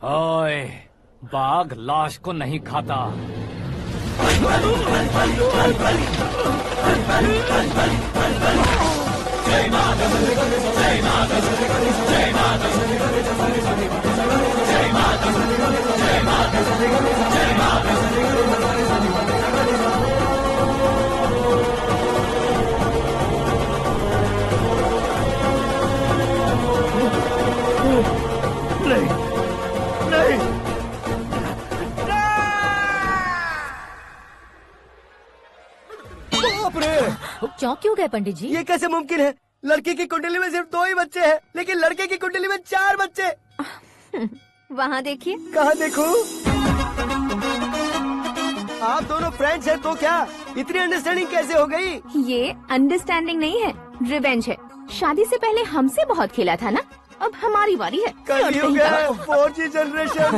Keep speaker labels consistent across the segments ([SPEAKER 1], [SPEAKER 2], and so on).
[SPEAKER 1] ओए, बाघ लाश को नहीं खाता।
[SPEAKER 2] नहीं, नहीं। बाप रे!
[SPEAKER 3] चौंक क्यों गए पंडित जी?
[SPEAKER 2] ये कैसे मुमकिन है? लड़की की कुंडली में सिर्फ 2 ही बच्चे हैं, लेकिन लड़के की कुंडली में 4 बच्चे।
[SPEAKER 3] वहाँ देखिए।
[SPEAKER 2] कहाँ देखूं? आप दोनों फ्रेंड्स हैं तो क्या? इतनी अंडरस्टैंडिंग कैसे हो गई?
[SPEAKER 3] ये अंडरस्टैंडिंग नहीं है, रिवेंज है। शादी से पहले हमसे बहुत खेला था ना, अब हमारी बारी है।
[SPEAKER 2] कलयुग है, 4G जनरेशन।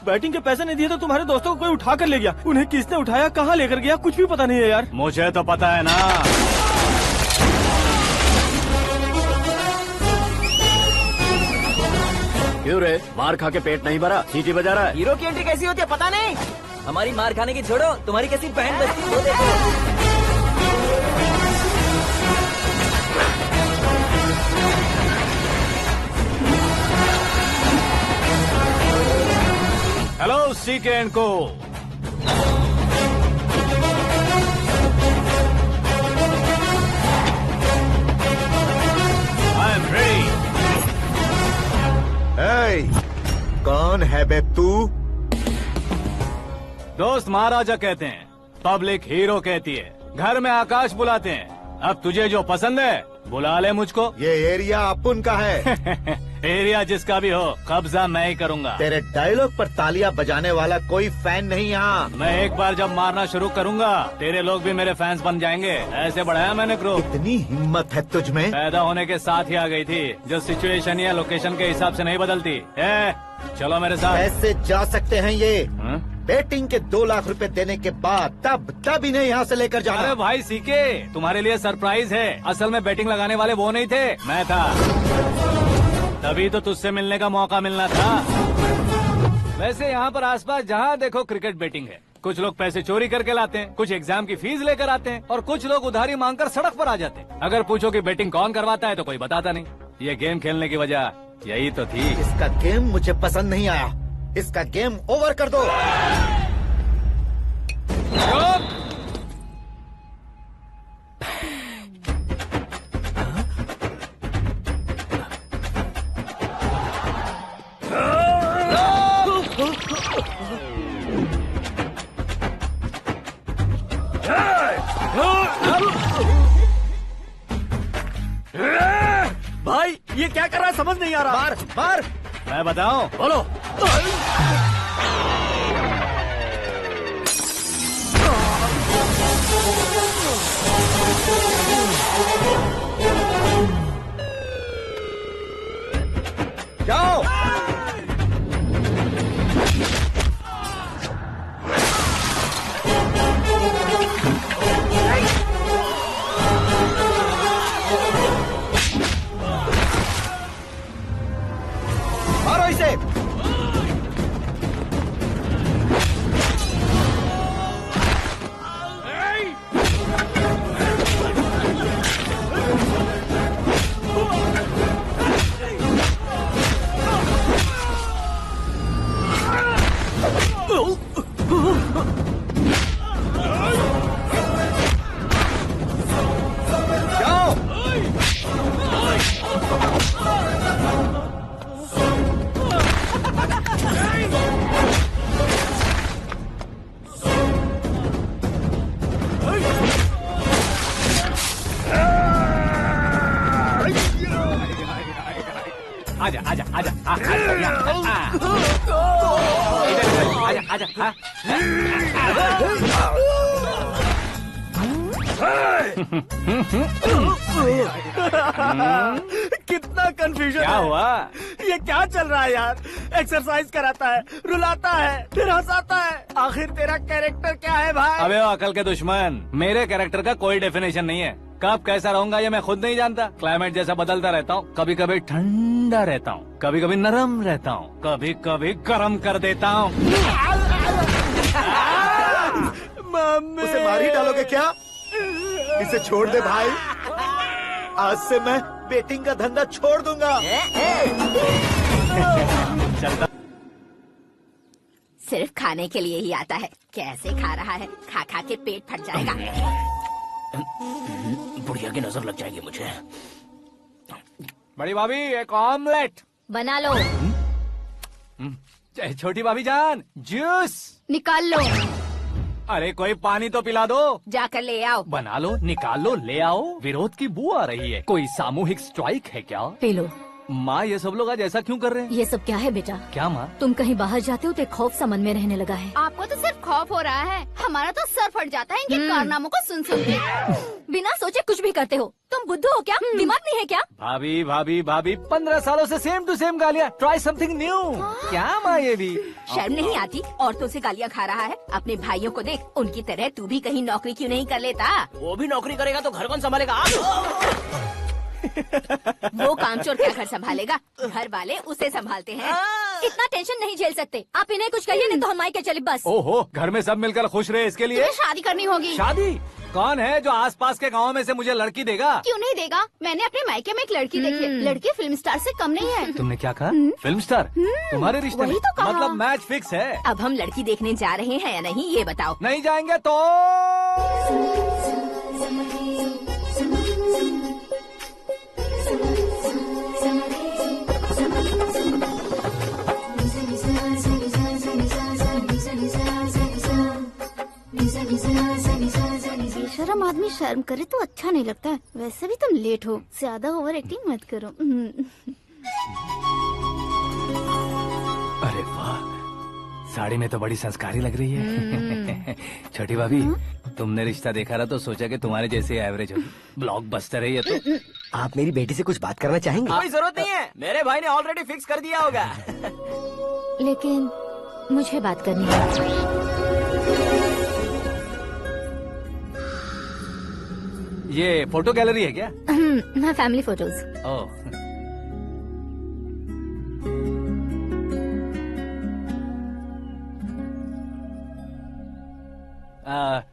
[SPEAKER 4] बैटिंग के पैसे नहीं दिए तो तुम्हारे दोस्तों को कोई उठा कर ले गया। उन्हें किसने उठाया, कहाँ लेकर गया, कुछ भी पता नहीं है यार।
[SPEAKER 1] मुझे तो पता है ना।
[SPEAKER 5] क्यों रे, मार खा के पेट नहीं भरा, सीटी बजा रहा है?
[SPEAKER 6] हीरो की एंट्री कैसी होती है पता नहीं। हमारी मार खाने की छोड़ो, तुम्हारी कैसी बहन बचती है वो देखो।
[SPEAKER 1] हेलो सीके एंड को। I am ready.
[SPEAKER 7] कौन है बे तू?
[SPEAKER 1] दोस्त महाराजा कहते हैं, पब्लिक हीरो कहती है, घर में आकाश बुलाते हैं। अब तुझे जो पसंद है बुला ले मुझको।
[SPEAKER 7] ये एरिया अपुन का है।
[SPEAKER 1] एरिया जिसका भी हो, कब्जा मैं ही करूंगा।
[SPEAKER 7] तेरे डायलॉग पर तालियां बजाने वाला कोई फैन नहीं यहाँ।
[SPEAKER 1] मैं एक बार जब मारना शुरू करूंगा, तेरे लोग भी मेरे फैंस बन जाएंगे। ऐसे बढ़ाया मैंने ग्रुप।
[SPEAKER 7] इतनी हिम्मत है तुझ में?
[SPEAKER 1] पैदा होने के साथ ही आ गई थी, जो सिचुएशन या लोकेशन के हिसाब से नहीं बदलती। चलो मेरे साथ।
[SPEAKER 7] कैसे जा सकते हैं ये?
[SPEAKER 1] हाँ?
[SPEAKER 7] बेटिंग के 2 लाख रुपए देने के बाद तब इन्हें यहाँ से लेकर जाना।
[SPEAKER 1] अरे भाई सीके, तुम्हारे लिए सरप्राइज है। असल में बैटिंग लगाने वाले वो नहीं थे, मैं था। तभी तो तुझसे मिलने का मौका मिलना था। वैसे यहाँ पर आसपास जहाँ देखो क्रिकेट बेटिंग है। कुछ लोग पैसे चोरी करके लाते हैं, कुछ एग्जाम की फीस लेकर आते हैं और कुछ लोग उधारी मांगकर सड़क पर आ जाते हैं। अगर पूछो कि बेटिंग कौन करवाता है तो कोई बताता नहीं। ये गेम खेलने की वजह यही तो थी।
[SPEAKER 7] इसका गेम मुझे पसंद नहीं आया। इसका गेम ओवर कर दो।
[SPEAKER 4] भाई ये क्या कर रहा है समझ नहीं आ रहा।
[SPEAKER 7] मार मार।
[SPEAKER 1] मैं बताऊं?
[SPEAKER 5] बोलो।
[SPEAKER 7] जाओ। मारो इसे। जाओ।
[SPEAKER 1] आजा आजा आजा आजा आजा आजा।
[SPEAKER 4] कितना कंफ्यूजन
[SPEAKER 1] क्या
[SPEAKER 4] है।
[SPEAKER 1] हुआ?
[SPEAKER 4] ये क्या चल रहा है यार। एक्सरसाइज कराता है, रुलाता है, फिर हंसाता है। आखिर तेरा कैरेक्टर क्या है भाई?
[SPEAKER 1] अबे ओ अकल के दुश्मन, मेरे कैरेक्टर का कोई डेफिनेशन नहीं है। कब कैसा रहूंगा ये मैं खुद नहीं जानता। क्लाइमेट जैसा बदलता रहता हूँ। कभी कभी ठंडा रहता हूँ, कभी कभी नरम रहता हूँ, कभी कभी गर्म कर देता हूँ।
[SPEAKER 4] मम्मी
[SPEAKER 7] उसे मार ही डालोगे क्या? इसे छोड़ दे भाई। आज से मैं बेटिंग का धंधा छोड़ दूंगा।
[SPEAKER 1] चलता
[SPEAKER 3] सिर्फ खाने के लिए ही आता है। कैसे खा रहा है, खा खा के पेट फट जाएगा।
[SPEAKER 5] बुढ़िया की नजर लग जाएगी मुझे।
[SPEAKER 1] बड़ी भाभी एक ऑमलेट।
[SPEAKER 3] बना लो।
[SPEAKER 1] छोटी भाभी जान जूस।
[SPEAKER 3] निकाल लो।
[SPEAKER 1] अरे कोई पानी तो पिला दो।
[SPEAKER 3] जाकर ले आओ।
[SPEAKER 1] बना लो, निकाल लो, ले आओ। विरोध की बू आ रही है। कोई सामूहिक स्ट्राइक है क्या?
[SPEAKER 8] P low.
[SPEAKER 1] माँ ये सब लोग आज ऐसा क्यों कर रहे हैं?
[SPEAKER 8] ये सब क्या है बेटा?
[SPEAKER 1] क्या माँ?
[SPEAKER 8] तुम कहीं बाहर जाते हो तो एक खौफ सा मन में रहने लगा है।
[SPEAKER 3] आपको तो सिर्फ खौफ हो रहा है, हमारा तो सर फट जाता है इनके कारनामों को सुन सुन के।
[SPEAKER 8] बिना सोचे कुछ भी करते हो। तुम बुद्धू हो क्या? दिमाग नहीं है क्या?
[SPEAKER 1] भाभी भाभी भाभी 15 सालों से सेम टू सेम गालियाँ। Try something new. क्या माँ ये भी?
[SPEAKER 3] शर्म नहीं आती? औरतों से गालियाँ खा रहा है। अपने भाइयों को देख, उनकी तरह तू भी कहीं नौकरी क्यों नहीं कर लेता?
[SPEAKER 6] वो भी नौकरी करेगा तो घर कौन संभालेगा?
[SPEAKER 3] वो कामचोर क्या घर संभालेगा? घर वाले उसे संभालते हैं।
[SPEAKER 8] इतना टेंशन नहीं झेल सकते आप। इन्हें कुछ कहिए नहीं तो हम मायके चले बस।
[SPEAKER 1] ओहो, घर में सब मिलकर खुश रहे इसके लिए।
[SPEAKER 3] तुम्हें शादी करनी होगी।
[SPEAKER 1] शादी? कौन है जो आसपास के गाँव में से मुझे लड़की देगा?
[SPEAKER 3] क्यों नहीं देगा? मैंने अपने मायके में एक लड़की देखी है। लड़की फिल्म स्टार से कम नहीं है।
[SPEAKER 1] तुमने क्या कहा? Film star? तुम्हारे रिश्ते में?
[SPEAKER 3] वही तो कहा।
[SPEAKER 1] मतलब मैच फिक्स है।
[SPEAKER 3] अब हम लड़की देखने जा रहे हैं या नहीं ये बताओ।
[SPEAKER 1] नहीं जाएंगे तो?
[SPEAKER 9] बेशरम आदमी शर्म करे तो अच्छा नहीं लगता है। वैसे भी तुम लेट हो, ज्यादा ओवर एक्टिंग मत करो।
[SPEAKER 1] अरे वाह, साड़ी में तो बड़ी संस्कारी लग रही है। छोटी भाभी, तुमने रिश्ता देखा रहा तो सोचा कि तुम्हारे जैसे एवरेज होगी। ब्लॉकबस्टर है ये तो।
[SPEAKER 2] आप मेरी बेटी से कुछ बात करना चाहेंगे?
[SPEAKER 6] कोई जरूरत नहीं है, मेरे भाई ने ऑलरेडी फिक्स कर दिया होगा।
[SPEAKER 8] लेकिन मुझे बात करनी है।
[SPEAKER 1] ये फोटो गैलरी है क्या?
[SPEAKER 8] हाँ, फैमिली फोटोज।
[SPEAKER 1] ओह,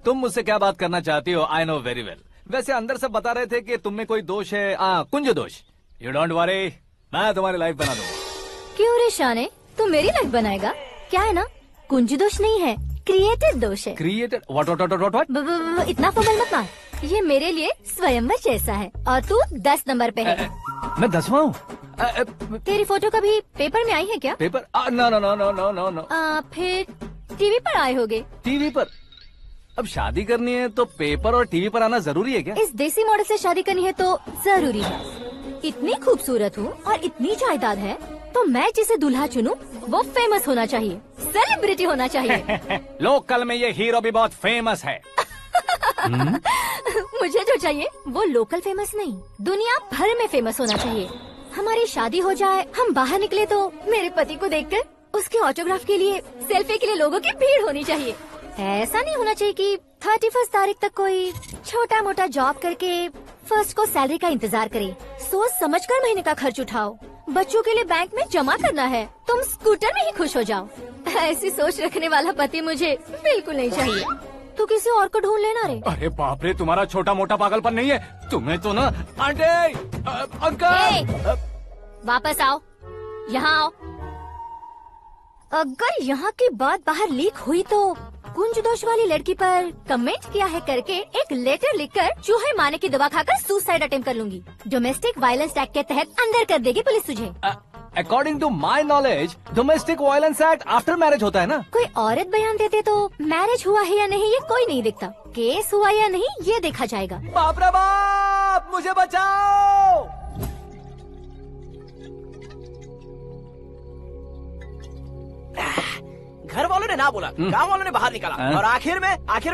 [SPEAKER 1] तुम मुझसे क्या बात करना चाहती हो? I know very well. वैसे अंदर सब बता रहे थे कि तुम में कोई दोष है, कुंज दोष। यू डोंट वरी, मैं तुम्हारी लाइफ बना दूंगा।
[SPEAKER 8] क्यों रे शाने, तू मेरी लाइफ बनाएगा? क्या है ना, कुंज दोष नहीं है, क्रिएटेड दोष है।
[SPEAKER 1] क्रिएटेड? व्हाट?
[SPEAKER 8] इतना फबल मत मार, ये मेरे लिए स्वयंवर जैसा है और तू 10 नंबर पे है।
[SPEAKER 1] मैं 10वां हूँ?
[SPEAKER 8] तेरी फोटो कभी पेपर में आई है क्या?
[SPEAKER 1] Paper? No no no no no no no.
[SPEAKER 8] फिर टीवी पर आए होगे।
[SPEAKER 1] टीवी पर? अब शादी करनी है तो पेपर और टीवी पर आना जरूरी है क्या?
[SPEAKER 8] इस देसी मॉडल से शादी करनी है तो जरूरी है। इतनी खूबसूरत हूँ और इतनी जायदाद है तो मैं जिसे दूल्हा चुनूं वो फेमस होना चाहिए, सेलिब्रिटी होना चाहिए।
[SPEAKER 1] लोकल में ये हीरो भी बहुत फेमस है।
[SPEAKER 8] मुझे जो चाहिए वो लोकल फेमस नहीं, दुनिया भर में फेमस होना चाहिए। हमारी शादी हो जाए, हम बाहर निकले तो मेरे पति को देखकर उसके ऑटोग्राफ के लिए, सेल्फी के लिए लोगों की भीड़ होनी चाहिए। ऐसा नहीं होना चाहिए कि 31 तारीख तक कोई छोटा मोटा जॉब करके फर्स्ट को सैलरी का इंतजार करे। सोच समझकर महीने का खर्च उठाओ, बच्चों के लिए बैंक में जमा करना है, तुम स्कूटर में ही खुश हो जाओ। ऐसी सोच रखने वाला पति मुझे बिल्कुल नहीं चाहिए। तू किसी और को ढूंढ लेना रे।
[SPEAKER 1] अरे बाप रे, तुम्हारा छोटा मोटा पागलपन नहीं है? तुम्हें तो ना आंटी, अंकल।
[SPEAKER 8] वापस आओ, यहाँ आओ। अगर यहाँ की बात बाहर लीक हुई तो कुंज दोष वाली लड़की पर कमेंट किया है करके एक लेटर लिखकर चूहे मारने की दवा खाकर सुसाइड अटेम्प्ट कर लूंगी। डोमेस्टिक वायलेंस एक्ट के तहत अंदर कर देगी पुलिस तुझे।
[SPEAKER 1] According to my knowledge domestic violence act after marriage होता है ना?
[SPEAKER 8] कोई औरत बयान देते तो मैरिज हुआ है या नहीं ये कोई नहीं देखता, केस हुआ या नहीं ये देखा जाएगा।
[SPEAKER 1] बाप रे बाप, मुझे बचाओ।
[SPEAKER 6] घर वालों ने ना बोला, गांव वालों ने बाहर निकाला और आखिर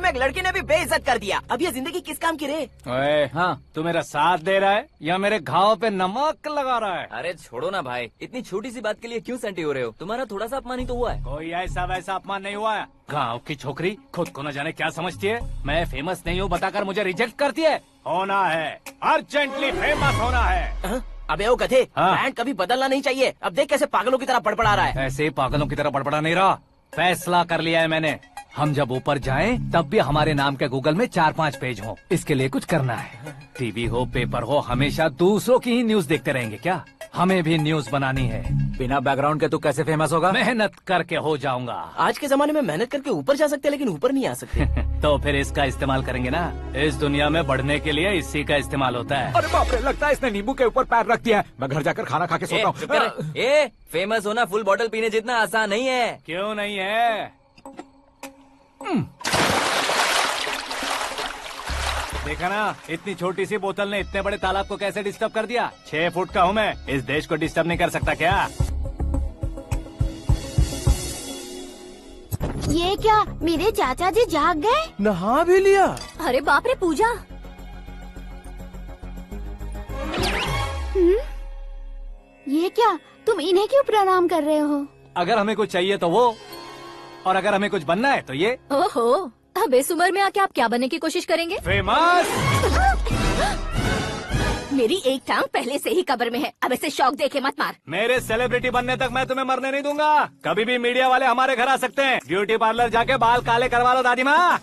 [SPEAKER 6] में एक लड़की ने भी बेइज्जत कर दिया। अब ये जिंदगी किस काम की रे?
[SPEAKER 1] ओए, हाँ, तू मेरा साथ दे रहा है या मेरे घाव पे नमक लगा रहा है?
[SPEAKER 6] अरे छोड़ो ना भाई, इतनी छोटी सी बात के लिए क्यों सेंटी हो रहे हो? तुम्हारा थोड़ा सा अपमान ही तो हुआ है।
[SPEAKER 1] कोई ऐसा वैसा अपमान नहीं हुआ है। गाँव की छोकरी खुद को न जाने क्या समझती है। मैं फेमस नहीं हूँ बताकर मुझे रिजेक्ट करती है। होना है, अर्जेंटली फेमस होना है।
[SPEAKER 6] अबे ओ गधे,
[SPEAKER 1] हाँ।
[SPEAKER 6] ब्रांड कभी बदलना नहीं चाहिए। अब देख कैसे पागलों की तरह बड़बड़ा रहा है।
[SPEAKER 1] ऐसे ही पागलों की तरह बड़बड़ा नहीं रहा, फैसला कर लिया है मैंने। हम जब ऊपर जाएं तब भी हमारे नाम के गूगल में 4-5 पेज हो। इसके लिए कुछ करना है। टीवी हो, पेपर हो, हमेशा दूसरों की ही न्यूज देखते रहेंगे क्या? हमें भी न्यूज बनानी है।
[SPEAKER 5] बिना बैकग्राउंड के तू कैसे फेमस होगा?
[SPEAKER 1] मेहनत करके हो जाऊंगा।
[SPEAKER 6] आज के जमाने में मेहनत करके ऊपर जा सकते हैं लेकिन ऊपर नहीं आ सकते।
[SPEAKER 1] तो फिर इसका इस्तेमाल करेंगे ना। इस दुनिया में बढ़ने के लिए इसी का इस्तेमाल होता है।
[SPEAKER 5] अरे बाप रे, लगता है इसने नींबू के ऊपर पैर रख दिया है। मैं घर जाकर खाना खा के सोता हूँ।
[SPEAKER 6] फेमस होना फुल बॉटल पीने जितना आसान नहीं है।
[SPEAKER 1] क्यों नहीं है? देखा ना, इतनी छोटी सी बोतल ने इतने बड़े तालाब को कैसे डिस्टर्ब कर दिया। 6 फुट का हूँ मैं, इस देश को डिस्टर्ब नहीं कर सकता क्या?
[SPEAKER 9] ये क्या, मेरे चाचा जी जाग गए?
[SPEAKER 4] नहा भी लिया?
[SPEAKER 8] अरे बाप रे पूजा,
[SPEAKER 9] ये क्या, तुम इन्हें क्यों प्रणाम कर रहे हो?
[SPEAKER 1] अगर हमें कुछ चाहिए तो वो, और अगर हमें कुछ बनना है तो ये।
[SPEAKER 8] ओहो, अब इस उम्र में आके आप क्या बनने की कोशिश करेंगे?
[SPEAKER 1] फेमस।
[SPEAKER 3] मेरी एक टांग पहले से ही कब्र में है, अब इसे शौक देके मत मार।
[SPEAKER 1] मेरे सेलिब्रिटी बनने तक मैं तुम्हें मरने नहीं दूंगा। कभी भी मीडिया वाले हमारे घर आ सकते हैं। ब्यूटी पार्लर जाके बाल काले करवा लो दादी माँ।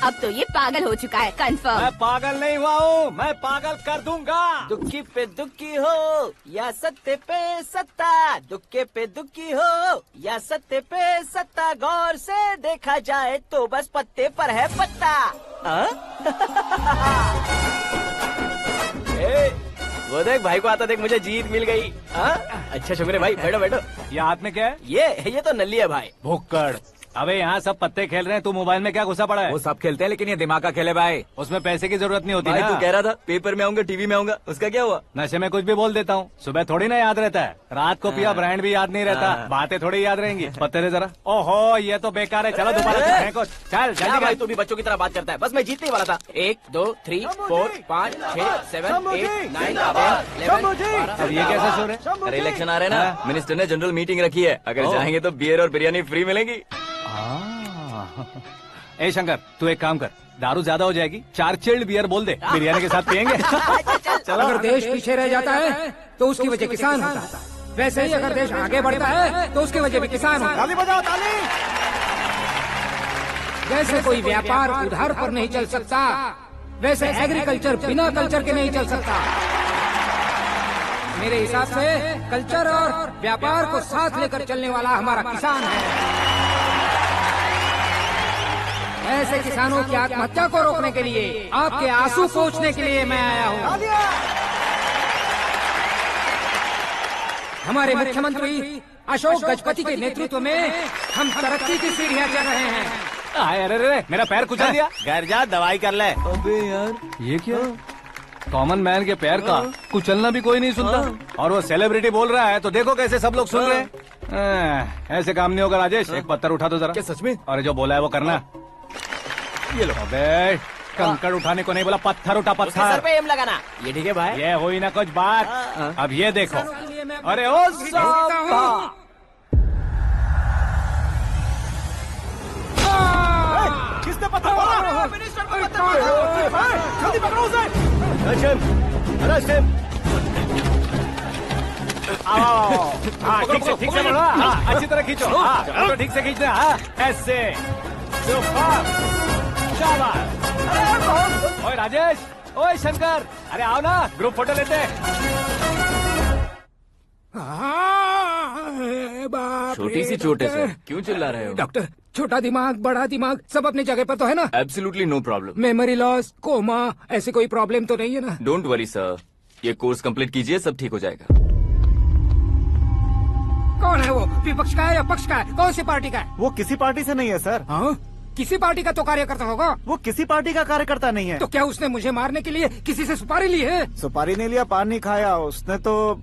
[SPEAKER 3] अब तो ये पागल हो चुका है, कंफर्म।
[SPEAKER 1] मैं पागल नहीं हुआ हूँ, मैं पागल कर दूंगा।
[SPEAKER 6] दुखी पे दुखी हो या सत्य पे सत्ता, दुखे पे दुखी हो या सत्य पे सत्ता, गौर से देखा जाए तो बस पत्ते पर है पत्ता। वो देख भाई को आता देख, मुझे जीत मिल गई। अच्छा शुक्र भाई, बैठो बैठो।
[SPEAKER 1] ये हाथ में क्या है?
[SPEAKER 6] ये तो नल्ली है भाई।
[SPEAKER 1] भुक्कड़। अबे यहाँ सब पत्ते खेल रहे हैं, तू मोबाइल में क्या घुसा पड़ा है?
[SPEAKER 5] वो सब खेलते हैं लेकिन ये दिमाग का खेल है भाई।
[SPEAKER 1] उसमें पैसे की जरूरत नहीं होती
[SPEAKER 6] भाई
[SPEAKER 1] ना।
[SPEAKER 6] तू कह रहा था पेपर में आऊंगा, टीवी में आऊंगा, उसका क्या हुआ?
[SPEAKER 1] नशे में कुछ भी बोल देता हूँ, सुबह थोड़ी ना याद रहता है। रात को पिया ब्रांड भी याद नहीं रहता, बातें थोड़ी याद रहेंगी। पत्ते दे जरा। ओहो, ये तो बेकार है। चलो दोबारा फेंको। चल
[SPEAKER 6] क्या
[SPEAKER 1] जल्दी
[SPEAKER 6] भाई, तू भी बच्चों की तरह बात करता है। बस मैं जीतने वाला था। 1 2 3 4 5 6 7 8 9 10 11
[SPEAKER 1] अब ये कैसे शोर है?
[SPEAKER 6] अरे इलेक्शन आ रहे हैं ना, मिनिस्टर ने जनरल मीटिंग रखी है। अगर जाएंगे तो बियर और बिरयानी फ्री मिलेगी।
[SPEAKER 1] ए शंकर, तू एक काम कर, दारू ज्यादा हो जाएगी, 4 चिल्ड बियर बोल दे, बिरयानी के साथ पियेंगे। चलो।
[SPEAKER 10] अगर देश पीछे रह जाता है तो उसकी वजह किसान होता है, वैसे ही अगर देश आगे बढ़ता है तो उसकी वजह भी किसान होता है।
[SPEAKER 4] ताली बजाओ, ताली।
[SPEAKER 10] जैसे कोई व्यापार उधार पर नहीं चल सकता, वैसे एग्रीकल्चर बिना कल्चर के नहीं चल सकता। मेरे हिसाब से कल्चर और व्यापार को साथ लेकर चलने वाला हमारा किसान है। ऐसे किसानों की आत्महत्या को रोकने के लिए, आपके आंसू पोंछने के लिए मैं आया हूँ। हमारे मुख्यमंत्री अशोक गजपति के नेतृत्व में हम तरक्की की सीढ़ियाँ चढ़ रहे हैं।
[SPEAKER 1] अरे अरे मेरा पैर कुचल दिया।
[SPEAKER 4] घर जा दवाई कर ले।
[SPEAKER 2] अबे यार,
[SPEAKER 1] ये क्या? कॉमन मैन के पैर का कुचलना भी कोई नहीं सुनता, और वो सेलिब्रिटी बोल रहा है तो देखो कैसे सब लोग सुन रहे हैं। ऐसे काम नहीं होगा राजेश, एक पत्थर उठा दो जरा।
[SPEAKER 2] क्या सच में?
[SPEAKER 1] और जो बोला है वो करना। ये लो। अबे कंकड़ उठाने को नहीं बोला, पत्थर उठा,
[SPEAKER 6] उसके सर
[SPEAKER 1] पत्थर।
[SPEAKER 6] पे एम लगाना। ये ठीक है भाई?
[SPEAKER 1] ये हुई ना कुछ बात। अब ये देखो। अरे ओ साहब,
[SPEAKER 4] किसने पत्थर मारा? मिनिस्टर को पत्थर मारा। जल्दी पकड़ो उसे।
[SPEAKER 1] हाँ ठीक से पकड़ो। हाँ अच्छी तरह खींचो। हाँ तो ठीक से खींचना। हाँ ऐसे। शाबाश। ओए राजेश, ओए शंकर, अरे आओ ना, ग्रुप फोटो लेते हैं।
[SPEAKER 11] छोटी सी चोट है सर, क्यों चिल्ला रहे हो?
[SPEAKER 10] डॉक्टर, छोटा दिमाग बड़ा दिमाग सब अपनी जगह पर तो है ना?
[SPEAKER 11] Absolutely no problem.
[SPEAKER 10] Memory loss, coma, ऐसी कोई प्रॉब्लम तो नहीं है ना?
[SPEAKER 11] डोंट वरी सर, ये कोर्स कंप्लीट कीजिए, सब ठीक हो जाएगा।
[SPEAKER 10] कौन है वो? विपक्ष का है या पक्ष का है? कौन सी पार्टी का है?
[SPEAKER 4] वो किसी पार्टी से नहीं है सर।
[SPEAKER 10] हाँ? किसी पार्टी का तो कार्यकर्ता होगा।
[SPEAKER 4] वो किसी पार्टी का कार्यकर्ता नहीं है।
[SPEAKER 10] तो क्या उसने मुझे मारने के लिए किसी से सुपारी ली है?
[SPEAKER 4] सुपारी नहीं लिया, पान नहीं खाया। उसने तो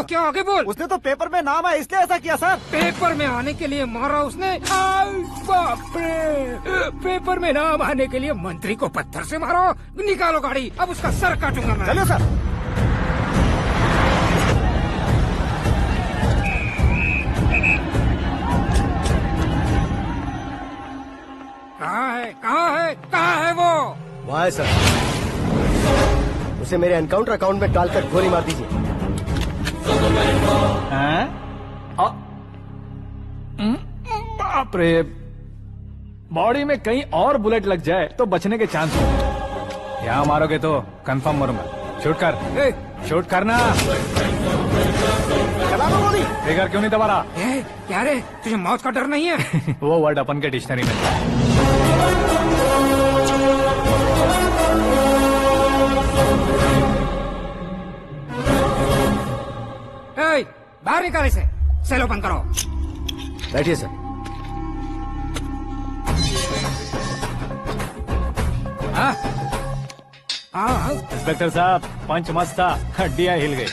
[SPEAKER 10] क्या आगे बोल?
[SPEAKER 4] उसने तो पेपर में नाम है इसलिए ऐसा किया सर।
[SPEAKER 10] पेपर में आने के लिए मारा उसने? आई बाप रे! पेपर में नाम आने के लिए मंत्री को पत्थर से मारो? निकालो गाड़ी, अब उसका सर काटूंगा मैं।
[SPEAKER 4] चलो सर।
[SPEAKER 10] कहाँ है वो?
[SPEAKER 2] वहाँ है सर। उसे मेरे एनकाउंटर अकाउंट में डालकर गोली मार दीजिए।
[SPEAKER 1] बाप रे, बॉडी में कहीं और बुलेट लग जाए तो बचने के चांस हो। यहाँ मारोगे तो कंफर्म मरूंगा। शूट कर, शूट करना।
[SPEAKER 4] चला दो गोली।
[SPEAKER 1] फिगर क्यों नहीं दबा रहा?
[SPEAKER 10] क्या रे, तुझे मौत का डर नहीं है?
[SPEAKER 1] वो वर्ड अपन के डिक्शनरी में है।
[SPEAKER 10] बाहर निकाल इसे, सेल ओपन करो।
[SPEAKER 2] बैठिए सर।
[SPEAKER 1] इंस्पेक्टर साहब, पंच मस्त था, हड्डियां हिल गई।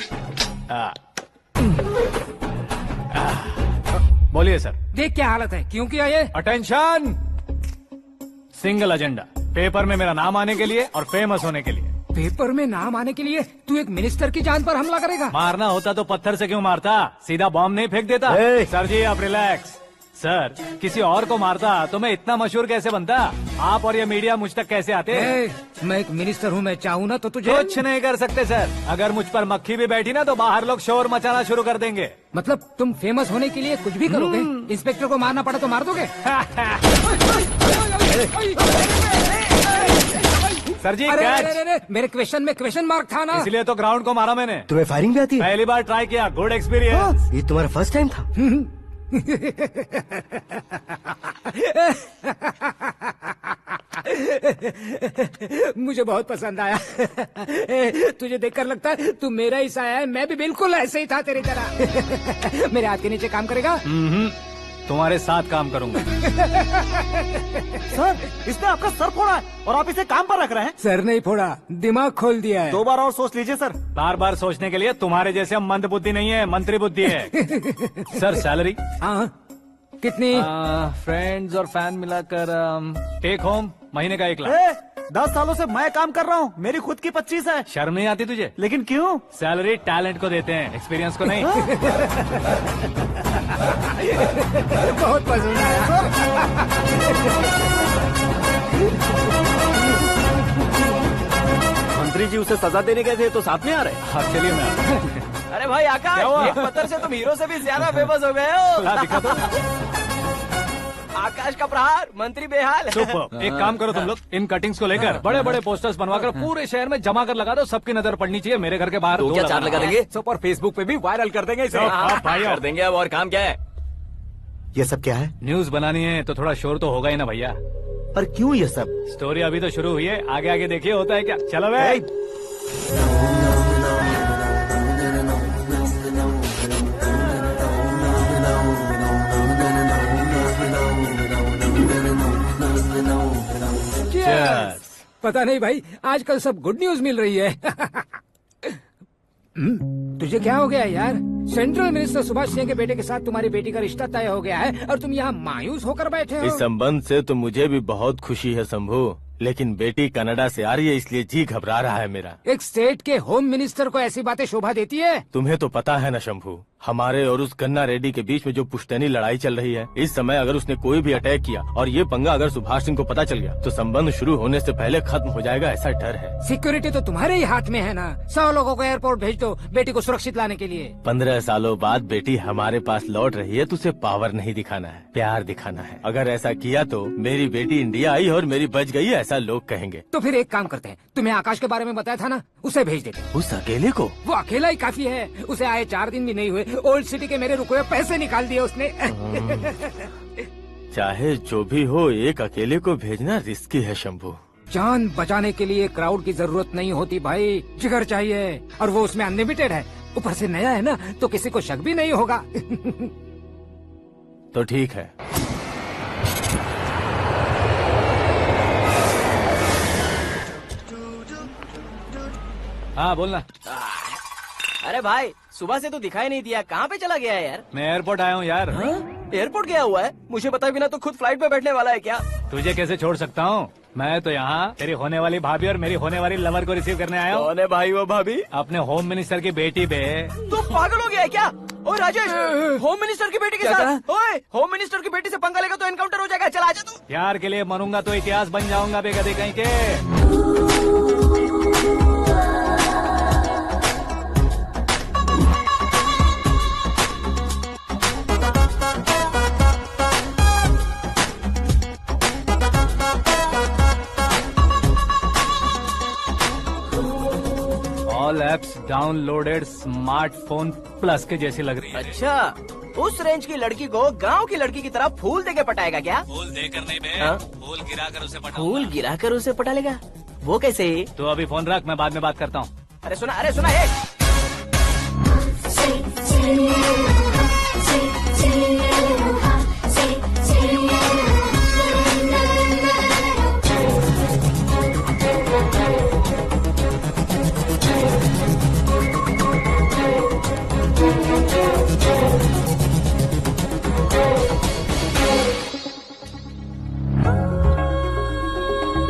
[SPEAKER 1] बोलिए सर।
[SPEAKER 10] देख क्या हालत है, क्यों किया ये?
[SPEAKER 1] अटेंशन, सिंगल एजेंडा, पेपर में मेरा नाम आने के लिए और फेमस होने के लिए।
[SPEAKER 10] पेपर में नाम आने के लिए तू एक मिनिस्टर की जान पर हमला करेगा?
[SPEAKER 1] मारना होता तो पत्थर से क्यों मारता, सीधा बॉम्ब नहीं फेंक देता। सर जी आप रिलैक्स। सर, किसी और को मारता तो मैं इतना मशहूर कैसे बनता? आप और ये मीडिया मुझ तक कैसे आते?
[SPEAKER 10] मैं एक मिनिस्टर हूँ, मैं चाहूँ ना तो तुझे
[SPEAKER 1] कुछ नहीं कर सकते सर। अगर मुझ पर मक्खी भी बैठी ना तो बाहर लोग शोर मचाना शुरू कर देंगे।
[SPEAKER 10] मतलब तुम फेमस होने के लिए कुछ भी करोगे? इंस्पेक्टर को मारना पड़ा तो मार दोगे?
[SPEAKER 1] सर जी
[SPEAKER 10] मेरे क्वेश्चन में क्वेश्चन मार्क था ना,
[SPEAKER 1] इसलिए तो ग्राउंड को मारा मैंने।
[SPEAKER 2] तुम्हें फायरिंग भी आती है?
[SPEAKER 1] पहली बार ट्राई किया, गुड एक्सपीरियंस।
[SPEAKER 2] ये तुम्हारा फर्स्ट टाइम था?
[SPEAKER 10] मुझे बहुत पसंद आया। तुझे देखकर लगता है तू मेरा ही साया है। मैं भी बिल्कुल ऐसे ही था तेरी तरह। मेरे हाथ के नीचे काम करेगा?
[SPEAKER 1] तुम्हारे साथ काम करूंगा।
[SPEAKER 4] सर, इसने आपका सर फोड़ा है और आप इसे काम पर रख रहे हैं?
[SPEAKER 10] सर नहीं फोड़ा, दिमाग खोल दिया है।
[SPEAKER 4] 2 बार और सोच लीजिए सर।
[SPEAKER 1] बार बार सोचने के लिए तुम्हारे जैसे मंद बुद्धि नहीं है, मंत्री बुद्धि है। Sir salary?
[SPEAKER 10] हाँ, कितनी?
[SPEAKER 1] फ्रेंड्स और फैन मिलाकर टेक होम महीने का 1 लाख।
[SPEAKER 4] 10 सालों से मैं काम कर रहा हूँ, मेरी खुद की 25 है।
[SPEAKER 1] शर्म नहीं आती तुझे?
[SPEAKER 4] लेकिन क्यों?
[SPEAKER 1] सैलरी टैलेंट को देते हैं, एक्सपीरियंस को नहीं।
[SPEAKER 10] बहुत पसंद आया।
[SPEAKER 4] मंत्री जी उसे सजा देने गए थे तो साथ में आ रहे?
[SPEAKER 1] हाँ चलिए मैं।
[SPEAKER 6] अरे भाई आकाश, एक पत्थर से तुम हीरो से भी ज्यादा फेमस हो गए हो।
[SPEAKER 1] दिखा दो।
[SPEAKER 6] आकाश का प्रहार, मंत्री बेहाल।
[SPEAKER 1] सुपर। एक काम करो तुम लोग, इन कटिंग्स को लेकर बड़े बड़े पोस्टर्स बनवाकर पूरे शहर में जमा कर लगा दो। सबकी नजर पड़नी चाहिए मेरे घर के बाहर।
[SPEAKER 11] तो क्या चार्ज लगा देंगे?
[SPEAKER 5] सुपर फेसबुक पे भी वायरल कर देंगे इसे।
[SPEAKER 1] भाई
[SPEAKER 11] कर देंगे। अब और काम क्या है?
[SPEAKER 7] ये सब क्या है?
[SPEAKER 1] न्यूज बनानी है तो थोड़ा शोर तो होगा ही ना भैया।
[SPEAKER 7] पर क्यों ये सब?
[SPEAKER 1] स्टोरी अभी तो शुरू हुई है, आगे आगे देखिए होता है क्या। चलो भाई।
[SPEAKER 10] पता नहीं भाई, आजकल सब गुड न्यूज मिल रही है। तुझे क्या हो गया यार? सेंट्रल मिनिस्टर सुभाष सिंह के बेटे के साथ तुम्हारी बेटी का रिश्ता तय हो गया है और तुम यहाँ मायूस होकर बैठे हो।
[SPEAKER 12] इस संबंध से तो मुझे भी बहुत खुशी है शंभू, लेकिन बेटी कनाडा से आ रही है इसलिए जी घबरा रहा है मेरा।
[SPEAKER 10] एक स्टेट के होम मिनिस्टर को ऐसी बातें शोभा देती है?
[SPEAKER 12] तुम्हें तो पता है ना शंभू, हमारे और उस गन्ना रेड्डी के बीच में जो पुश्तैनी लड़ाई चल रही है, इस समय अगर उसने कोई भी अटैक किया और ये पंगा अगर सुभाष सिंह को पता चल गया तो संबंध शुरू होने से पहले खत्म हो जाएगा, ऐसा डर है।
[SPEAKER 10] सिक्योरिटी तो तुम्हारे ही हाथ में है ना। 100 लोगों को एयरपोर्ट भेज दो बेटी को सुरक्षित लाने के लिए।
[SPEAKER 12] 15 सालों बाद बेटी हमारे पास लौट रही है तो उसे पावर नहीं दिखाना है, प्यार दिखाना है। अगर ऐसा किया तो मेरी बेटी इंडिया आई और मेरी बच गई, ऐसा लोग कहेंगे।
[SPEAKER 10] तो फिर एक काम करते हैं, तुम्हें आकाश के बारे में बताया था ना, उसे भेज देते।
[SPEAKER 12] उस अकेले को?
[SPEAKER 10] वो अकेला ही काफी है। उसे आए 4 दिन भी नहीं हुए, ओल्ड सिटी के मेरे रुके हुए पैसे निकाल दिए उसने।
[SPEAKER 12] चाहे जो भी हो, एक अकेले को भेजना रिस्की है शंभू।
[SPEAKER 10] जान बचाने के लिए क्राउड की जरूरत नहीं होती भाई, जिगर चाहिए, और वो उसमें अनलिमिटेड है। ऊपर से नया है ना, तो किसी को शक भी नहीं होगा।
[SPEAKER 12] तो ठीक है।
[SPEAKER 1] हाँ बोलना।
[SPEAKER 6] अरे भाई, सुबह से तो दिखाई नहीं दिया, कहाँ पे चला गया है यार?
[SPEAKER 1] मैं एयरपोर्ट आया हूँ यार।
[SPEAKER 6] एयरपोर्ट गया हुआ है? मुझे बताए बिना तो खुद फ्लाइट पे बैठने वाला है क्या?
[SPEAKER 1] तुझे कैसे छोड़ सकता हूँ? मैं तो यहाँ तेरी होने वाली भाभी और मेरी होने वाली लवर को रिसीव करने आया हूँ।
[SPEAKER 6] कौन है भाई वो भाभी?
[SPEAKER 1] अपने होम मिनिस्टर की बेटी बे।
[SPEAKER 6] तू पागल हो गया है क्या? ओए राजेश, होम मिनिस्टर की बेटी के साथ? ओए, होम मिनिस्टर की बेटी से पंगा लेगा तो एनकाउंटर हो जाएगा। चल आजा तू।
[SPEAKER 1] प्यार के लिए मरूंगा तो इतिहास बन जाऊंगा बेगदे कहीं के। All apps downloaded smartphone plus के जैसी लग रही है।
[SPEAKER 6] अच्छा, उस रेंज की लड़की को गांव की लड़की की तरह फूल देके पटाएगा क्या?
[SPEAKER 1] फूल देकर नहीं बे, फूल गिराकर उसे पटा।
[SPEAKER 6] फूल गिराकर उसे पटा लेगा? वो कैसे?
[SPEAKER 1] तो अभी फोन रख, मैं बाद में बात करता हूँ।
[SPEAKER 6] अरे सुना है।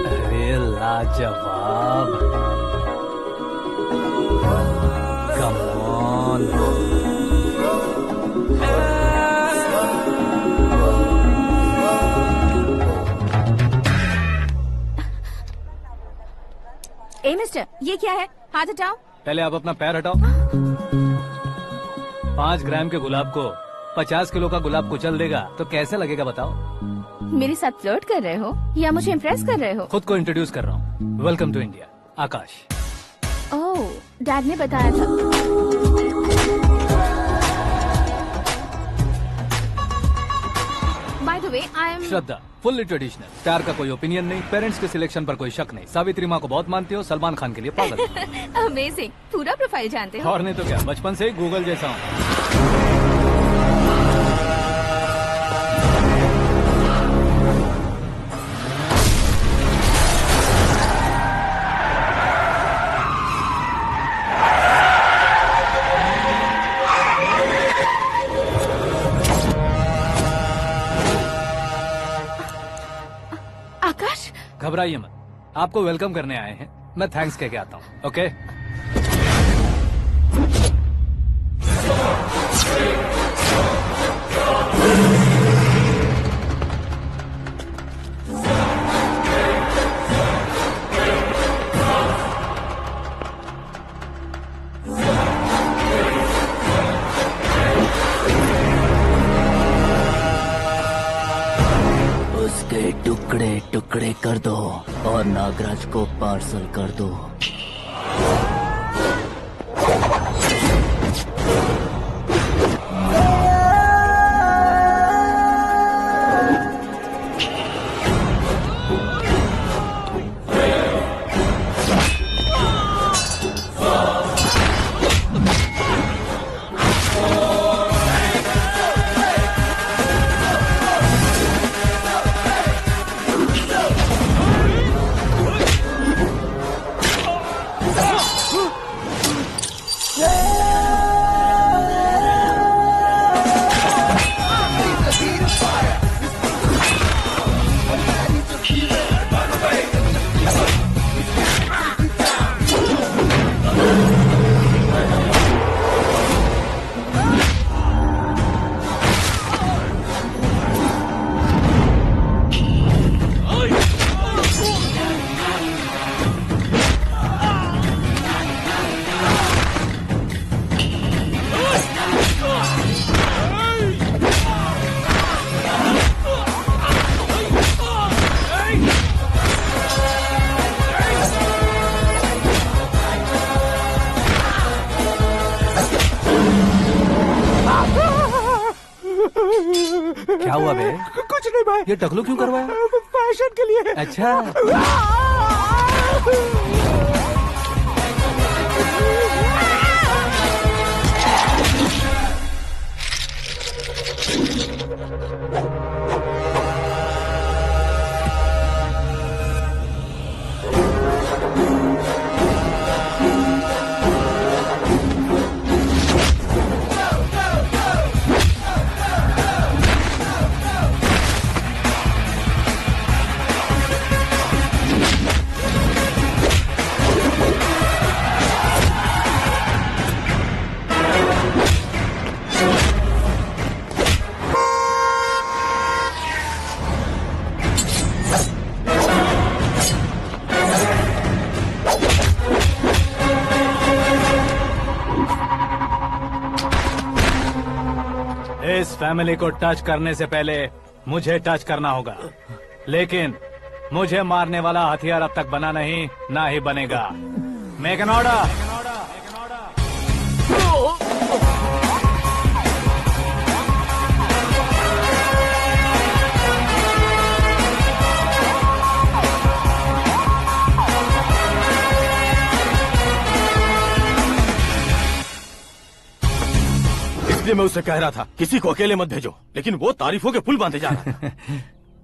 [SPEAKER 1] अरे लाजवाब, कम ऑन।
[SPEAKER 3] ए मिस्टर, ये क्या है? हाथ हटाओ।
[SPEAKER 1] पहले आप अपना पैर हटाओ। 5 ग्राम के गुलाब को 50 किलो का गुलाब कुचल देगा तो कैसे लगेगा बताओ?
[SPEAKER 3] मेरे साथ फ्लर्ट कर रहे हो या मुझे इम्प्रेस कर रहे हो?
[SPEAKER 1] खुद को इंट्रोड्यूस कर रहा हूँ। Welcome to India, Akash.
[SPEAKER 3] Oh, dad ने बताया था। By the way, I am
[SPEAKER 1] Shraddha, fully traditional. प्यार का कोई ओपिनियन नहीं, पेरेंट्स के सिलेक्शन पर कोई शक नहीं। सावित्री माँ को बहुत मानती हो, सलमान खान के लिए पागल।
[SPEAKER 3] अमेजिंग, पूरा प्रोफाइल जानते हो।
[SPEAKER 1] और नहीं तो क्या, बचपन से ही गूगल जैसा हूँ।
[SPEAKER 3] आकाश,
[SPEAKER 1] घबराइए मत, आपको वेलकम करने आए हैं। मैं थैंक्स कह के आता हूँ। ओके?
[SPEAKER 13] टुकड़े टुकड़े कर दो और नागराज को पार्सल कर दो।
[SPEAKER 1] क्या हुआ बे?
[SPEAKER 5] कुछ नहीं भाई।
[SPEAKER 1] ये टकलू क्यों करवाया?
[SPEAKER 5] फैशन के लिए।
[SPEAKER 1] अच्छा। इस फैमिली को टच करने से पहले मुझे टच करना होगा, लेकिन मुझे मारने वाला हथियार अब तक बना नहीं, ना ही बनेगा। Make an order.
[SPEAKER 12] इसलिए मैं उससे कह रहा था किसी को अकेले मत भेजो, लेकिन वो तारीफों के पुल बांधे जा रहा था।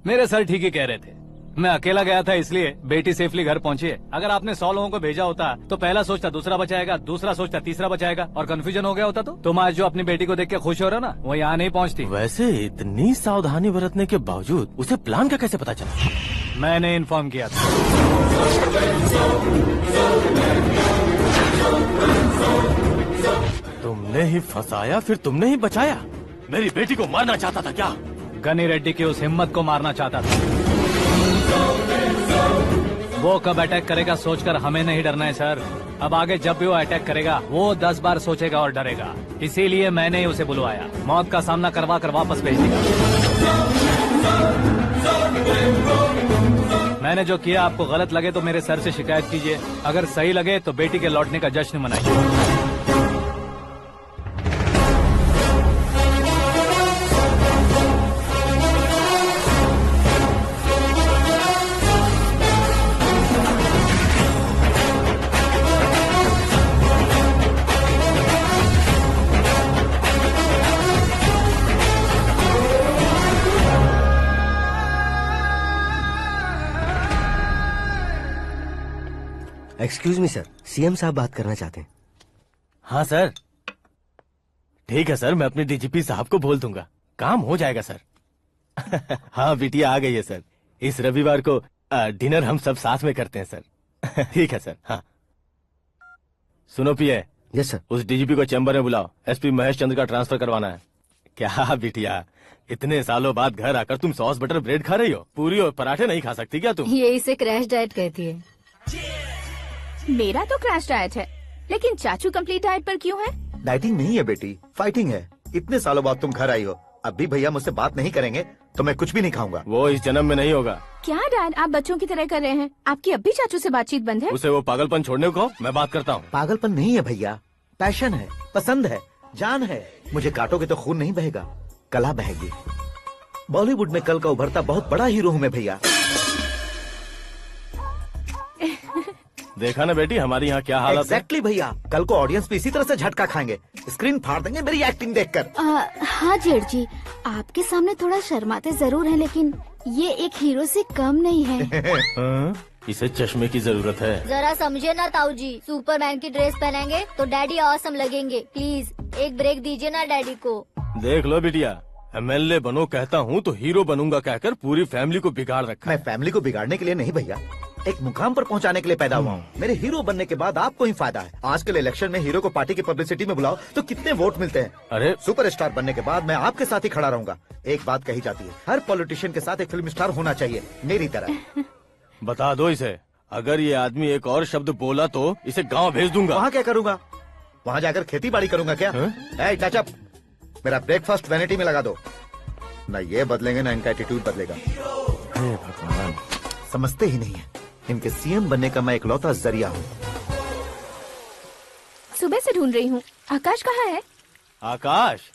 [SPEAKER 1] मेरे सर ठीक ही कह रहे थे। मैं अकेला गया था इसलिए बेटी सेफली घर पहुंची है। अगर आपने 100 लोगों को भेजा होता तो पहला सोचता दूसरा बचाएगा, दूसरा सोचता तीसरा बचाएगा, और कंफ्यूजन हो गया होता तो तुम आज जो अपनी बेटी को देख के खुश हो रहे हो ना, वो यहाँ नहीं पहुँचती।
[SPEAKER 12] वैसे इतनी सावधानी बरतने के बावजूद उसे प्लान का कैसे पता चला?
[SPEAKER 1] मैंने इन्फॉर्म किया था।
[SPEAKER 12] तुमने ही फंसाया, फिर तुमने ही बचाया। मेरी बेटी को मारना चाहता था क्या?
[SPEAKER 1] गनी रेड्डी की उस हिम्मत को मारना चाहता था। वो कब अटैक करेगा सोचकर हमें नहीं डरना है सर। अब आगे जब भी वो अटैक करेगा वो 10 बार सोचेगा और डरेगा। इसीलिए मैंने ही उसे बुलवाया। मौत का सामना करवा कर वापस भेज दिया। मैंने जो किया आपको गलत लगे तो मेरे सर से शिकायत कीजिए, अगर सही लगे तो बेटी के लौटने का जश्न मनाइए।
[SPEAKER 2] एक्सक्यूज मी सर, सीएम साहब बात करना चाहते हैं।
[SPEAKER 12] हाँ सर, ठीक है सर, मैं अपने डीजीपी साहब को बोल दूंगा, काम हो जाएगा सर। हाँ बिटिया आ गई है सर। इस रविवार को डिनर हम सब साथ में करते हैं सर। ठीक है सर। हाँ सुनो पिए।
[SPEAKER 2] Yes sir.
[SPEAKER 12] उस डीजीपी को चैम्बर में बुलाओ, एसपी महेश चंद्र का ट्रांसफर करवाना है। क्या बिटिया, इतने सालों बाद घर आकर तुम सॉस बटर ब्रेड खा रही हो? पूरी और पराठे नहीं खा सकती क्या तुम?
[SPEAKER 8] ये इसे क्रैश डाइट कहती है।
[SPEAKER 3] मेरा तो क्रैश डाइट है, लेकिन चाचू कंप्लीट डाइट पर क्यों है?
[SPEAKER 7] डाइटिंग नहीं है बेटी, फाइटिंग है। इतने सालों बाद तुम घर आई हो, अब भी भैया मुझसे बात नहीं करेंगे तो मैं कुछ भी नहीं खाऊंगा।
[SPEAKER 12] वो इस जन्म में नहीं होगा।
[SPEAKER 3] क्या डैड, आप बच्चों की तरह कर रहे हैं? आपकी अब भी चाचू से बातचीत बंद है?
[SPEAKER 12] उसे वो पागलपन छोड़ने को मैं बात करता हूँ।
[SPEAKER 7] पागलपन नहीं है भैया, पैशन है, पसंद है, जान है। मुझे काटोगे तो खून नहीं बहेगा, कला बहेगी। बॉलीवुड में कल का उभरता बहुत बड़ा हीरो हूँ मैं भैया।
[SPEAKER 12] देखा ना बेटी हमारी यहाँ क्या हालत है।
[SPEAKER 7] एग्जैक्टली भैया, कल को ऑडियंस भी इसी तरह से झटका खाएंगे, स्क्रीन फाड़ देंगे मेरी एक्टिंग देखकर।
[SPEAKER 9] हाँ जेठ जी, आपके सामने थोड़ा शर्माते जरूर हैं, लेकिन ये एक हीरो से कम नहीं है।
[SPEAKER 12] इसे चश्मे की जरूरत है।
[SPEAKER 8] जरा समझे ना ताऊ जी, सुपरमैन की ड्रेस पहनेंगे तो डैडी ऑसम लगेंगे। प्लीज एक ब्रेक दीजिए ना डैडी को।
[SPEAKER 12] देख लो बिटिया, MLA बनो कहता हूँ तो हीरो बनूंगा कहकर पूरी फैमिली को बिगाड़ रखा।
[SPEAKER 7] मैं फैमिली को बिगाड़ने के लिए नहीं भैया, एक मुकाम पर पहुंचाने के लिए पैदा हुआ हूँ। मेरे हीरो बनने के बाद आपको ही फायदा है। आजकल इलेक्शन में हीरो को पार्टी की पब्लिसिटी में बुलाओ तो कितने वोट मिलते हैं।
[SPEAKER 12] अरे
[SPEAKER 7] सुपरस्टार बनने के बाद मैं आपके साथ ही खड़ा रहूंगा। एक बात कही जाती है, हर पॉलिटिशियन के साथ एक फिल्म स्टार होना चाहिए, मेरी तरह।
[SPEAKER 12] बता दो इसे, अगर ये आदमी एक और शब्द बोला तो इसे गाँव भेज दूंगा।
[SPEAKER 7] वहाँ क्या करूँगा? वहाँ जाकर खेती बाड़ी करूँगा क्या? चाचा, मेरा ब्रेकफास्ट वैनिटी में लगा दो। न ये बदलेंगे न इनका एटीट्यूड बदलेगा।
[SPEAKER 12] भगवान,
[SPEAKER 7] समझते ही नहीं है, इनके CM बनने का मैं इकलौता जरिया हूँ।
[SPEAKER 3] सुबह से ढूंढ रही हूँ। आकाश कहाँ है?
[SPEAKER 12] आकाश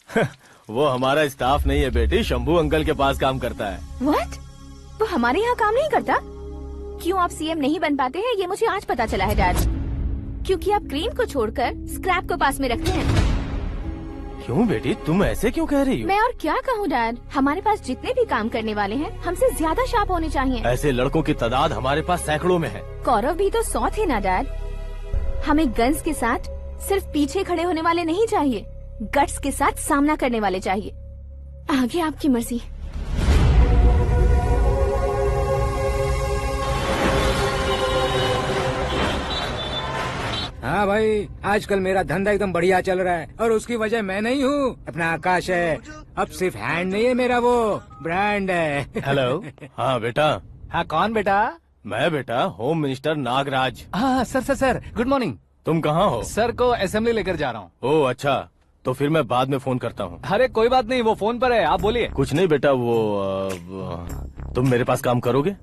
[SPEAKER 12] वो हमारा स्टाफ नहीं है बेटी, शंभू अंकल के पास काम करता है।
[SPEAKER 3] व्हाट? वो हमारे यहाँ काम नहीं करता? क्यों आप CM नहीं बन पाते हैं, ये मुझे आज पता चला है डैड। क्योंकि आप क्रीम को छोड़कर स्क्रैप को पास में रखते हैं।
[SPEAKER 12] क्यों बेटी, तुम ऐसे क्यों कह रही हो?
[SPEAKER 3] मैं और क्या कहूँ डैड, हमारे पास जितने भी काम करने वाले हैं हमसे ज्यादा शार्प होने चाहिए।
[SPEAKER 12] ऐसे लड़कों की तादाद हमारे पास सैकड़ों में है।
[SPEAKER 3] कौरव भी तो 100 थे ना डैड। हमें गन्स के साथ सिर्फ पीछे खड़े होने वाले नहीं चाहिए, गट्स के साथ सामना करने वाले चाहिए। आगे आपकी मर्जी।
[SPEAKER 10] हाँ भाई, आजकल मेरा धंधा एकदम बढ़िया चल रहा है और उसकी वजह मैं नहीं हूँ, अपना आकाश है। अब सिर्फ हैंड नहीं है मेरा, वो ब्रांड है।
[SPEAKER 12] हेलो। हाँ बेटा।
[SPEAKER 1] हाँ कौन बेटा?
[SPEAKER 12] मैं बेटा होम मिनिस्टर नागराज।
[SPEAKER 1] हाँ सर गुड मॉर्निंग।
[SPEAKER 12] तुम कहाँ हो?
[SPEAKER 1] सर को असेंबली लेकर जा रहा हूँ।
[SPEAKER 12] ओह अच्छा, तो फिर मैं बाद में फोन करता हूँ।
[SPEAKER 1] अरे कोई बात नहीं, वो फोन पर है, आप बोलिए।
[SPEAKER 12] कुछ नहीं बेटा, तुम मेरे पास काम करोगे?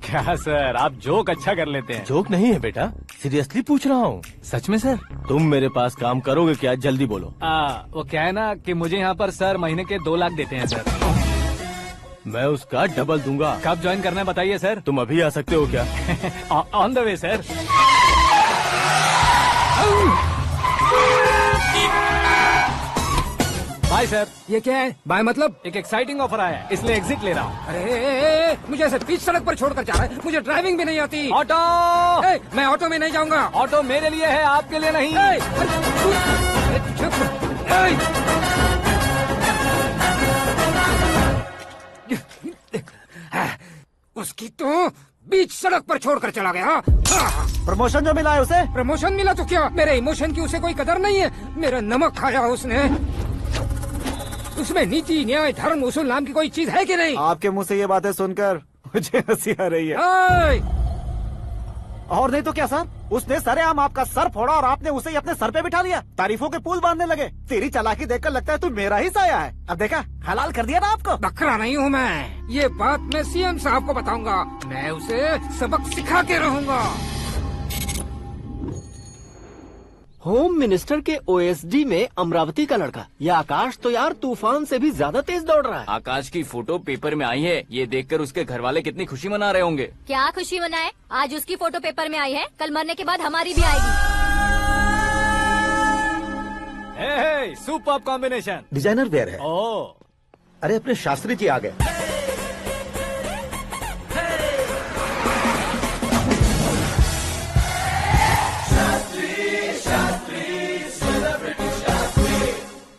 [SPEAKER 1] क्या सर, आप जोक अच्छा कर लेते हैं।
[SPEAKER 12] जोक नहीं है बेटा, सीरियसली पूछ रहा हूँ।
[SPEAKER 1] सच में सर?
[SPEAKER 12] तुम मेरे पास काम करोगे क्या? जल्दी बोलो।
[SPEAKER 1] वो क्या है ना कि मुझे यहाँ पर सर महीने के 2 लाख देते हैं सर।
[SPEAKER 12] मैं उसका डबल दूंगा।
[SPEAKER 1] कब ज्वाइन करना है बताइए सर।
[SPEAKER 12] तुम अभी आ सकते हो क्या?
[SPEAKER 1] On the way sir. Bye sir.
[SPEAKER 10] ये क्या है? बाय मतलब?
[SPEAKER 1] एक एक्साइटिंग ऑफर आया है, इसलिए एग्जिट ले रहा हूँ।
[SPEAKER 10] अरे मुझे ऐसे बीच सड़क पर छोड़कर जा रहा है, मुझे ड्राइविंग भी नहीं आती।
[SPEAKER 1] ऑटो।
[SPEAKER 10] मैं ऑटो में नहीं जाऊंगा।
[SPEAKER 1] ऑटो मेरे लिए है, आपके लिए नहीं।
[SPEAKER 10] उसकी तो बीच सड़क पर छोड़कर चला गया।
[SPEAKER 4] प्रमोशन जो मिला है उसे?
[SPEAKER 10] प्रमोशन मिला तो क्या, मेरे इमोशन की उसे कोई कदर नहीं है। मेरा नमक खाया उसने। उसमें नीति, न्याय, धर्म, उसूल नाम की कोई चीज है कि नहीं?
[SPEAKER 4] आपके मुंह से ये बातें सुनकर मुझे हंसी आ रही है। और नहीं तो क्या सर, उसने सरेआम आपका सर फोड़ा और आपने उसे ही अपने सर पे बिठा लिया। तारीफों के पुल बांधने लगे। तेरी चालाकी देखकर लगता है तू मेरा ही साया है। अब देखा, हलाल कर दिया ना आपको।
[SPEAKER 10] बकरा नहीं हूँ मैं, ये बात मैं CM साहब को बताऊंगा। मैं उसे सबक सिखा के रहूंगा।
[SPEAKER 2] होम मिनिस्टर के OSD में अमरावती का लड़का, ये आकाश तो यार तूफान से भी ज्यादा तेज दौड़ रहा है।
[SPEAKER 11] आकाश की फोटो पेपर में आई है, ये देखकर उसके घर वाले कितनी खुशी मना रहे होंगे।
[SPEAKER 8] क्या खुशी मनाए? आज उसकी फोटो पेपर में आई है, कल मरने के बाद हमारी भी आएगी।
[SPEAKER 1] Super combination.
[SPEAKER 7] डिजाइनर वेयर है। अरे अपने शास्त्री जी आ गए।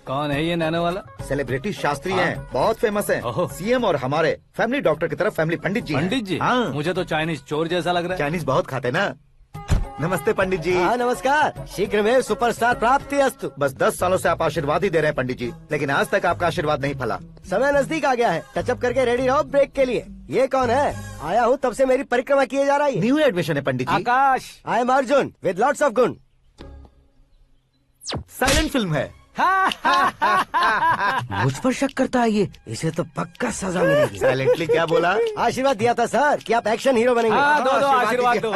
[SPEAKER 1] कौन है ये नैनो वाला?
[SPEAKER 7] सेलिब्रिटी शास्त्री हैं, बहुत फेमस हैं। CM और हमारे फैमिली डॉक्टर की तरफ फैमिली पंडित जी।
[SPEAKER 1] पंडित जी?
[SPEAKER 7] हाँ।
[SPEAKER 1] मुझे तो चाइनीज चोर जैसा लग रहा है।
[SPEAKER 7] चाइनीज बहुत खाते ना। नमस्ते पंडित जी।
[SPEAKER 2] हाँ नमस्कार, शीघ्र में सुपरस्टार प्राप्ति अस्तु।
[SPEAKER 7] बस 10 सालों से आप आशीर्वाद ही दे रहे हैं पंडित जी, लेकिन आज तक आपका आशीर्वाद नहीं फला।
[SPEAKER 2] समय नजदीक आ गया है, टचअप करके रेडी रहो ब्रेक के लिए। ये कौन है? आया हूँ तब से मेरी परिक्रमा किए जा रही है।
[SPEAKER 7] न्यू एडमिशन है Pandit ji.
[SPEAKER 1] Akash.
[SPEAKER 2] I am Arjun with lots of गुण।
[SPEAKER 7] साइलेंट फिल्म है,
[SPEAKER 14] मुझ पर शक करता है ये, इसे तो पक्का सजा मिलेगी।
[SPEAKER 7] साइलेंटली क्या बोला?
[SPEAKER 14] आशीर्वाद दिया था सर कि आप एक्शन हीरो बनेंगे।
[SPEAKER 1] हाँ, दो आशीर्वाद दो।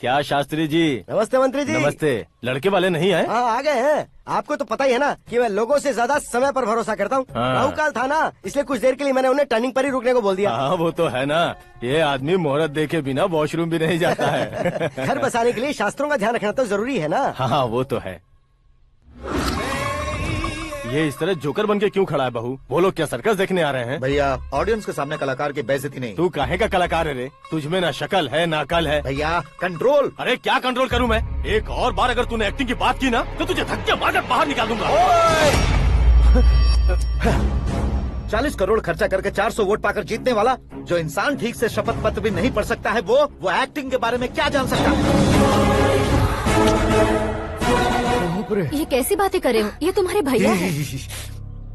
[SPEAKER 12] क्या शास्त्री जी?
[SPEAKER 14] नमस्ते मंत्री जी।
[SPEAKER 12] नमस्ते। लड़के वाले नहीं आए?
[SPEAKER 14] हाँ आ गए हैं। आपको तो पता ही है ना कि मैं लोगों से ज्यादा समय पर भरोसा करता हूँ।
[SPEAKER 12] हाँ।
[SPEAKER 14] राहु काल था ना, इसलिए कुछ देर के लिए मैंने उन्हें टर्निंग पर ही रुकने को बोल दिया।
[SPEAKER 12] हाँ वो तो है ना, ये आदमी मुहूर्त देखे बिना वॉशरूम भी नहीं जाता है।
[SPEAKER 14] घर बसाने के लिए शास्त्रों का ध्यान रखना तो जरूरी है ना।
[SPEAKER 12] हाँ वो तो है। ये इस तरह जोकर बन के क्यों खड़ा है बहू? वो लोग क्या सर्कस देखने आ रहे हैं?
[SPEAKER 7] भैया ऑडियंस के सामने कलाकार की बेइज्जती नहीं।
[SPEAKER 12] तू काहे का कलाकार है रे? तुझमें ना शक्ल है ना अकल है।
[SPEAKER 7] भैया कंट्रोल।
[SPEAKER 12] अरे क्या कंट्रोल करूं मैं? एक और बार अगर तूने एक्टिंग की बात की ना तो तुझे धक्के मारकर बाहर निकाल दूंगा।
[SPEAKER 7] 40 करोड़ खर्चा करके 400 वोट पाकर जीतने वाला, जो इंसान ठीक से शपथ पत्र भी नहीं पढ़ सकता है, वो एक्टिंग के बारे में क्या जान सकता है?
[SPEAKER 8] ये कैसी बातें कर रहे हो? ये तुम्हारे भैया हैं।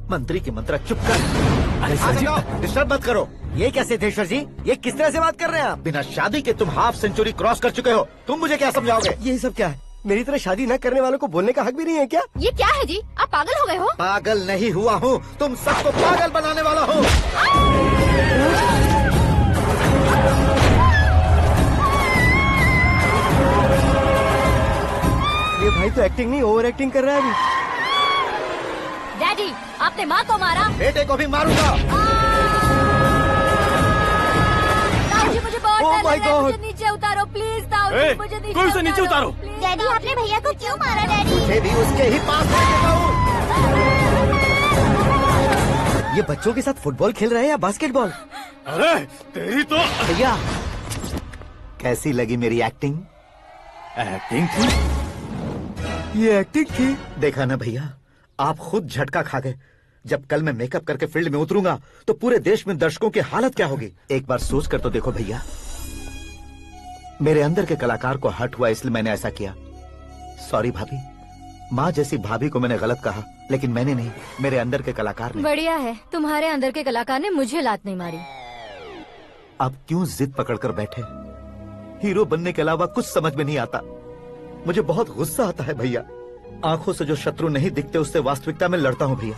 [SPEAKER 7] मंत्री की मंत्रा चुप कर। डिस्टर्ब मत करो।
[SPEAKER 14] ये क्या सिद्धेश्वर जी, ये किस तरह से बात कर रहे हैं आप?
[SPEAKER 7] बिना शादी के तुम हाफ सेंचुरी क्रॉस कर चुके हो, तुम मुझे क्या समझाओगे?
[SPEAKER 14] ये सब क्या है? मेरी तरह शादी न करने वालों को बोलने का हक भी नहीं है क्या?
[SPEAKER 8] ये क्या है जी? आप पागल हो गए हो?
[SPEAKER 7] पागल नहीं हुआ हूँ, तुम सबको पागल बनाने वाला हूँ।
[SPEAKER 14] ये भाई तो एक्टिंग नहीं ओवर एक्टिंग कर रहा है अभी।
[SPEAKER 8] डैडी, आपने माँ को मारा।
[SPEAKER 7] बेटे को भी मारूंगा।
[SPEAKER 8] ताऊ जी मुझे बहुत
[SPEAKER 14] Oh
[SPEAKER 8] डर
[SPEAKER 14] my
[SPEAKER 8] लग रहा है,
[SPEAKER 14] God!
[SPEAKER 8] मुझे नीचे उतारो प्लीज। ताऊ जी मुझे नीचे
[SPEAKER 12] कोई उसे नीचे उतारो।
[SPEAKER 9] डैडी आपने भैया को क्यों मारा डैडी?
[SPEAKER 7] मुझे भी उसके ही पास लेके जाऊं।
[SPEAKER 14] ये बच्चों के साथ फुटबॉल खेल रहे हैं या बास्केटबॉल?
[SPEAKER 12] अरे तेरी तो
[SPEAKER 7] भैया कैसी लगी मेरी एक्टिंग?
[SPEAKER 12] एक्टिंग थी?
[SPEAKER 14] ये एक्टिंग थी?
[SPEAKER 7] देखा ना भैया, आप खुद झटका खा गए। जब कल मैं मेकअप करके फील्ड में उतरूंगा तो पूरे देश में दर्शकों की हालत क्या होगी? एक बार सोच कर तो देखो भैया। मेरे अंदर के कलाकार को हर्ट हुआ इसलिए मैंने ऐसा किया। सॉरी भाभी। माँ जैसी भाभी को मैंने गलत कहा, लेकिन मैंने नहीं, मेरे अंदर के कलाकार ने।
[SPEAKER 8] बढ़िया है, तुम्हारे अंदर के कलाकार ने मुझे लात नहीं मारी।
[SPEAKER 7] अब क्यों जिद पकड़कर बैठे? हीरो बनने के अलावा कुछ समझ में नहीं आता। मुझे बहुत गुस्सा आता है भैया। आंखों से जो शत्रु नहीं दिखते उससे वास्तविकता में लड़ता हूँ भैया।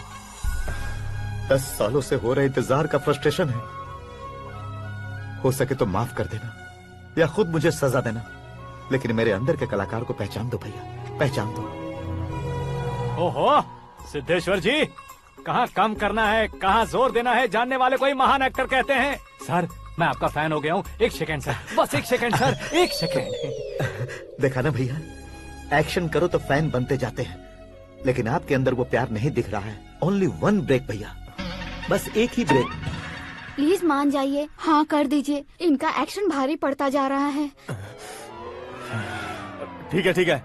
[SPEAKER 7] 10 सालों से हो रहे इंतजार का फ्रस्ट्रेशन है। हो सके तो माफ कर देना या खुद मुझे सजा देना, लेकिन मेरे अंदर के कलाकार को पहचान दो भैया, पहचान दो।
[SPEAKER 1] ओहो सिद्धेश्वर जी, कहाँ कम करना है कहाँ जोर देना है, जानने वाले को ही महान एक्टर कहते हैं। सर मैं आपका फैन हो गया हूँ। एक सेकंड सर, बस एक सेकंड सर, एक सेकंड।
[SPEAKER 7] देखा ना भैया, एक्शन करो तो फैन बनते जाते हैं, लेकिन आपके अंदर वो प्यार नहीं दिख रहा है। ओनली 1 ब्रेक भैया, बस एक ही ब्रेक।
[SPEAKER 9] प्लीज मान जाइए, हाँ कर दीजिए। इनका एक्शन भारी पड़ता जा रहा है।
[SPEAKER 12] ठीक है,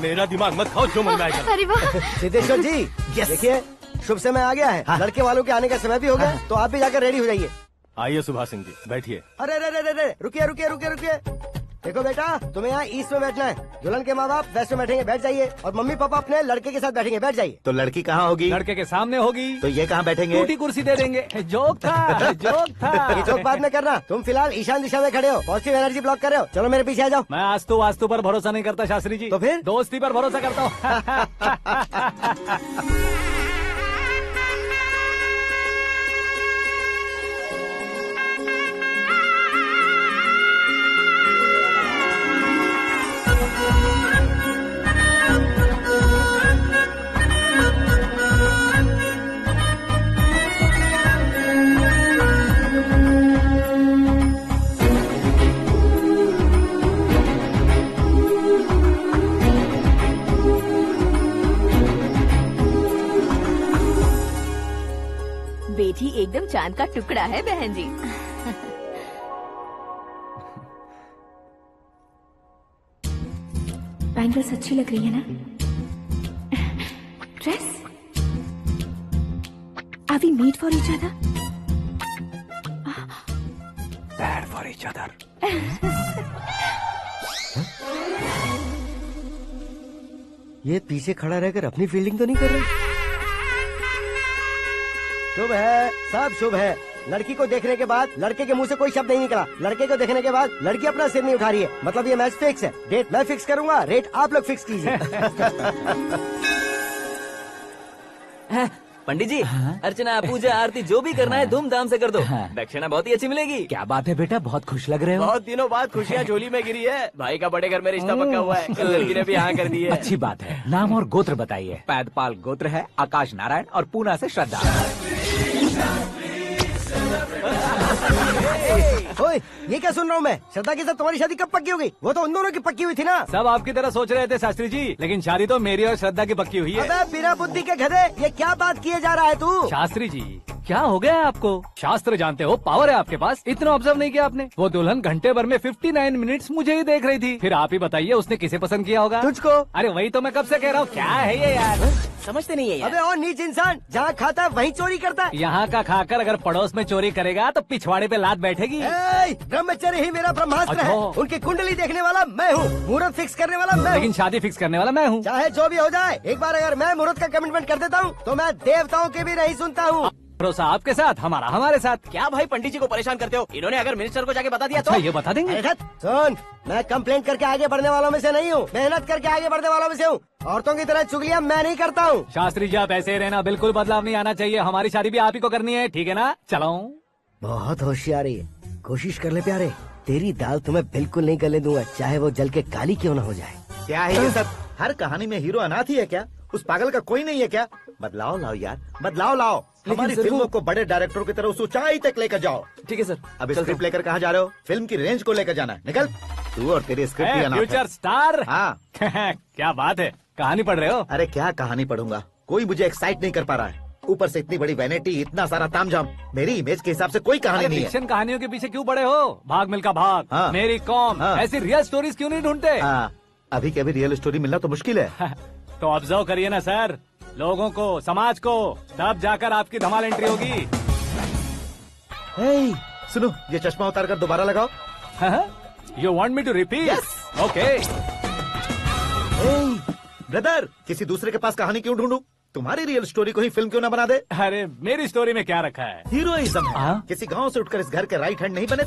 [SPEAKER 12] मेरा दिमाग मत खाओ, जो मन में आएगा।
[SPEAKER 9] अरे वाह
[SPEAKER 14] सिद्धेश्वर जी, देखिए शुभ समय आ गया है। लड़के वालों के आने का समय भी हो गया, तो आप भी जाकर रेडी हो जाइए।
[SPEAKER 12] आइए सुभाष सिंह जी, बैठिए।
[SPEAKER 14] अरे अरे अरे अरे, रुकिए रुकिए रुकिए रुकिए। देखो बेटा, तुम्हें यहाँ ईस्ट में बैठना है। दुल्हन के माँ बाप वेस्ट में बैठेंगे, बैठ जाइए। और मम्मी पापा अपने लड़के के साथ बैठेंगे, बैठ जाइए।
[SPEAKER 7] तो लड़की कहाँ होगी?
[SPEAKER 1] लड़के के सामने होगी।
[SPEAKER 7] तो ये कहाँ बैठेंगे?
[SPEAKER 1] टूटी कुर्सी दे देंगे। जोक था, जोक था।
[SPEAKER 14] ये जोक बाद में करना। तुम फिलहाल ईशान दिशा में खड़े हो, पॉजिटिव एनर्जी ब्लॉक कर रहे हो। चलो मेरे पीछे आ जाओ।
[SPEAKER 1] मैं वास्तु पर भरोसा नहीं करता शास्त्री जी।
[SPEAKER 14] तो फिर?
[SPEAKER 1] दोस्ती पर भरोसा करता हूँ।
[SPEAKER 3] बेटी एकदम चांद का टुकड़ा है बहन जी। बैंगल्स अच्छी लग रही है ना? Dress? Are we made for each other?
[SPEAKER 1] Bad for each other.
[SPEAKER 14] ये पीछे खड़ा रहकर अपनी फील्डिंग तो नहीं कर रहा? शुभ है, सब शुभ है। लड़की को देखने के बाद लड़के के मुंह से कोई शब्द नहीं निकला। लड़के को देखने के बाद लड़की अपना सिर नहीं उठा रही है, मतलब ये मैच फिक्स है। डेट मैं फिक्स करूंगा, रेट आप लोग फिक्स कीजिए।
[SPEAKER 11] पंडित जी, अर्चना पूजा आरती जो भी करना है धूमधाम से कर दो। दक्षिणा बहुत ही अच्छी मिलेगी।
[SPEAKER 5] क्या बात है बेटा, बहुत खुश लग रहे हो।
[SPEAKER 6] बहुत दिनों बाद खुशियाँ झोली में गिरी है। भाई का बड़े घर में रिश्ता पक्का हुआ है। कल लड़की ने भी हाँ कर दी है।
[SPEAKER 5] अच्छी बात है। नाम और गोत्र बताइए। पैदपाल गोत्र है, आकाश नारायण और पूना से श्रद्धा।
[SPEAKER 14] ओए, ये क्या सुन रहा हूँ मैं? श्रद्धा के साथ तुम्हारी शादी कब पक्की हो गई? वो तो उन दोनों की पक्की हुई थी ना।
[SPEAKER 1] सब आपकी तरह सोच रहे थे शास्त्री जी, लेकिन शादी तो मेरी और श्रद्धा की पक्की हुई है।
[SPEAKER 14] अबे बिना बुद्धि के गधे, ये क्या बात किए जा रहा है तू?
[SPEAKER 1] शास्त्री जी, क्या हो गया है आपको? शास्त्र जानते हो, पावर है आपके पास। इतना ऑब्जर्व नहीं किया आपने? वो दुल्हन घंटे भर में 59 मिनट्स मुझे ही देख रही थी। फिर आप ही बताइए उसने किसे पसंद किया होगा?
[SPEAKER 14] तुझको।
[SPEAKER 1] अरे वही तो मैं कब से कह रहा हूँ, क्या है ये यार?
[SPEAKER 6] समझते नहीं है यार।
[SPEAKER 14] अबे और नीच इंसान, जहाँ खाता है वहीं चोरी करता है।
[SPEAKER 1] यहाँ का खाकर अगर पड़ोस में चोरी करेगा तो पिछवाड़े पे लात बैठेगी।
[SPEAKER 14] ब्रह्मचर्य ही मेरा ब्रह्मास्त्र है।
[SPEAKER 1] अच्छा।
[SPEAKER 14] उनकी कुंडली देखने वाला मैं हूँ, मुहूर्त फिक्स करने वाला मैं हूँ।
[SPEAKER 1] लेकिन शादी फिक्स करने वाला मैं हूँ।
[SPEAKER 14] चाहे जो भी हो जाए, एक बार अगर मैं मुहूर्त का कमिटमेंट कर देता हूँ तो मैं देवताओं के भी नहीं सुनता हूँ।
[SPEAKER 1] भरोसा आपके साथ, हमारा हमारे साथ।
[SPEAKER 6] क्या भाई पंडित जी को परेशान करते हो? इन्होंने अगर मिनिस्टर को जाके बता दिया
[SPEAKER 1] अच्छा,
[SPEAKER 6] तो
[SPEAKER 1] ये बता देंगे?
[SPEAKER 14] अरे धत, सुन, मैं कंप्लेंट करके आगे बढ़ने वालों में से नहीं हूँ, मेहनत करके आगे बढ़ने वालों में से हूँ। औरतों की तरह चुगलियाँ मैं नहीं करता हूँ।
[SPEAKER 1] शास्त्री जी, आप ऐसे ही रहना, बिल्कुल बदलाव नहीं आना चाहिए। हमारी शादी भी आप ही को करनी है, ठीक है ना? चलो।
[SPEAKER 14] बहुत होशियारी है, कोशिश कर ले प्यारे। तेरी दाल तुम्हें बिल्कुल नहीं गलने दूंगा, चाहे वो जल के काली क्यों न हो जाए।
[SPEAKER 7] क्या है ये सब? हर कहानी में हीरो अनाथ ही है क्या? उस पागल का कोई नहीं है क्या? बदलाव लाओ यार, बदलाव लाओ। हमारी फिल्मों को बड़े डायरेक्टरों की तरह उस ऊंचाई तक लेकर जाओ।
[SPEAKER 11] ठीक है सर।
[SPEAKER 7] अब स्क्रिप्ट लेकर कहाँ जा रहे हो? फिल्म की रेंज को लेकर जाना है। निकल तू और तेरी स्क्रिप्ट भी अनाथ है।
[SPEAKER 1] Future star.
[SPEAKER 7] हाँ।
[SPEAKER 1] क्या बात है, कहानी पढ़ रहे हो?
[SPEAKER 7] अरे क्या कहानी पढ़ूंगा, कोई मुझे एक्साइट नहीं कर पा रहा है। ऊपर से इतनी बड़ी वैनिटी, इतना सारा तामझाम। मेरी इमेज के हिसाब से कोई कहानी नहीं है।
[SPEAKER 1] फिक्शन कहानियों के पीछे क्यों पड़े हो? भाग मिल्खा भाग,
[SPEAKER 7] हाँ।
[SPEAKER 1] मेरी कॉम,
[SPEAKER 7] हाँ।
[SPEAKER 1] ऐसी रियल स्टोरीज क्यों नहीं ढूंढते?
[SPEAKER 7] हाँ, अभी के अभी रियल स्टोरी मिलना तो मुश्किल है।
[SPEAKER 1] तो ऑब्जर्व करिए ना सर, लोगों को, समाज को, तब जाकर आपकी धमाल एंट्री होगी।
[SPEAKER 7] सुनो, ये चश्मा उतार कर दोबारा लगाओ।
[SPEAKER 1] You want me to repeat? Okay.
[SPEAKER 7] Brother, किसी दूसरे के पास कहानी क्यों ढूंढूं? तुम्हारी रियल स्टोरी को ही फिल्म क्यों ना बना दे?
[SPEAKER 1] अरे मेरी स्टोरी में क्या रखा है?
[SPEAKER 7] हीरोइज्म है। किसी गांव से उठकर इस घर के राइट हैंड नहीं बने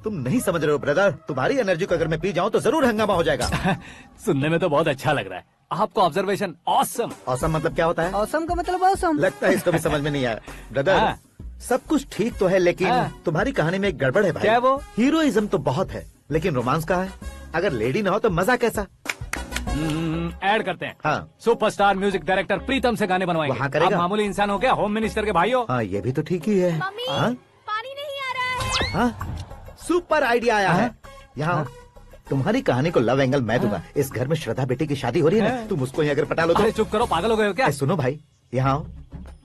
[SPEAKER 7] तुम नहीं समझ रहे हो ब्रदर। तुम्हारी एनर्जी को अगर मैं पी जाऊं तो जरूर हंगामा हो जाएगा।
[SPEAKER 1] सुनने में तो बहुत अच्छा लग रहा है। आपको ऑब्जर्वेशन ऑसम।
[SPEAKER 7] ऑसम मतलब क्या होता है?
[SPEAKER 14] ऑसम का मतलब ऑसम।
[SPEAKER 7] लगता है इसको भी समझ में नहीं आया। ब्रदर, सब कुछ ठीक तो है, लेकिन तुम्हारी कहानी में एक गड़बड़ है भाई।
[SPEAKER 1] क्या वो?
[SPEAKER 7] हीरोइज्म तो बहुत है, लेकिन रोमांस का है। अगर लेडी ना हो तो मजा कैसा?
[SPEAKER 1] ऐड करते हैं।
[SPEAKER 7] हाँ।
[SPEAKER 1] सुपरस्टार म्यूजिक डायरेक्टर प्रीतम से गाने बनवाएंगे।
[SPEAKER 7] वहाँ करेगा?
[SPEAKER 1] आप मामूली इंसान हो क्या? होम मिनिस्टर के भाई हो।
[SPEAKER 7] हाँ, ये भी तो ठीक ही है।
[SPEAKER 3] मम्मी,
[SPEAKER 7] हाँ?
[SPEAKER 3] पानी नहीं आ रहा है।
[SPEAKER 7] हाँ? सुपर आइडिया आया है। यहाँ तुम्हारी कहानी को लव एंगल मैं दूंगा। इस घर में श्रद्धा बेटी की शादी हो रही है ना, तुम उसको ही अगर पटा लो तो।
[SPEAKER 1] अरे चुप करो, पागल हो गए हो क्या?
[SPEAKER 7] सुनो भाई, यहाँ आओ।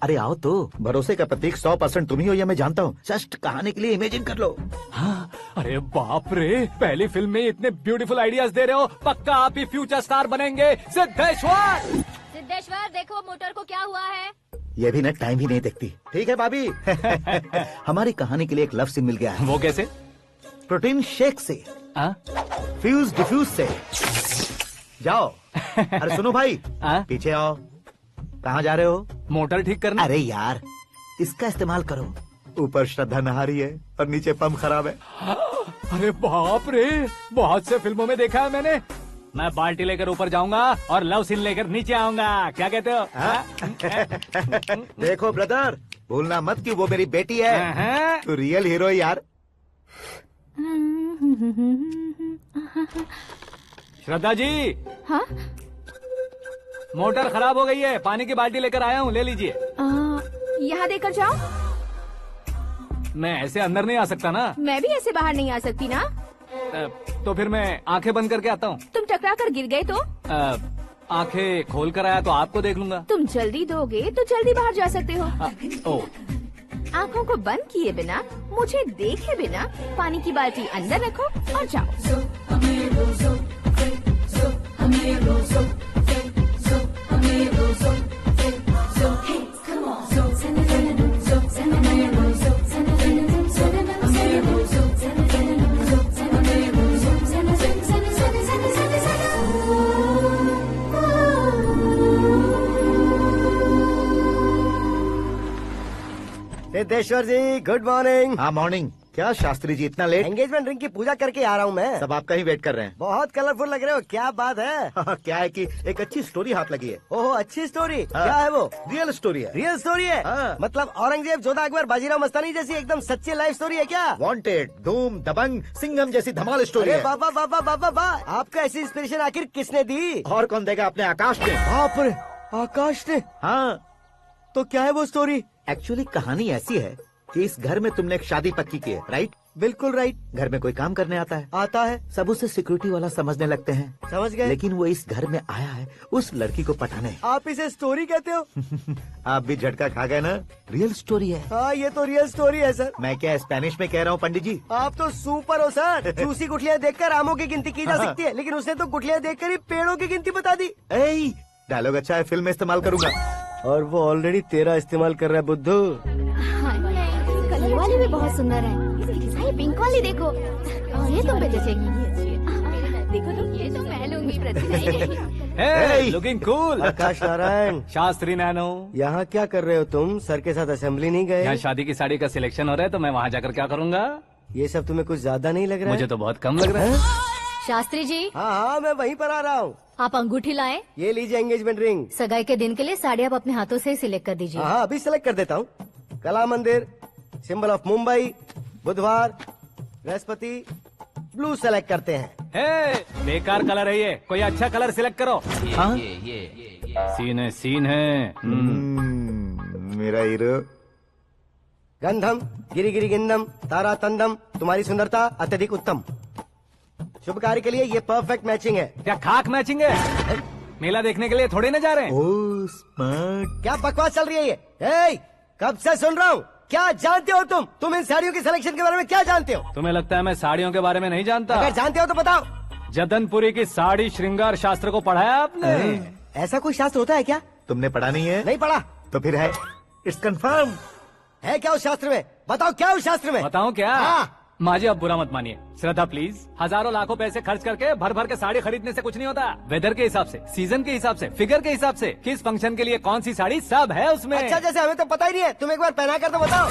[SPEAKER 7] अरे आओ तो। भरोसे का प्रतीक 100% तुम ही हो, यह मैं जानता हूँ। जस्ट कहानी के लिए इमेजिन कर लो।
[SPEAKER 1] हाँ, अरे बाप रे, पहली फिल्म में इतने ब्यूटीफुल आइडियाज दे रहे हो। पक्का आप ही फ्यूचर स्टार बनेंगे। सिद्धेश्वर,
[SPEAKER 8] सिद्धेश्वर देखो मोटर को क्या हुआ है।
[SPEAKER 7] ये भी ना टाइम ही नहीं देखती। ठीक है भाभी। हमारी कहानी के लिए एक लव सीन मिल गया है।
[SPEAKER 1] वो कैसे?
[SPEAKER 7] प्रोटीन शेक से, फ्यूज डिफ्यूज से। जाओ। अरे सुनो भाई, पीछे आओ। कहाँ जा रहे हो?
[SPEAKER 1] मोटर ठीक करना।
[SPEAKER 7] अरे यार, इसका इस्तेमाल करो। ऊपर श्रद्धा नहा रही है और नीचे पंप खराब है।
[SPEAKER 1] अरे बाप रे, बहुत से फिल्मों में देखा है मैंने। मैं बाल्टी लेकर ऊपर जाऊंगा और लव सीन लेकर नीचे आऊंगा। क्या कहते हो?
[SPEAKER 7] देखो ब्रदर, भूलना मत कि वो मेरी बेटी है। तू रियल हीरो यार।
[SPEAKER 1] श्रद्धा जी।
[SPEAKER 3] हाँ?
[SPEAKER 1] मोटर खराब हो गई है, पानी की बाल्टी लेकर आया हूँ, ले लीजिए।
[SPEAKER 3] यहाँ देकर जाओ।
[SPEAKER 1] मैं ऐसे अंदर नहीं आ सकता ना।
[SPEAKER 3] मैं भी ऐसे बाहर नहीं आ सकती ना।
[SPEAKER 1] तो फिर मैं आंखें बंद करके आता हूँ।
[SPEAKER 3] तुम टकरा कर गिर गए तो?
[SPEAKER 1] आंखें खोल कर आया तो आपको देख लूंगा।
[SPEAKER 3] तुम जल्दी दोगे तो जल्दी बाहर जा सकते हो।
[SPEAKER 1] ओ।
[SPEAKER 3] आँखों को बंद किए बिना, मुझे देखे बिना पानी की बाल्टी अंदर रखो और जाओ।
[SPEAKER 14] सिद्धेश्वर जी, गुड मॉर्निंग।
[SPEAKER 7] हाँ मॉर्निंग। क्या शास्त्री जी इतना लेट?
[SPEAKER 14] एंगेजमेंट रिंग की पूजा करके आ रहा हूँ मैं।
[SPEAKER 7] सब आपका ही वेट कर रहे हैं।
[SPEAKER 14] बहुत कलरफुल लग रहे हो, क्या बात है?
[SPEAKER 7] क्या है कि एक अच्छी स्टोरी हाथ लगी है।
[SPEAKER 14] ओहो, अच्छी स्टोरी।
[SPEAKER 7] हाँ।
[SPEAKER 14] क्या है वो?
[SPEAKER 7] रियल स्टोरी है।
[SPEAKER 14] रियल स्टोरी है?
[SPEAKER 7] हाँ।
[SPEAKER 14] मतलब औरंगजेब, जोधा अकबर, बाजीराव मस्तानी जैसी एकदम सच्ची लाइफ स्टोरी है क्या?
[SPEAKER 7] वांटेड, धूम, दबंग, सिंघम जैसी धमाल स्टोरी
[SPEAKER 14] अरे
[SPEAKER 7] है।
[SPEAKER 14] बाबा बाबा बाबा बाबा, आपको ऐसी इंस्पिरेशन आखिर किसने दी?
[SPEAKER 7] और कौन देगा? अपने आकाश ने।
[SPEAKER 14] बाप रे, आकाश ने?
[SPEAKER 7] हाँ।
[SPEAKER 14] तो क्या है वो स्टोरी?
[SPEAKER 7] एक्चुअली कहानी ऐसी है कि इस घर में तुमने एक शादी पक्की की है, राइट?
[SPEAKER 14] बिल्कुल राइट।
[SPEAKER 7] घर में कोई काम करने आता है?
[SPEAKER 14] आता है।
[SPEAKER 7] सब उसे सिक्योरिटी वाला समझने लगते हैं।
[SPEAKER 14] समझ गए।
[SPEAKER 7] लेकिन वो इस घर में आया है उस लड़की को पटाने।
[SPEAKER 14] आप इसे स्टोरी कहते हो?
[SPEAKER 7] आप भी झटका खा गए ना? रियल स्टोरी है।
[SPEAKER 14] हाँ, ये तो रियल स्टोरी है सर।
[SPEAKER 7] मैं क्या स्पेनिश में कह रहा हूँ पंडित जी?
[SPEAKER 14] आप तो सुपर हो सर। चूसी गुठलियाँ देखकर आमों की गिनती की जा
[SPEAKER 7] हाँ।
[SPEAKER 14] सकती है, लेकिन उसने तो गुठलियाँ देखकर ही पेड़ों की गिनती बता दी।
[SPEAKER 7] डायलॉग अच्छा है, फिल्म में इस्तेमाल करूंगा।
[SPEAKER 14] और वो ऑलरेडी तेरा इस्तेमाल कर रहा है बुद्धू।
[SPEAKER 9] ये वाली भी बहुत सुंदर है। ये पिंक वाली देखो, ये तुम पे जचेगी। देखो तो, ये तो मैं लूंगी।
[SPEAKER 1] Hey, looking cool.
[SPEAKER 14] आकाश नारायण।
[SPEAKER 1] शास्त्री नैनो।
[SPEAKER 14] यहाँ क्या कर रहे हो तुम? सर के साथ असेंबली नहीं गए?
[SPEAKER 1] यहाँ शादी की साड़ी का सिलेक्शन हो रहा है तो मैं वहाँ जाकर क्या करूँगा?
[SPEAKER 14] ये सब तुम्हें कुछ ज्यादा नहीं लग रहा है?
[SPEAKER 1] मुझे तो बहुत कम लग रहा है।
[SPEAKER 8] शास्त्री जी।
[SPEAKER 14] हाँ, मैं वहीं पर आ रहा हूँ।
[SPEAKER 8] आप अंगूठी लाए।
[SPEAKER 14] ये लीजिए एंगेजमेंट रिंग।
[SPEAKER 8] सगाई के दिन के लिए साड़ी आप अपने हाथों से ही सिलेक्ट कर दीजिए।
[SPEAKER 14] हाँ, अभी सिलेक्ट कर देता हूँ। कला मंदिर, सिंबल ऑफ मुंबई, बुधवार, बृहस्पति, ब्लू सेलेक्ट करते हैं।
[SPEAKER 1] बेकार कलर है ये, कोई अच्छा कलर सिलेक्ट करो। हाँ? सीन है।
[SPEAKER 7] मेरा हीरो।
[SPEAKER 14] गंधम, गिरी गिरी गिंदम, तारा तंदम, तुम्हारी सुंदरता अत्यधिक उत्तम। शुभ कार्य के लिए ये परफेक्ट मैचिंग है।
[SPEAKER 1] क्या खाक मैचिंग है? मेला देखने के लिए थोड़ी ना जा रहे हैं।
[SPEAKER 7] Oh smart.
[SPEAKER 14] क्या बकवास चल रही है ये? कब से सुन रहा हूँ। क्या जानते हो तुम इन साड़ियों की सिलेक्शन के बारे में क्या जानते हो?
[SPEAKER 1] तुम्हें लगता है मैं साड़ियों के बारे में नहीं जानता?
[SPEAKER 14] अगर जानते हो तो बताओ।
[SPEAKER 1] जदनपुरी की साड़ी श्रृंगार शास्त्र को पढ़ा है आपने?
[SPEAKER 14] ऐसा कोई शास्त्र होता है क्या?
[SPEAKER 7] तुमने पढ़ा नहीं है?
[SPEAKER 14] नहीं पढ़ा।
[SPEAKER 7] तो फिर है, इट्स कंफर्म।
[SPEAKER 14] है क्या उस शास्त्र में? बताओ क्या उस शास्त्र में?
[SPEAKER 1] बताऊं क्या?
[SPEAKER 14] हाँ।
[SPEAKER 1] माजी अब बुरा मत मानिए। श्रद्धा प्लीज, हजारों लाखों पैसे खर्च करके भर भर के साड़ी खरीदने से कुछ नहीं होता। वेदर के हिसाब से, सीजन के हिसाब से, फिगर के हिसाब से, किस फंक्शन के लिए कौन सी साड़ी, सब है उसमें।
[SPEAKER 14] अच्छा, जैसे हमें तो पता ही नहीं है, तुम एक बार पहना कर तो बताओ।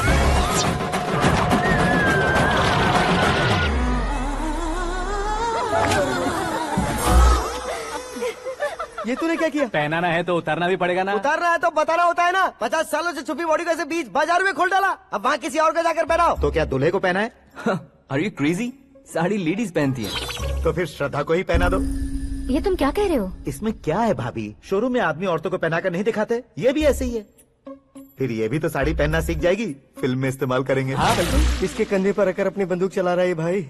[SPEAKER 14] ये तूने क्या किया?
[SPEAKER 1] पहनाना है तो उतारना भी पड़ेगा ना।
[SPEAKER 14] उतारना है तो बताना होता है ना। 50 सालों से छुपी बॉडी को ऐसे बीच बाजार में खोल डाला, अब वहाँ किसी और को जाकर पहनाओ।
[SPEAKER 7] तो क्या दूल्हे को पहना है?
[SPEAKER 11] Are you crazy? Sari ladies पहनती है।
[SPEAKER 7] तो फिर श्रद्धा को ही पहना दो।
[SPEAKER 8] ये तुम क्या कह रहे हो?
[SPEAKER 7] इसमें क्या है भाभी? शोरूम में आदमी औरतों को पहनाकर नहीं दिखाते? ये भी ऐसे ही है। फिर ये भी तो साड़ी पहनना सीख जाएगी, फिल्म में इस्तेमाल करेंगे।
[SPEAKER 1] हाँ बिल्कुल।
[SPEAKER 14] इसके कंधे पर रखकर अपनी बंदूक चला रहा है भाई।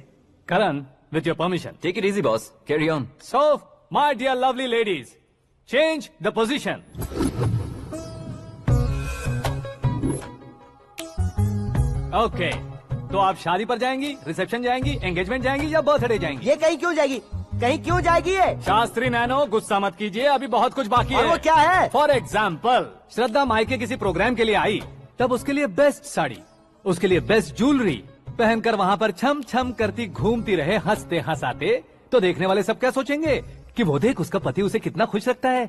[SPEAKER 1] Karan, with your permission.
[SPEAKER 11] Take it easy boss, carry on.
[SPEAKER 1] So my dear lovely ladies, change the position. Okay, तो आप शादी पर जाएंगी, रिसेप्शन जाएंगी, एंगेजमेंट जाएंगी या बर्थडे जाएंगी?
[SPEAKER 14] ये कहीं क्यों जाएगी? कहीं क्यों जाएगी ये?
[SPEAKER 1] शास्त्री नैनो, गुस्सा मत कीजिए, अभी बहुत कुछ बाकी
[SPEAKER 14] और
[SPEAKER 1] है।
[SPEAKER 14] वो क्या है?
[SPEAKER 1] फॉर एग्जाम्पल, श्रद्धा मायके किसी प्रोग्राम के लिए आई, तब उसके लिए बेस्ट साड़ी, उसके लिए बेस्ट ज्वेलरी पहनकर वहाँ पर छम छम करती घूमती रहे हंसते हंसाते, तो देखने वाले सब क्या सोचेंगे कि वो देख उसका पति उसे कितना खुश रखता है।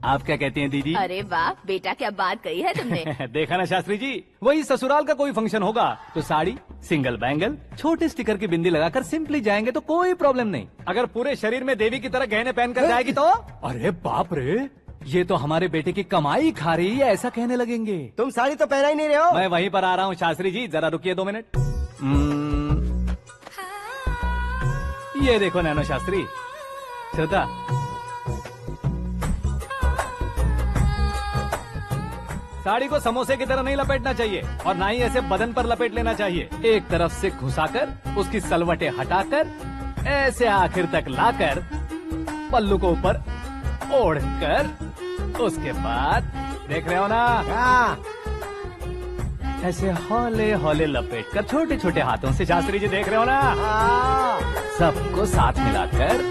[SPEAKER 1] आप क्या कहती हैं दीदी?
[SPEAKER 3] अरे वाह बेटा, क्या बात कही है तुमने।
[SPEAKER 1] देखा ना शास्त्री जी, वही ससुराल का कोई फंक्शन होगा तो साड़ी, सिंगल बैंगल, छोटे स्टिकर की बिंदी लगाकर सिंपली जाएंगे तो कोई प्रॉब्लम नहीं। अगर पूरे शरीर में देवी की तरह गहने पहनकर जाएगी तो अरे बाप रे, ये तो हमारे बेटे की कमाई खा रही है, ऐसा कहने लगेंगे।
[SPEAKER 14] तुम साड़ी तो पहना ही नहीं रहे हो।
[SPEAKER 1] मैं वहीं पर आ रहा हूँ शास्त्री जी, जरा रुकिए 2 मिनट। ये देखो नैनो शास्त्री, श्रद्धा, साड़ी को समोसे की तरह नहीं लपेटना चाहिए और ना ही ऐसे बदन पर लपेट लेना चाहिए। एक तरफ से घुसाकर, उसकी सलवटें हटाकर, ऐसे आखिर तक लाकर, पल्लू को ऊपर ओढ़कर, उसके बाद देख रहे हो ना, ऐसे हौले हौले लपेट कर छोटे छोटे हाथों से, शास्त्री जी देख रहे हो ना, सबको साथ मिलाकर,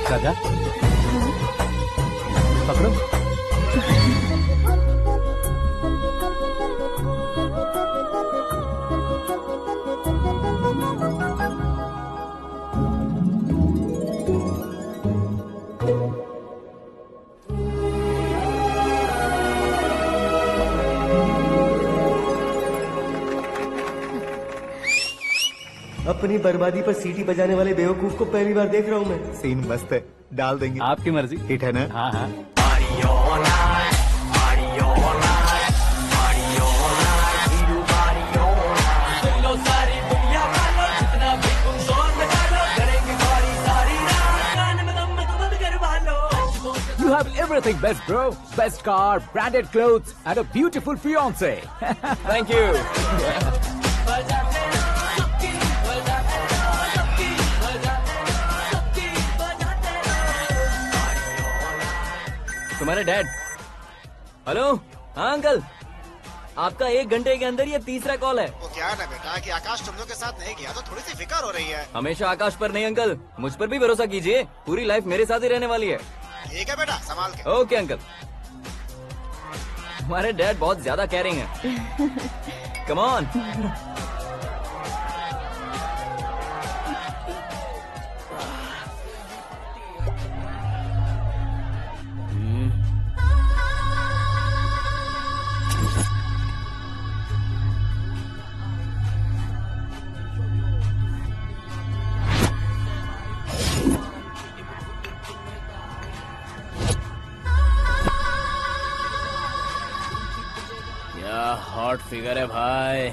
[SPEAKER 1] श्रद्धा पकड़ो।
[SPEAKER 14] अपनी बर्बादी पर सीटी बजाने वाले बेवकूफ को पहली बार देख रहा हूँ मैं।
[SPEAKER 7] सीन मस्त है, डाल देंगे।
[SPEAKER 1] आपकी मर्जी।
[SPEAKER 7] हिट है ना?
[SPEAKER 1] हाँ हाँ।
[SPEAKER 5] You have everything best, bro. Best car, branded clothes, and a beautiful fiance.
[SPEAKER 11] Thank you. तुम्हारे डैड। हेलो, हाँ अंकल, आपका 1 घंटे के अंदर ये तीसरा कॉल है।
[SPEAKER 4] वो क्या है ना बेटा कि आकाश तुम लोग के साथ नहीं गया तो थोड़ी सी फिक्र हो रही है।
[SPEAKER 11] हमेशा आकाश पर नहीं अंकल, मुझ पर भी भरोसा कीजिए, पूरी लाइफ मेरे साथ ही रहने वाली है।
[SPEAKER 4] ठीक है बेटा, संभाल के।
[SPEAKER 11] Okay uncle. हमारे डैड बहुत ज्यादा केयरिंग है। Come on.
[SPEAKER 12] हॉट फिगर है भाई।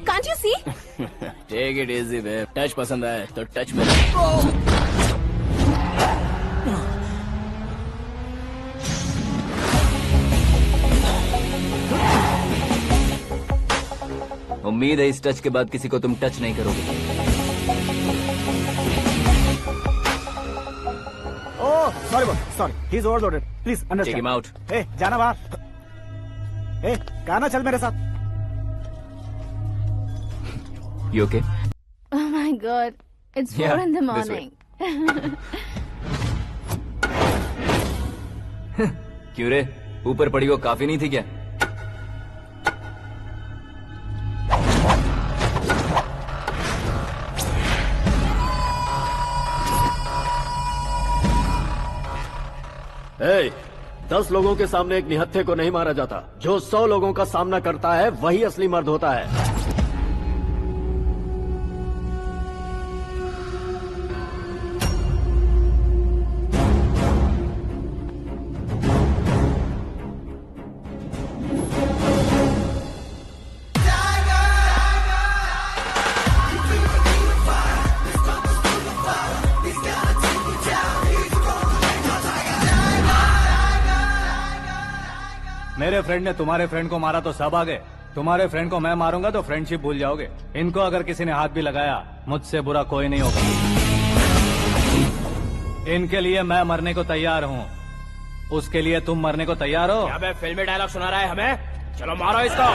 [SPEAKER 3] Can't you see?
[SPEAKER 12] Take it easy babe. Touch पसंद आए तो टच में।
[SPEAKER 11] उम्मीद है इस टच के बाद किसी को तुम टच नहीं करोगे।
[SPEAKER 4] Oh sorry boss, sorry, he is overloaded, please understand.
[SPEAKER 11] Take him out.
[SPEAKER 4] ए जाना बाहर। ए गाना चल मेरे साथ।
[SPEAKER 11] You okay?
[SPEAKER 3] Oh my God, it's 4
[SPEAKER 11] Yeah,
[SPEAKER 3] in the
[SPEAKER 11] this way.
[SPEAKER 3] morning.
[SPEAKER 11] क्यों रे, ऊपर पड़ी वो काफी नहीं थी क्या?
[SPEAKER 2] ए, 10 लोगों के सामने एक निहत्थे को नहीं मारा जाता। जो 100 लोगों का सामना करता है वही असली मर्द होता है।
[SPEAKER 1] मेरे फ्रेंड ने तुम्हारे फ्रेंड को मारा तो सब आ गए। तुम्हारे फ्रेंड को मैं मारूंगा तो फ्रेंडशिप भूल जाओगे। इनको अगर किसी ने हाथ भी लगाया, मुझसे बुरा कोई नहीं होगा। इनके लिए मैं मरने को तैयार हूँ। उसके लिए तुम मरने को तैयार हो?
[SPEAKER 12] अबे फिल्मी डायलॉग सुना रहा है हमें? चलो मारो इसको।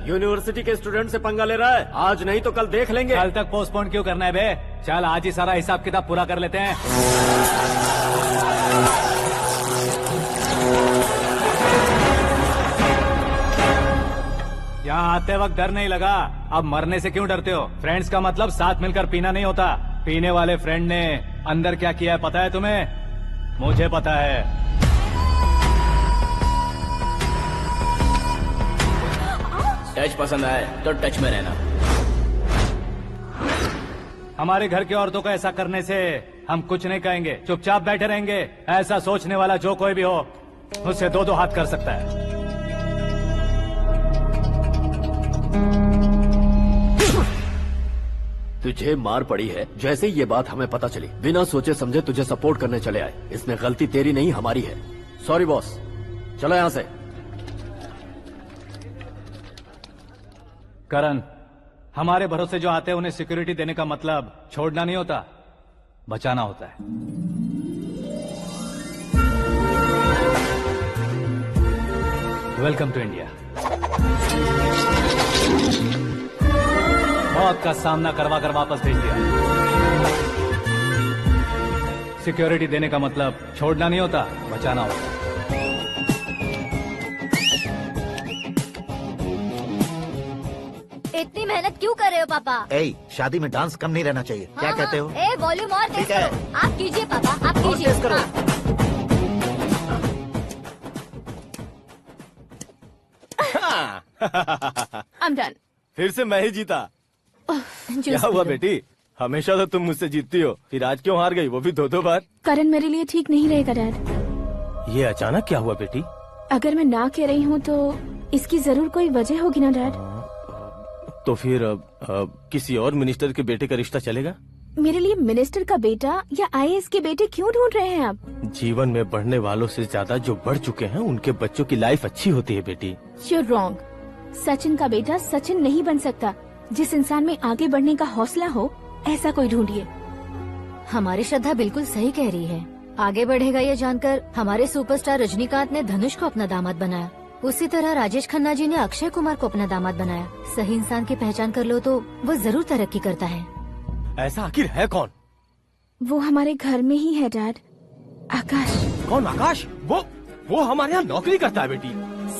[SPEAKER 2] यूनिवर्सिटी के स्टूडेंट से पंगा ले रहा है। आज नहीं तो कल देख लेंगे।
[SPEAKER 1] कल तक पोस्टपोन क्यों करना है बे? चल आज ही सारा हिसाब किताब पूरा कर लेते हैं। यहाँ आते वक्त डर नहीं लगा, अब मरने से क्यों डरते हो? फ्रेंड्स का मतलब साथ मिलकर पीना नहीं होता। पीने वाले फ्रेंड ने अंदर क्या किया है पता है तुम्हें? मुझे पता है।
[SPEAKER 12] टच पसंद आए तो टच में रहना।
[SPEAKER 1] हमारे घर की औरतों को ऐसा करने से हम कुछ नहीं कहेंगे, चुपचाप बैठे रहेंगे। ऐसा सोचने वाला जो कोई भी हो, उससे 2-2 हाथ कर सकता है।
[SPEAKER 2] तुझे मार पड़ी है। जैसे ही ये बात हमें पता चली, बिना सोचे समझे तुझे सपोर्ट करने चले आए। इसमें गलती तेरी नहीं हमारी है। सॉरी बॉस, चलो यहाँ से।
[SPEAKER 1] करण, हमारे भरोसे जो आते हैं उन्हें सिक्योरिटी देने का मतलब छोड़ना नहीं होता, बचाना होता है। Welcome to India. मौत का सामना करवा कर वापस भेज दिया। सिक्योरिटी देने का मतलब छोड़ना नहीं होता, बचाना होता है।
[SPEAKER 8] इतनी मेहनत क्यों कर रहे हो पापा?
[SPEAKER 7] ए, शादी में डांस कम नहीं रहना चाहिए। क्या कहते हो?
[SPEAKER 8] ए वॉल्यूम और तेज
[SPEAKER 7] ठीक है।
[SPEAKER 8] करो। आप कीजिए पापा, आप कीजिए।
[SPEAKER 7] तेज करो।
[SPEAKER 3] I'm done.
[SPEAKER 12] फिर से मैं ही जीता। क्या हुआ बेटी? हमेशा तो तुम मुझसे जीतती हो, फिर आज क्यों हार गई, वो भी 2-2 बार?
[SPEAKER 3] करण मेरे लिए ठीक नहीं रहेगा डैड।
[SPEAKER 12] ये अचानक क्या हुआ बेटी?
[SPEAKER 3] अगर मैं ना कह रही हूँ तो इसकी जरूर कोई वजह होगी ना डैड।
[SPEAKER 12] तो फिर किसी और मिनिस्टर के बेटे का रिश्ता चलेगा?
[SPEAKER 3] मेरे लिए मिनिस्टर का बेटा या IAS के बेटे क्यों ढूंढ रहे हैं आप?
[SPEAKER 12] जीवन में बढ़ने वालों से ज्यादा जो बढ़ चुके हैं उनके बच्चों की लाइफ अच्छी होती है बेटी।
[SPEAKER 3] You're wrong. सचिन का बेटा सचिन नहीं बन सकता। जिस इंसान में आगे बढ़ने का हौसला हो ऐसा कोई ढूंढिए।
[SPEAKER 8] हमारी श्रद्धा बिल्कुल सही कह रही है। आगे बढ़ेगा ये जानकर हमारे सुपरस्टार रजनीकांत ने धनुष को अपना दामाद बनाया। उसी तरह राजेश खन्ना जी ने अक्षय कुमार को अपना दामाद बनाया। सही इंसान की पहचान कर लो तो वो जरूर तरक्की करता है।
[SPEAKER 12] ऐसा आखिर है कौन?
[SPEAKER 3] वो हमारे घर में ही है डैड। आकाश।
[SPEAKER 12] कौन आकाश? वो हमारे यहाँ नौकरी करता है बेटी।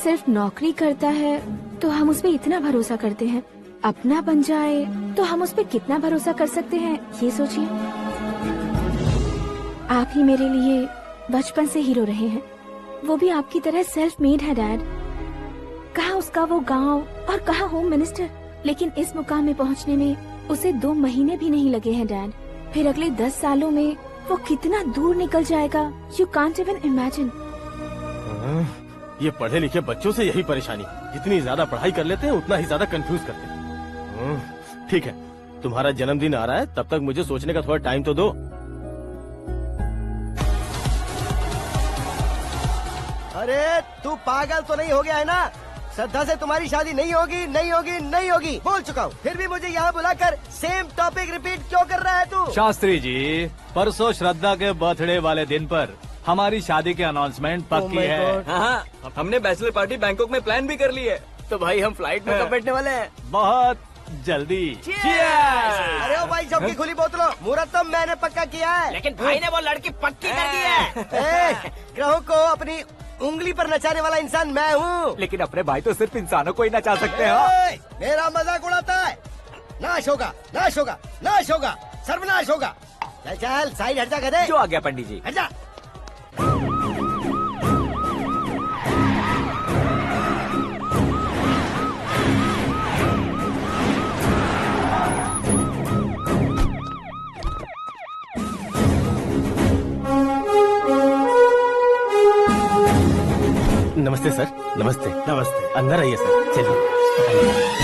[SPEAKER 3] सिर्फ नौकरी करता है तो हम उस पर इतना भरोसा करते हैं। अपना बन जाए तो हम उस पर कितना भरोसा कर सकते हैं ये सोचिए। आप ही मेरे लिए बचपन से हीरो रहे हैं। वो भी आपकी तरह सेल्फ मेड है डैड। कहाँ उसका वो गांव और कहाँ होम मिनिस्टर, लेकिन इस मुकाम में पहुँचने में उसे 2 महीने भी नहीं लगे हैं डैड। फिर अगले 10 सालों में वो कितना दूर निकल जाएगा, यू कांट इवन इमेजिन।
[SPEAKER 12] ये पढ़े लिखे बच्चों से यही परेशानी, जितनी ज्यादा पढ़ाई कर लेते हैं उतना ही ज्यादा कंफ्यूज करते हैं। ठीक है, तुम्हारा जन्मदिन आ रहा है, तब तक मुझे सोचने का थोड़ा टाइम तो दो।
[SPEAKER 14] अरे तू पागल तो नहीं हो गया है ना? श्रद्धा से तुम्हारी शादी नहीं होगी, नहीं होगी, नहीं होगी, बोल चुका हूँ। फिर भी मुझे यहाँ बुलाकर सेम टॉपिक रिपीट क्यों कर रहा है तू?
[SPEAKER 1] शास्त्री जी, परसों श्रद्धा के बर्थडे वाले दिन पर हमारी शादी की अनाउंसमेंट पक्की है।
[SPEAKER 11] हाँ, हमने बैचलर पार्टी बैंकॉक में प्लान भी कर ली है। तो भाई हम फ्लाइट में कब बैठने वाले हैं?
[SPEAKER 1] बहुत जल्दी।
[SPEAKER 14] अरे ओ भाई, सबकी खुली बोतलों, मुहूर्त तो मैंने पक्का किया है।
[SPEAKER 6] लेकिन भाई ने वो लड़की पक्की कर दी है।
[SPEAKER 14] ग्रहों को अपनी उंगली पर नचाने वाला इंसान मैं हूँ।
[SPEAKER 5] लेकिन अपने भाई तो सिर्फ इंसानों को ही नचा सकते हैं।
[SPEAKER 14] मेरा मजाक उड़ाता है? नाश होगा, नाश होगा, नाश होगा, सर्वनाश होगा। चल चल साइड हट जा गधे।
[SPEAKER 5] जो आ गया पंडित जी।
[SPEAKER 14] हट जा।
[SPEAKER 12] नमस्ते सर। नमस्ते। नमस्ते। अंदर आइए सर, चलिए।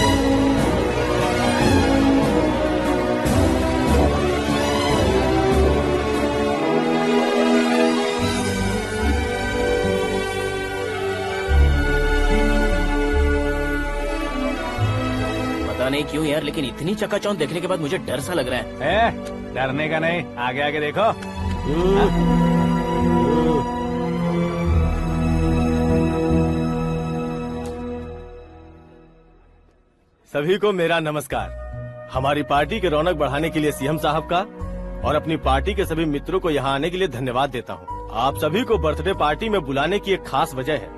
[SPEAKER 11] पता नहीं क्यों यार, लेकिन इतनी चकाचौंध देखने के बाद मुझे डर सा लग रहा है।
[SPEAKER 1] डरने का नहीं, आगे आगे देखो।
[SPEAKER 12] सभी को मेरा नमस्कार। हमारी पार्टी की रौनक बढ़ाने के लिए सीएम साहब का और अपनी पार्टी के सभी मित्रों को यहाँ आने के लिए धन्यवाद देता हूँ। आप सभी को बर्थडे पार्टी में बुलाने की एक खास वजह है।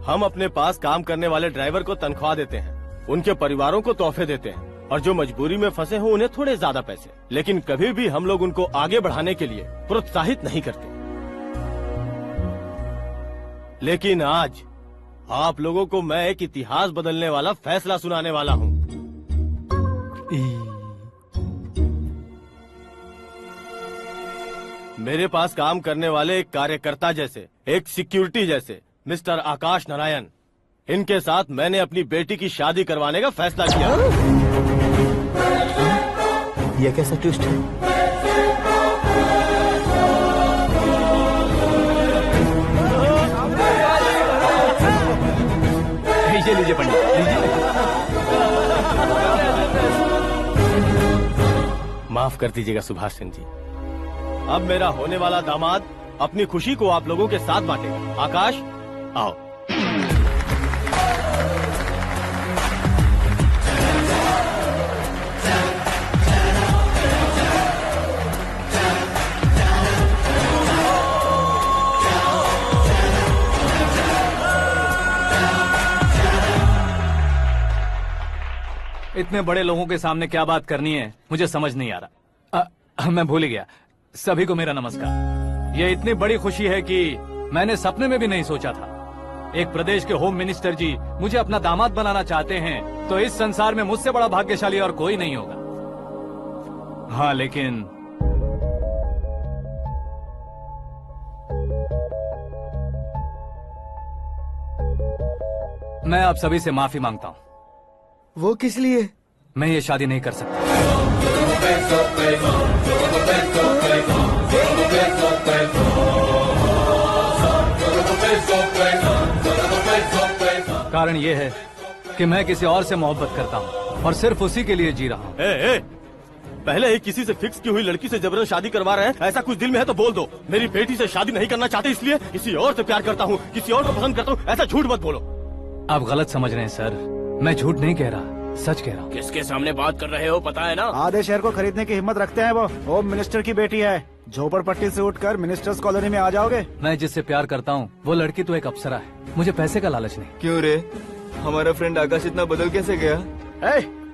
[SPEAKER 12] हम अपने पास काम करने वाले ड्राइवर को तनख्वाह देते हैं, उनके परिवारों को तोहफे देते हैं और जो मजबूरी में फंसे हो उन्हें थोड़े ज्यादा पैसे। लेकिन कभी भी हम लोग उनको आगे बढ़ाने के लिए प्रोत्साहित नहीं करते। लेकिन आज आप लोगों को मैं एक इतिहास बदलने वाला फैसला सुनाने वाला हूँ। मेरे पास काम करने वाले एक कार्यकर्ता जैसे, एक सिक्योरिटी जैसे मिस्टर आकाश नारायण, इनके साथ मैंने अपनी बेटी की शादी करवाने का फैसला किया।
[SPEAKER 7] यह कैसा ट्विस्ट है?
[SPEAKER 1] लीजिए पंडित, लीजिए।
[SPEAKER 12] माफ कर दीजिएगा सुभाष सिंह जी। अब मेरा होने वाला दामाद अपनी खुशी को आप लोगों के साथ बांटेगा। आकाश, आओ।
[SPEAKER 1] इतने बड़े लोगों के सामने क्या बात करनी है मुझे समझ नहीं आ रहा। मैं भूल ही गया। सभी को मेरा नमस्कार। ये इतनी बड़ी खुशी है कि मैंने सपने में भी नहीं सोचा था। एक प्रदेश के होम मिनिस्टर जी मुझे अपना दामाद बनाना चाहते हैं तो इस संसार में मुझसे बड़ा भाग्यशाली और कोई नहीं होगा। हाँ, लेकिन मैं आप सभी से माफी मांगता हूँ।
[SPEAKER 14] वो किस लिए?
[SPEAKER 1] मैं ये शादी नहीं कर सकता। कारण ये है कि मैं किसी और से मोहब्बत करता हूँ और सिर्फ उसी के लिए जी रहा हूँ।
[SPEAKER 12] पहले ही किसी से फिक्स की हुई लड़की से जबरन शादी करवा रहे हैं। ऐसा कुछ दिल में है तो बोल दो। मेरी बेटी से शादी नहीं करना चाहते इसलिए किसी और से प्यार करता हूँ, किसी और को पसंद करता हूँ, ऐसा झूठ मत बोलो।
[SPEAKER 1] आप गलत समझ रहे हैं सर, मैं झूठ नहीं कह रहा, सच कह रहा हूँ।
[SPEAKER 11] किसके सामने बात कर रहे हो पता है ना?
[SPEAKER 4] आधे शहर को खरीदने की हिम्मत रखते हैं वो। होम मिनिस्टर की बेटी है। झोपड़पट्टी से उठकर मिनिस्टर्स कॉलोनी में आ जाओगे।
[SPEAKER 1] मैं जिससे प्यार करता हूँ वो लड़की तो एक अप्सरा है। मुझे पैसे का लालच नहीं।
[SPEAKER 15] क्यों रे, हमारा फ्रेंड आकाश इतना बदल कैसे गया?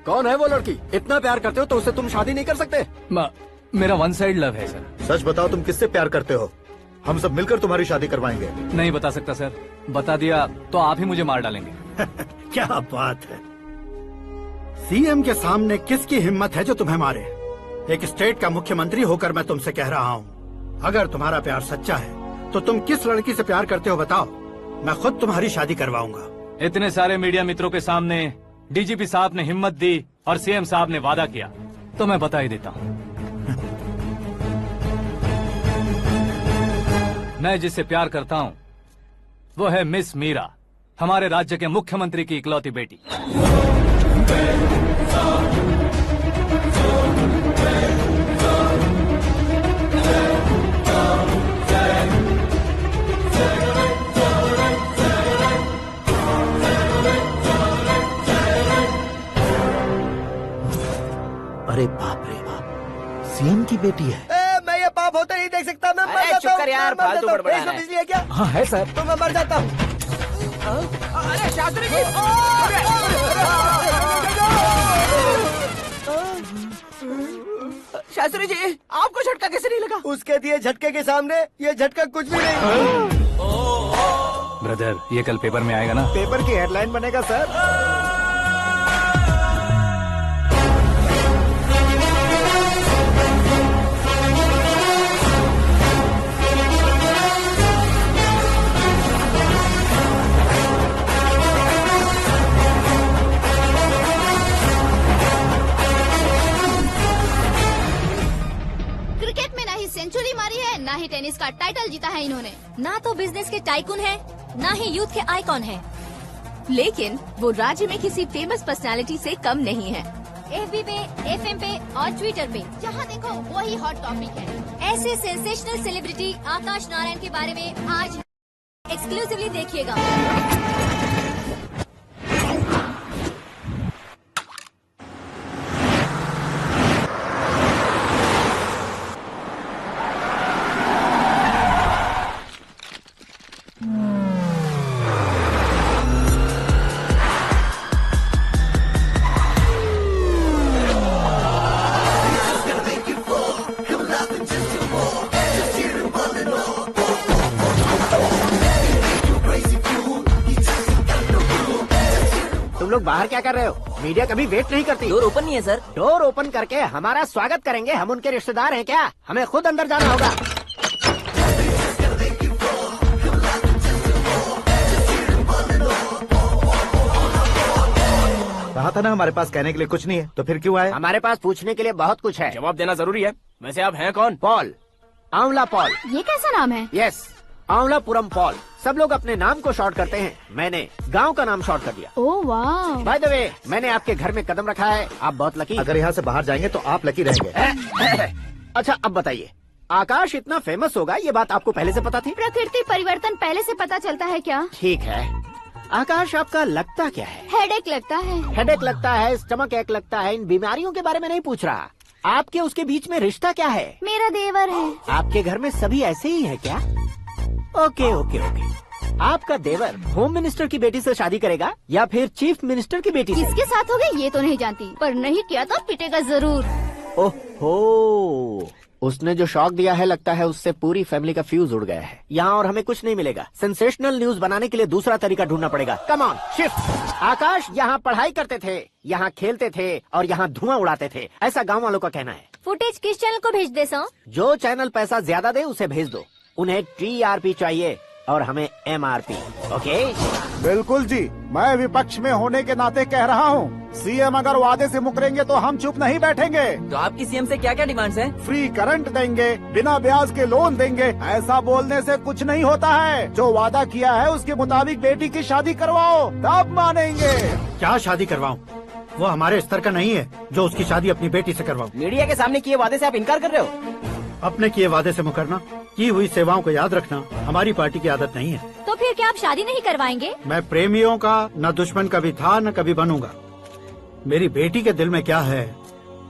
[SPEAKER 2] कौन है वो लड़की? इतना प्यार करते हो तो उससे तुम शादी नहीं कर सकते?
[SPEAKER 1] मेरा वन साइड लव है सर।
[SPEAKER 7] सच बताओ, तुम किससे प्यार करते हो? हम सब मिलकर तुम्हारी शादी करवाएंगे।
[SPEAKER 1] नहीं बता सकता सर, बता दिया तो आप ही मुझे मार डालेंगे।
[SPEAKER 16] क्या बात है, सीएम के सामने किसकी हिम्मत है जो तुम्हें मारे? एक स्टेट का मुख्यमंत्री होकर मैं तुमसे कह रहा हूँ, अगर तुम्हारा प्यार सच्चा है तो तुम किस लड़की से प्यार करते हो बताओ, मैं खुद तुम्हारी शादी करवाऊंगा।
[SPEAKER 1] इतने सारे मीडिया मित्रों के सामने डीजीपी साहब ने हिम्मत दी और सीएम साहब ने वादा किया तो मैं बता ही देता हूँ। मैं जिससे प्यार करता हूँ वो है मिस मीरा, हमारे राज्य के मुख्यमंत्री की इकलौती बेटी।
[SPEAKER 16] अरे बाप रे बाप, सीएम की बेटी है।
[SPEAKER 14] मैं ये पाप होते नहीं देख सकता। मैं मर जाता हूँ।
[SPEAKER 6] चुप कर यार, फालतू बड़बड़ा रहा है।
[SPEAKER 14] बिजली है क्या?
[SPEAKER 10] हाँ है सर।
[SPEAKER 14] तो मैं मर जाता हूँ।
[SPEAKER 6] अरे शास्त्री जी, शास्त्री जी आपको झटका कैसे नहीं लगा?
[SPEAKER 14] उसके दिए झटके के सामने ये झटका कुछ भी नहीं।
[SPEAKER 1] ब्रदर, ये कल पेपर में आएगा ना?
[SPEAKER 4] पेपर की हेडलाइन बनेगा सर।
[SPEAKER 9] क्रिकेट में ना ही सेंचुरी मारी है, ना ही टेनिस का टाइटल जीता है इन्होंने।
[SPEAKER 8] ना तो बिजनेस के टाइकून है, ना ही यूथ के आइकॉन है।
[SPEAKER 3] लेकिन वो राज्य में किसी फेमस पर्सनालिटी से कम नहीं है।
[SPEAKER 8] FB पे, FM पे और ट्विटर पे
[SPEAKER 9] जहाँ देखो वही हॉट टॉपिक है।
[SPEAKER 8] ऐसे सेंसेशनल सेलिब्रिटी आकाश नारायण के बारे में आज एक्सक्लूसिवली देखिएगा।
[SPEAKER 10] तुम लोग बाहर क्या कर रहे हो? मीडिया कभी वेट नहीं करती।
[SPEAKER 6] डोर ओपन नहीं है सर।
[SPEAKER 10] डोर ओपन करके हमारा स्वागत करेंगे? हम उनके रिश्तेदार हैं क्या? हमें खुद अंदर जाना होगा।
[SPEAKER 7] कहा था ना हमारे पास कहने के लिए कुछ नहीं है, तो फिर क्यों आए?
[SPEAKER 10] हमारे पास पूछने के लिए बहुत कुछ है।
[SPEAKER 11] जवाब देना जरूरी है। वैसे आप हैं कौन?
[SPEAKER 10] पॉल, आंवला पॉल।
[SPEAKER 9] ये कैसा नाम है?
[SPEAKER 10] Yes, Aanwalapuram Paul. सब लोग अपने नाम को शॉर्ट करते हैं, मैंने गांव का नाम शॉर्ट कर दिया।
[SPEAKER 9] ओह वाह।
[SPEAKER 10] बाय द वे, मैंने आपके घर में कदम रखा है, आप बहुत लकी।
[SPEAKER 7] अगर यहाँ से बाहर जाएंगे तो आप लकी रहेंगे।
[SPEAKER 10] अच्छा अब बताइए, आकाश इतना फेमस होगा ये बात आपको पहले से पता थी?
[SPEAKER 9] प्रकृति परिवर्तन पहले से पता चलता है क्या?
[SPEAKER 10] ठीक है, आकाश आपका लगता क्या है?
[SPEAKER 9] हेडेक लगता है।
[SPEAKER 10] हेडेक लगता है, स्टमक एक लगता है, इन बीमारियों के बारे में नहीं पूछ रहा। आपके उसके बीच में रिश्ता क्या है?
[SPEAKER 9] मेरा देवर है।
[SPEAKER 10] आपके घर में सभी ऐसे ही है क्या? ओके ओके ओके,
[SPEAKER 14] आपका देवर होम मिनिस्टर की बेटी से शादी करेगा या फिर चीफ मिनिस्टर की बेटी से?
[SPEAKER 9] किसके साथ होगा ये तो नहीं जानती, पर नहीं किया तो पिटेगा जरूर।
[SPEAKER 14] ओहो, उसने जो शॉक दिया है लगता है उससे पूरी फैमिली का फ्यूज उड़ गया है। यहाँ और हमें कुछ नहीं मिलेगा। सेंसेशनल न्यूज बनाने के लिए दूसरा तरीका ढूंढना पड़ेगा। Come on shift. आकाश यहाँ पढ़ाई करते थे, यहाँ खेलते थे और यहाँ धुआं उड़ाते थे, ऐसा गाँव वालों का कहना है।
[SPEAKER 8] फुटेज किस चैनल को भेज दे सो?
[SPEAKER 14] जो चैनल पैसा ज्यादा दे उसे भेज दो। उन्हें TRP चाहिए और हमें MRP। ओके?
[SPEAKER 4] बिल्कुल जी, मैं विपक्ष में होने के नाते कह रहा हूँ, सीएम अगर वादे से मुकरेंगे तो हम चुप नहीं बैठेंगे।
[SPEAKER 11] तो आपकी सीएम से क्या क्या डिमांड्स हैं?
[SPEAKER 4] फ्री करंट देंगे, बिना ब्याज के लोन देंगे। ऐसा बोलने से कुछ नहीं होता है। जो वादा किया है उसके मुताबिक बेटी की शादी करवाओ, तब मानेंगे।
[SPEAKER 16] क्या शादी करवाऊं? वो हमारे स्तर का नहीं है जो उसकी शादी अपनी बेटी से करवाऊं।
[SPEAKER 6] मीडिया के सामने किए वादे से आप इनकार कर रहे हो?
[SPEAKER 16] अपने किए वादे से मुकरना, की हुई सेवाओं को याद रखना हमारी पार्टी की आदत नहीं है।
[SPEAKER 8] तो फिर क्या आप शादी नहीं करवाएंगे?
[SPEAKER 16] मैं प्रेमियों का न दुश्मन कभी था न कभी बनूंगा। मेरी बेटी के दिल में क्या है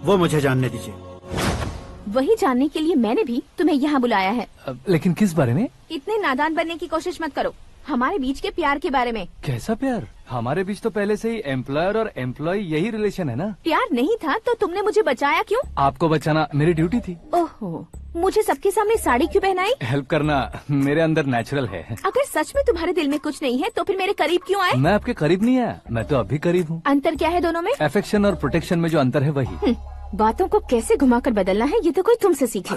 [SPEAKER 16] वो मुझे जानने दीजिए।
[SPEAKER 3] वही जानने के लिए मैंने भी तुम्हें यहाँ बुलाया है।
[SPEAKER 1] लेकिन किस बारे में?
[SPEAKER 3] इतने नादान बनने की कोशिश मत करो। हमारे बीच के प्यार के बारे में।
[SPEAKER 1] कैसा प्यार? हमारे बीच तो पहले से ही एम्प्लॉयर और एम्प्लॉय यही रिलेशन है ना।
[SPEAKER 3] प्यार नहीं था तो तुमने मुझे बचाया क्यों?
[SPEAKER 1] आपको बचाना मेरी ड्यूटी थी।
[SPEAKER 3] ओहो, मुझे सबके सामने साड़ी क्यों पहनाई?
[SPEAKER 1] हेल्प करना मेरे अंदर नेचुरल है।
[SPEAKER 3] अगर सच में तुम्हारे दिल में कुछ नहीं है तो फिर मेरे करीब क्यों आए?
[SPEAKER 1] मैं आपके करीब नहीं आया, मैं तो अभी करीब हूँ।
[SPEAKER 3] अंतर क्या है दोनों में?
[SPEAKER 1] अफेक्शन और प्रोटेक्शन में जो अंतर है वही।
[SPEAKER 3] बातों को कैसे घुमाकर बदलना है ये तो कोई तुमसे सीखे।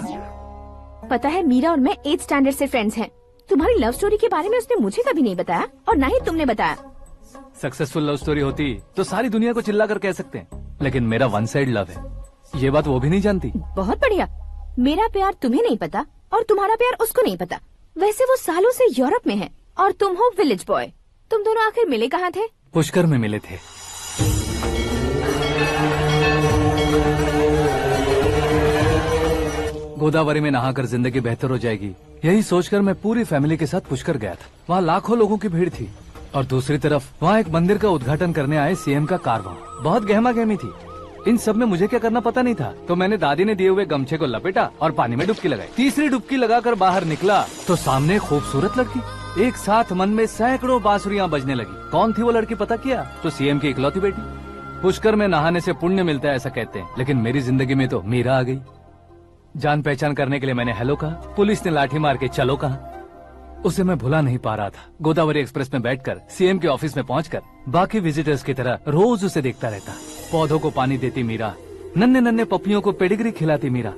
[SPEAKER 3] पता है, मीरा और मैं 8th स्टैंडर्ड से फ्रेंड्स हैं। तुम्हारी लव स्टोरी के बारे में उसने मुझे कभी नहीं बताया और न ही तुमने बताया।
[SPEAKER 1] सक्सेसफुल लव स्टोरी होती तो सारी दुनिया को चिल्ला कर कह सकते हैं, लेकिन मेरा वन साइड लव है, ये बात वो भी नहीं जानती।
[SPEAKER 3] बहुत बढ़िया। मेरा प्यार तुम्हें नहीं पता और तुम्हारा प्यार उसको नहीं पता। वैसे वो सालों से यूरोप में है और तुम हो विलेज बॉय। तुम दोनों आखिर मिले कहाँ थे?
[SPEAKER 1] पुष्कर में मिले थे। गोदावरी में नहाकर जिंदगी बेहतर हो जाएगी, यही सोचकर मैं पूरी फैमिली के साथ पुष्कर गया था। वहाँ लाखों लोगों की भीड़ थी और दूसरी तरफ वहाँ एक मंदिर का उद्घाटन करने आए सीएम का कारवां। बहुत गहमा गहमी थी। इन सब में मुझे क्या करना पता नहीं था, तो मैंने दादी ने दिए हुए गमछे को लपेटा और पानी में डुबकी लगाई। तीसरी डुबकी लगाकर बाहर निकला तो सामने खूबसूरत लड़की। एक साथ मन में सैकड़ों बांसुरियां बजने लगी। कौन थी वो लड़की पता किया? तो सीएम की इकलौती बेटी। पुष्कर में नहाने से पुण्य मिलता है ऐसा कहते हैं, लेकिन मेरी जिंदगी में तो मीरा आ गई। जान पहचान करने के लिए मैंने हेलो कहा, पुलिस ने लाठी मार के चलो कहा। उसे मैं भुला नहीं पा रहा था। गोदावरी एक्सप्रेस में बैठकर सीएम के ऑफिस में पहुंचकर बाकी विजिटर्स की तरह रोज उसे देखता रहता। पौधों को पानी देती मीरा, नन्हे नन्हे पपियों को पेडिग्री खिलाती मीरा।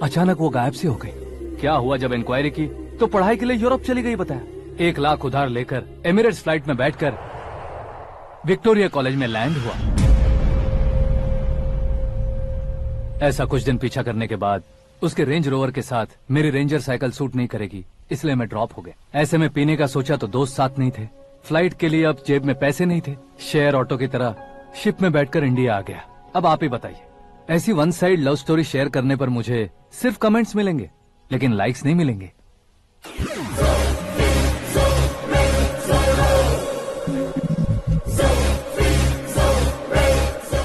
[SPEAKER 1] अचानक वो गायब सी हो गई। क्या हुआ? जब इंक्वायरी की तो पढ़ाई के लिए यूरोप चली गई बताया। 1 लाख उधार लेकर एमिरेट्स फ्लाइट में बैठकर विक्टोरिया कॉलेज में लैंड हुआ। ऐसा कुछ दिन पीछा करने के बाद उसके रेंज रोवर के साथ मेरी रेंजर साइकिल सूट नहीं करेगी, इसलिए मैं ड्रॉप हो गया। ऐसे में पीने का सोचा तो दोस्त साथ नहीं थे। फ्लाइट के लिए अब जेब में पैसे नहीं थे। शेयर ऑटो की तरह शिप में बैठकर इंडिया आ गया। अब आप ही बताइए, ऐसी one side love story share करने पर मुझे सिर्फ कमेंट्स मिलेंगे, लेकिन लाइक्स नहीं मिलेंगे।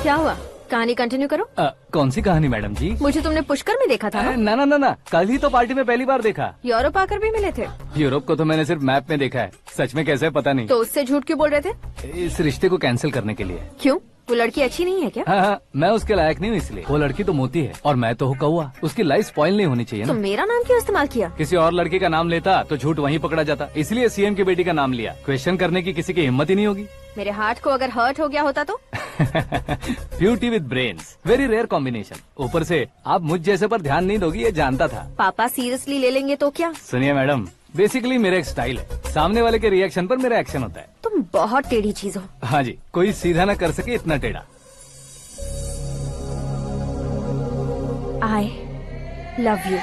[SPEAKER 8] क्या हुआ? कहानी कंटिन्यू करो।
[SPEAKER 1] कौन सी कहानी मैडम जी?
[SPEAKER 8] मुझे तुमने पुष्कर में देखा था ना?
[SPEAKER 1] ना, कल ही तो पार्टी में पहली बार देखा।
[SPEAKER 8] यूरोप आकर भी मिले थे?
[SPEAKER 1] यूरोप को तो मैंने सिर्फ मैप में देखा है, सच में कैसे है पता नहीं।
[SPEAKER 8] तो उससे झूठ क्यों बोल रहे थे?
[SPEAKER 1] इस रिश्ते को कैंसिल करने के लिए।
[SPEAKER 8] क्यों? वो लड़की अच्छी नहीं है क्या?
[SPEAKER 1] हाँ, मैं उसके लायक नहीं हूँ इसलिए। वो लड़की तो मोती है और मैं तो हूँ कौवा। उसकी लाइफ स्पॉइल नहीं होनी चाहिए ना।
[SPEAKER 8] तो मेरा नाम क्यों इस्तेमाल किया?
[SPEAKER 1] किसी और लड़की का नाम लेता तो झूठ वहीं पकड़ा जाता, इसलिए सीएम की बेटी का नाम लिया। क्वेश्चन करने की किसी की हिम्मत ही नहीं होगी।
[SPEAKER 8] मेरे हार्ट को अगर हर्ट हो गया होता तो?
[SPEAKER 1] Beauty with brains, very rare combination. ऊपर से आप मुझ जैसे पर ध्यान नहीं दोगी ये जानता था।
[SPEAKER 8] पापा सीरियसली ले लेंगे तो क्या?
[SPEAKER 1] सुनिए मैडम, बेसिकली मेरा एक स्टाइल है, सामने वाले के रिएक्शन पर मेरा एक्शन होता है।
[SPEAKER 8] तुम बहुत टेढ़ी चीज हो।
[SPEAKER 1] हाँ जी, कोई सीधा न कर सके इतना टेढ़ा।
[SPEAKER 3] I love you।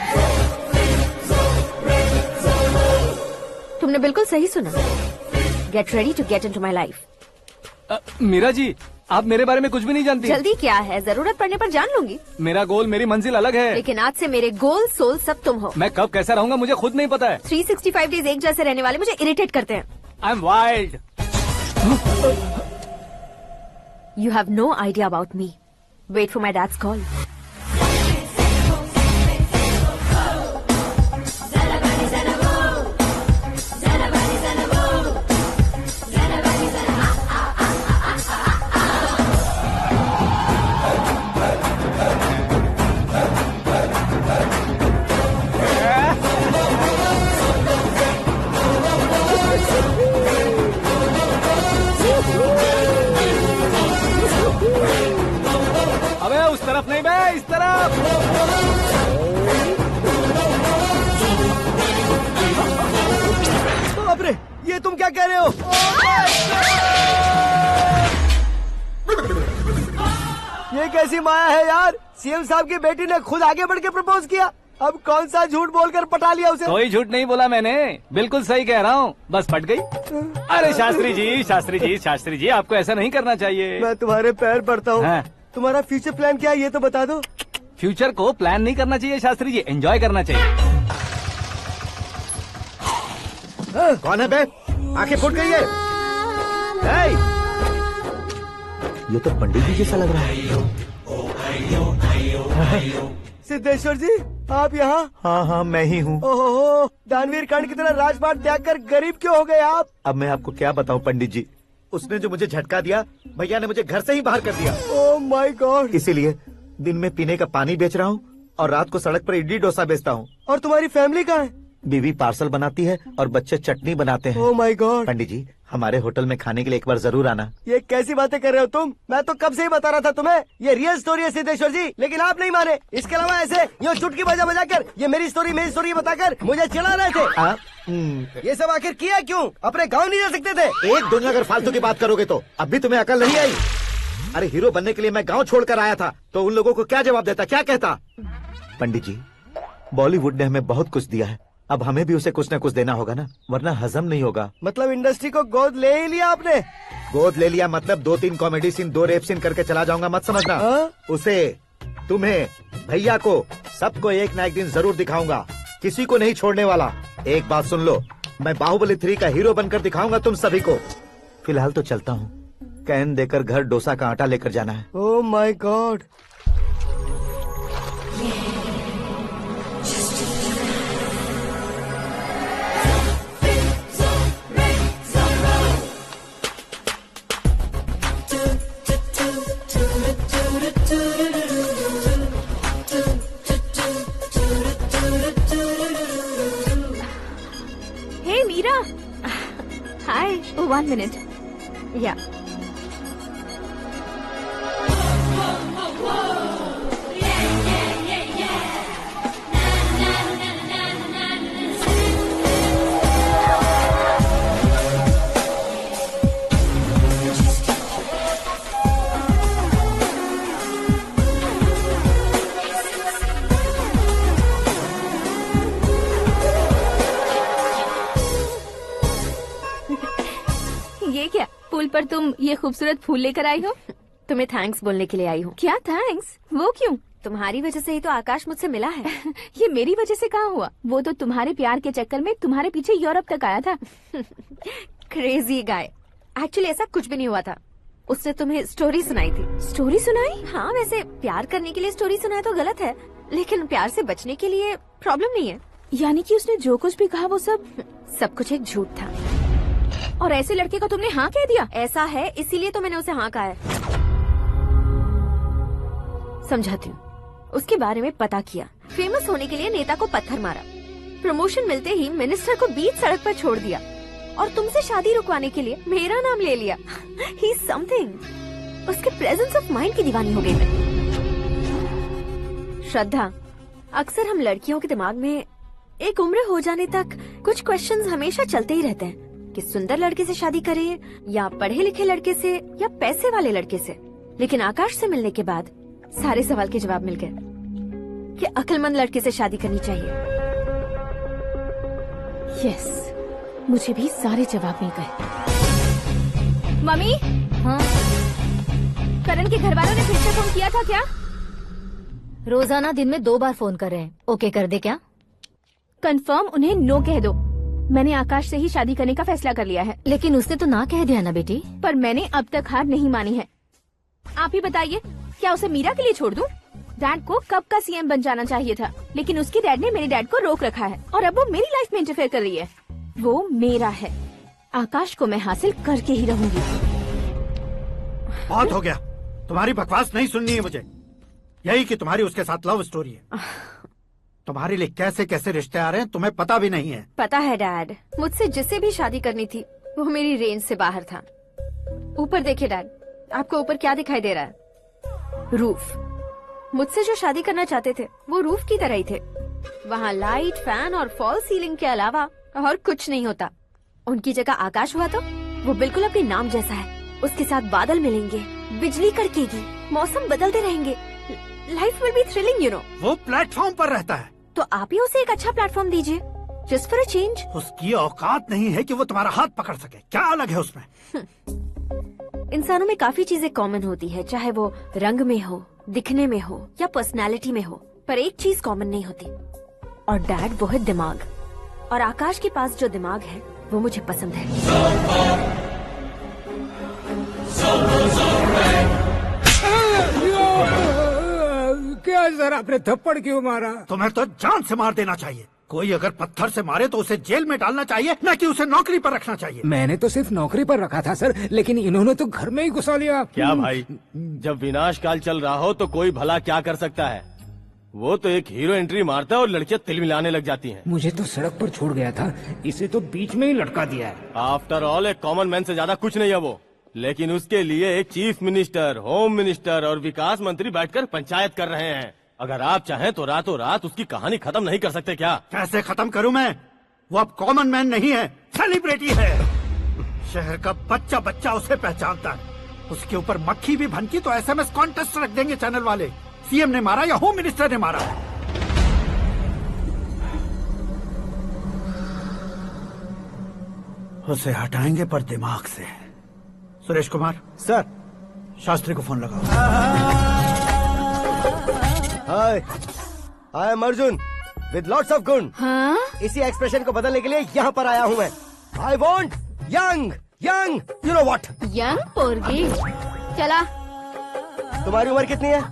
[SPEAKER 8] तुमने बिल्कुल सही सुना। Get ready to get into my life।
[SPEAKER 1] Meera ji, आप मेरे बारे में कुछ भी नहीं जानती।
[SPEAKER 8] जल्दी क्या है, जरूरत पड़ने पर जान लूंगी।
[SPEAKER 1] मेरा गोल, मेरी मंजिल अलग है।
[SPEAKER 8] लेकिन आज से मेरे गोल सोल सब तुम हो।
[SPEAKER 1] मैं कब कैसा रहूंगा मुझे खुद नहीं पता है।
[SPEAKER 8] 365 डेज एक जैसे रहने वाले मुझे इरिटेट करते हैं।
[SPEAKER 1] I am wild.
[SPEAKER 8] You have no idea about me। Wait for my dad's call।
[SPEAKER 17] बाप रे, ये तुम क्या कह रहे हो? ये कैसी माया है यार? सीएम साहब की बेटी ने खुद आगे बढ़ के प्रपोज किया। अब कौन सा झूठ बोलकर पटा लिया उसे?
[SPEAKER 1] कोई झूठ नहीं बोला मैंने, बिल्कुल सही कह रहा हूँ, बस पट गई। अरे शास्त्री जी, शास्त्री जी, शास्त्री जी, आपको ऐसा नहीं करना चाहिए।
[SPEAKER 17] मैं तुम्हारे पैर पड़ता हूँ।
[SPEAKER 1] हाँ।
[SPEAKER 17] तुम्हारा फ्यूचर प्लान क्या है ये तो बता दो।
[SPEAKER 1] फ्यूचर को प्लान नहीं करना चाहिए शास्त्री जी, एंजॉय करना चाहिए।
[SPEAKER 7] कौन है बे? आंखें फूट गई है। ये तो पंडित जी जैसा लग रहा है।
[SPEAKER 17] सिद्धेश्वर जी, आप यहाँ?
[SPEAKER 7] हाँ हाँ, मैं ही हूँ।
[SPEAKER 17] ओहो, दानवीर कांड की तरह राजपाट त्याग कर गरीब क्यों हो गए आप?
[SPEAKER 7] अब मैं आपको क्या बताऊँ पंडित जी, उसने जो मुझे झटका दिया, भैया ने मुझे घर से ही बाहर कर दिया।
[SPEAKER 17] ओह माय गॉड।
[SPEAKER 7] इसीलिए दिन में पीने का पानी बेच रहा हूँ और रात को सड़क पर इडली डोसा बेचता हूँ।
[SPEAKER 17] और तुम्हारी फैमिली कहाँ है?
[SPEAKER 7] बीवी पार्सल बनाती है और बच्चे चटनी बनाते हैं।
[SPEAKER 17] ओह माय गॉड।
[SPEAKER 7] पंडित जी, हमारे होटल में खाने के लिए एक बार जरूर आना।
[SPEAKER 17] ये कैसी बातें कर रहे हो तुम? मैं तो कब से ही बता रहा था तुम्हें, ये रियल स्टोरी है सिद्धेश्वर जी, लेकिन आप नहीं माने। इसके अलावा ऐसे यूँ चुटकी बजा बजा कर ये मेरी स्टोरी बताकर मुझे चिढ़ा रहे थे। ये सब आखिर किया क्यों? अपने गाँव नहीं जा सकते थे?
[SPEAKER 7] एक दिन अगर फालतू की बात करोगे तो अब भी तुम्हें अकल नहीं आई। अरे हीरो बनने के लिए मैं गाँव छोड़कर आया था, तो उन लोगों को क्या जवाब देता, क्या कहता? पंडित जी, बॉलीवुड ने हमें बहुत कुछ दिया है, अब हमें भी उसे कुछ न कुछ देना होगा ना, वरना हजम नहीं होगा।
[SPEAKER 17] मतलब इंडस्ट्री को गोद ले ही लिया आपने?
[SPEAKER 7] गोद ले लिया मतलब 2-3 कॉमेडी सीन, 2 रेप सीन करके चला जाऊंगा मत समझना। उसे, तुम्हें, भैया को, सबको एक ना एक दिन जरूर दिखाऊंगा, किसी को नहीं छोड़ने वाला। एक बात सुन लो, मैं बाहुबली 3 का हीरो बनकर दिखाऊंगा तुम सभी को। फिलहाल तो चलता हूँ, कैन देकर घर डोसा का आटा लेकर जाना है।
[SPEAKER 17] Oh my god.
[SPEAKER 3] Hey Meera, hi. 1 minute. या ये क्या, पुल पर तुम ये खूबसूरत फूल लेकर आई हो?
[SPEAKER 8] तुम्हें थैंक्स बोलने के लिए आई हूँ।
[SPEAKER 3] क्या थैंक्स? वो क्यों?
[SPEAKER 8] तुम्हारी वजह से ही तो आकाश मुझसे मिला है।
[SPEAKER 3] ये मेरी वजह से कहाँ हुआ? वो तो तुम्हारे प्यार के चक्कर में तुम्हारे पीछे यूरोप तक आया था।
[SPEAKER 8] Crazy guy. एक्चुअली ऐसा कुछ भी नहीं हुआ था, उसने तुम्हें स्टोरी सुनाई थी।
[SPEAKER 3] स्टोरी सुनाई?
[SPEAKER 8] हाँ, वैसे प्यार करने के लिए स्टोरी सुनाए तो गलत है, लेकिन प्यार से बचने के लिए प्रॉब्लम नहीं है।
[SPEAKER 3] यानी कि उसने जो कुछ भी कहा वो सब
[SPEAKER 8] कुछ एक झूठ था।
[SPEAKER 3] और ऐसे लड़के को तुमने हाँ कह दिया?
[SPEAKER 8] ऐसा है, इसीलिए तो मैंने उसे हाँ कहा है। समझाती हूँ। उसके बारे में पता किया, फेमस होने के लिए नेता को पत्थर मारा, प्रमोशन मिलते ही मिनिस्टर को बीच सड़क पर छोड़ दिया, और तुमसे शादी रुकवाने के लिए मेरा नाम ले लिया। ही समथिंग। उसके प्रेजेंस ऑफ माइंड की दीवानी हो गई मैं। श्रद्धा, अक्सर हम लड़कियों के दिमाग में एक उम्र हो जाने तक कुछ क्वेश्चंस हमेशा चलते ही रहते हैं कि सुंदर लड़के से शादी करें या पढ़े लिखे लड़के से या पैसे वाले लड़के से। लेकिन आकाश से मिलने के बाद सारे सवाल के जवाब मिल गए कि अक्लमंद लड़के से शादी करनी चाहिए।
[SPEAKER 3] यस, मुझे भी सारे जवाब मिल गए। मम्मी,
[SPEAKER 8] हाँ?
[SPEAKER 3] करण के घर वालों ने फिर से फोन किया था क्या?
[SPEAKER 8] रोजाना दिन में 2 बार फोन कर रहे हैं। ओके कर दे क्या?
[SPEAKER 3] कंफर्म उन्हें नो कह दो। मैंने आकाश से ही शादी करने का फैसला कर लिया है।
[SPEAKER 8] लेकिन उसने तो ना कह दिया ना बेटी।
[SPEAKER 3] पर मैंने अब तक हार नहीं मानी है। आप ही बताइए, क्या उसे मीरा के लिए छोड़ दूं? डैड को कब का सीएम बन जाना चाहिए था, लेकिन उसके डैड ने मेरे डैड को रोक रखा है और अब वो मेरी लाइफ में इंटरफेयर कर रही है। वो मेरा है, आकाश को मैं हासिल करके ही रहूंगी।
[SPEAKER 16] बहुत हो गया, तुम्हारी बकवास नहीं सुननी है मुझे। यही कि तुम्हारी उसके साथ लव स्टोरी है। तुम्हारे लिए कैसे कैसे रिश्ते आ रहे हैं तुम्हें पता भी नहीं है।
[SPEAKER 8] पता है डैड, मुझसे जिसे भी शादी करनी थी वो मेरी रेंज से बाहर था। ऊपर देखिए डैड, आपको ऊपर क्या दिखाई दे रहा है? रूफ।
[SPEAKER 3] मुझसे जो शादी करना चाहते थे वो रूफ की तरह ही थे। वहाँ लाइट, फैन और फॉल सीलिंग के अलावा और कुछ नहीं होता। उनकी जगह आकाश हुआ तो वो बिल्कुल अपने नाम जैसा है। उसके साथ बादल मिलेंगे, बिजली कड़केगी, मौसम बदलते रहेंगे। Life will be thrilling, you know.
[SPEAKER 16] वो प्लेटफॉर्म पर रहता है
[SPEAKER 3] तो आप ही उसे एक अच्छा प्लेटफॉर्म दीजिए, जस्ट फॉर अ चेंज।
[SPEAKER 16] उसकी औकात नहीं है कि वो तुम्हारा हाथ पकड़ सके। क्या अलग है उसमें?
[SPEAKER 3] इंसानों में काफी चीजें कॉमन होती है, चाहे वो रंग में हो, दिखने में हो या पर्सनालिटी में हो, पर एक चीज कॉमन नहीं होती, और डैड वो है दिमाग। और आकाश के पास जो दिमाग है वो मुझे पसंद है।
[SPEAKER 10] क्या सर, आपने थप्पड़ क्यों मारा?
[SPEAKER 16] तुम्हें तो जान से मार देना चाहिए। कोई अगर पत्थर से मारे तो उसे जेल में डालना चाहिए, न कि उसे नौकरी पर रखना चाहिए।
[SPEAKER 10] मैंने तो सिर्फ नौकरी पर रखा था सर, लेकिन इन्होंने तो घर में ही घुसा लिया।
[SPEAKER 12] क्या भाई, जब विनाश काल चल रहा हो तो कोई भला क्या कर सकता है? वो तो एक हीरो एंट्री मारता है और लड़कियां तिल मिलाने लग जाती हैं।
[SPEAKER 10] मुझे तो सड़क पर छोड़ गया था, इसे तो बीच में ही लटका दिया है।
[SPEAKER 12] आफ्टर ऑल एक कॉमन मैन से ज्यादा कुछ नहीं है वो, लेकिन उसके लिए एक चीफ मिनिस्टर, होम मिनिस्टर और विकास मंत्री बैठकर पंचायत कर रहे हैं। अगर आप चाहें तो रातों रात उसकी कहानी खत्म नहीं कर सकते क्या?
[SPEAKER 16] कैसे खत्म करूं मैं? वो अब कॉमन मैन नहीं है, सेलिब्रिटी है। शहर का बच्चा बच्चा उसे पहचानता है। उसके ऊपर मक्खी भी भनकी तो SMS कॉन्टेस्ट रख देंगे चैनल वाले। सीएम ने मारा या होम मिनिस्टर ने मारा? उसे हटाएंगे पर दिमाग से। सुरेश कुमार
[SPEAKER 4] सर,
[SPEAKER 16] शास्त्री को फोन लगाओ।
[SPEAKER 17] Hi, I am Arjun with lots of गुण।
[SPEAKER 9] हाँ?
[SPEAKER 17] इसी एक्सप्रेशन को बदलने के लिए यहाँ पर आया हूँ मैं। I want young young, you know what?
[SPEAKER 9] Young पोरगी। चला।
[SPEAKER 17] तुम्हारी उम्र कितनी है?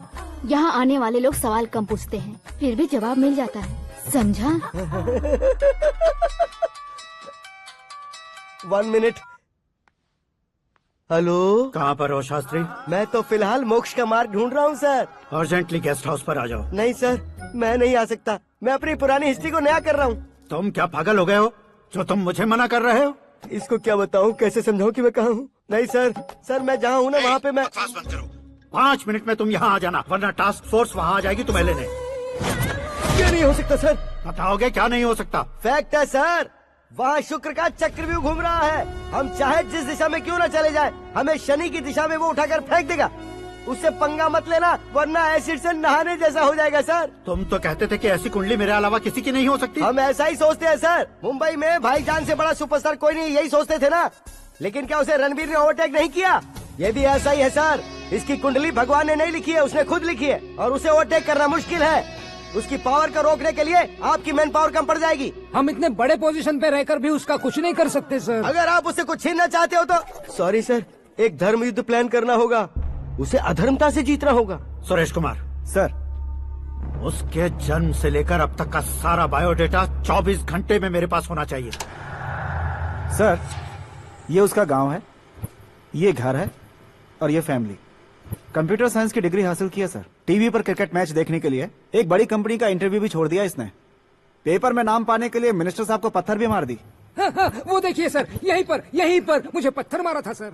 [SPEAKER 9] यहाँ आने वाले लोग सवाल कम पूछते हैं, फिर भी जवाब मिल जाता है, समझा?
[SPEAKER 17] 1 मिनट। हेलो,
[SPEAKER 16] कहाँ पर हो शास्त्री?
[SPEAKER 17] मैं तो फिलहाल मोक्ष का मार्ग ढूंढ रहा हूँ सर।
[SPEAKER 16] अर्जेंटली गेस्ट हाउस पर आ जाओ।
[SPEAKER 17] नहीं सर, मैं नहीं आ सकता। मैं अपनी पुरानी हिस्ट्री को नया कर रहा हूँ।
[SPEAKER 16] तुम क्या पागल हो गए हो जो तुम मुझे मना कर रहे हो?
[SPEAKER 17] इसको क्या बताऊँ, कैसे समझाऊँ कि मैं कहाँ हूँ? नहीं सर, सर मैं जहाँ हूँ ना वहाँ पे मैं।
[SPEAKER 16] 5 मिनट में तुम यहाँ आ जाना, वरना टास्क फोर्स वहाँ आ जाएगी तुम्हें लेने।
[SPEAKER 17] क्या नहीं हो सकता सर?
[SPEAKER 16] बताओगे क्या नहीं हो सकता?
[SPEAKER 17] फैक्ट है सर, वहाँ शुक्र का चक्रव्यूह घूम रहा है। हम चाहे जिस दिशा में क्यों न चले जाए, हमें शनि की दिशा में वो उठाकर फेंक देगा। उससे पंगा मत लेना, वरना एसिड से नहाने जैसा हो जाएगा सर।
[SPEAKER 16] तुम तो कहते थे कि ऐसी कुंडली मेरे अलावा किसी की नहीं हो सकती।
[SPEAKER 17] हम ऐसा ही सोचते हैं सर। मुंबई में भाईजान से बड़ा सुपरस्टार कोई नहीं, यही सोचते थे ना। लेकिन क्या उसे रणवीर ने ओवरटेक नहीं किया? ये भी ऐसा ही है सर। इसकी कुंडली भगवान ने नहीं लिखी है, उसने खुद लिखी है, और उसे ओवरटेक करना मुश्किल है। उसकी पावर को रोकने के लिए आपकी मैन पावर कम पड़ जाएगी।
[SPEAKER 10] हम इतने बड़े पोजीशन पे रहकर भी उसका कुछ नहीं कर सकते सर।
[SPEAKER 17] अगर आप उसे कुछ छीनना चाहते हो तो सॉरी सर, एक धर्म युद्ध प्लान करना होगा। उसे अधर्मता से जीतना होगा।
[SPEAKER 16] सुरेश कुमार
[SPEAKER 4] सर,
[SPEAKER 16] उसके जन्म से लेकर अब तक का सारा बायोडेटा 24 घंटे में मेरे पास होना चाहिए।
[SPEAKER 4] सर, ये उसका गांव है, ये घर है और ये फैमिली। कंप्यूटर साइंस की डिग्री हासिल की है सर। टीवी पर क्रिकेट मैच देखने के लिए एक बड़ी कंपनी का इंटरव्यू भी छोड़ दिया इसने। पेपर में नाम पाने के लिए मिनिस्टर साहब को पत्थर भी मार दी।
[SPEAKER 10] हाँ, हाँ, वो देखिए सर, यहीं पर मुझे पत्थर मारा था सर।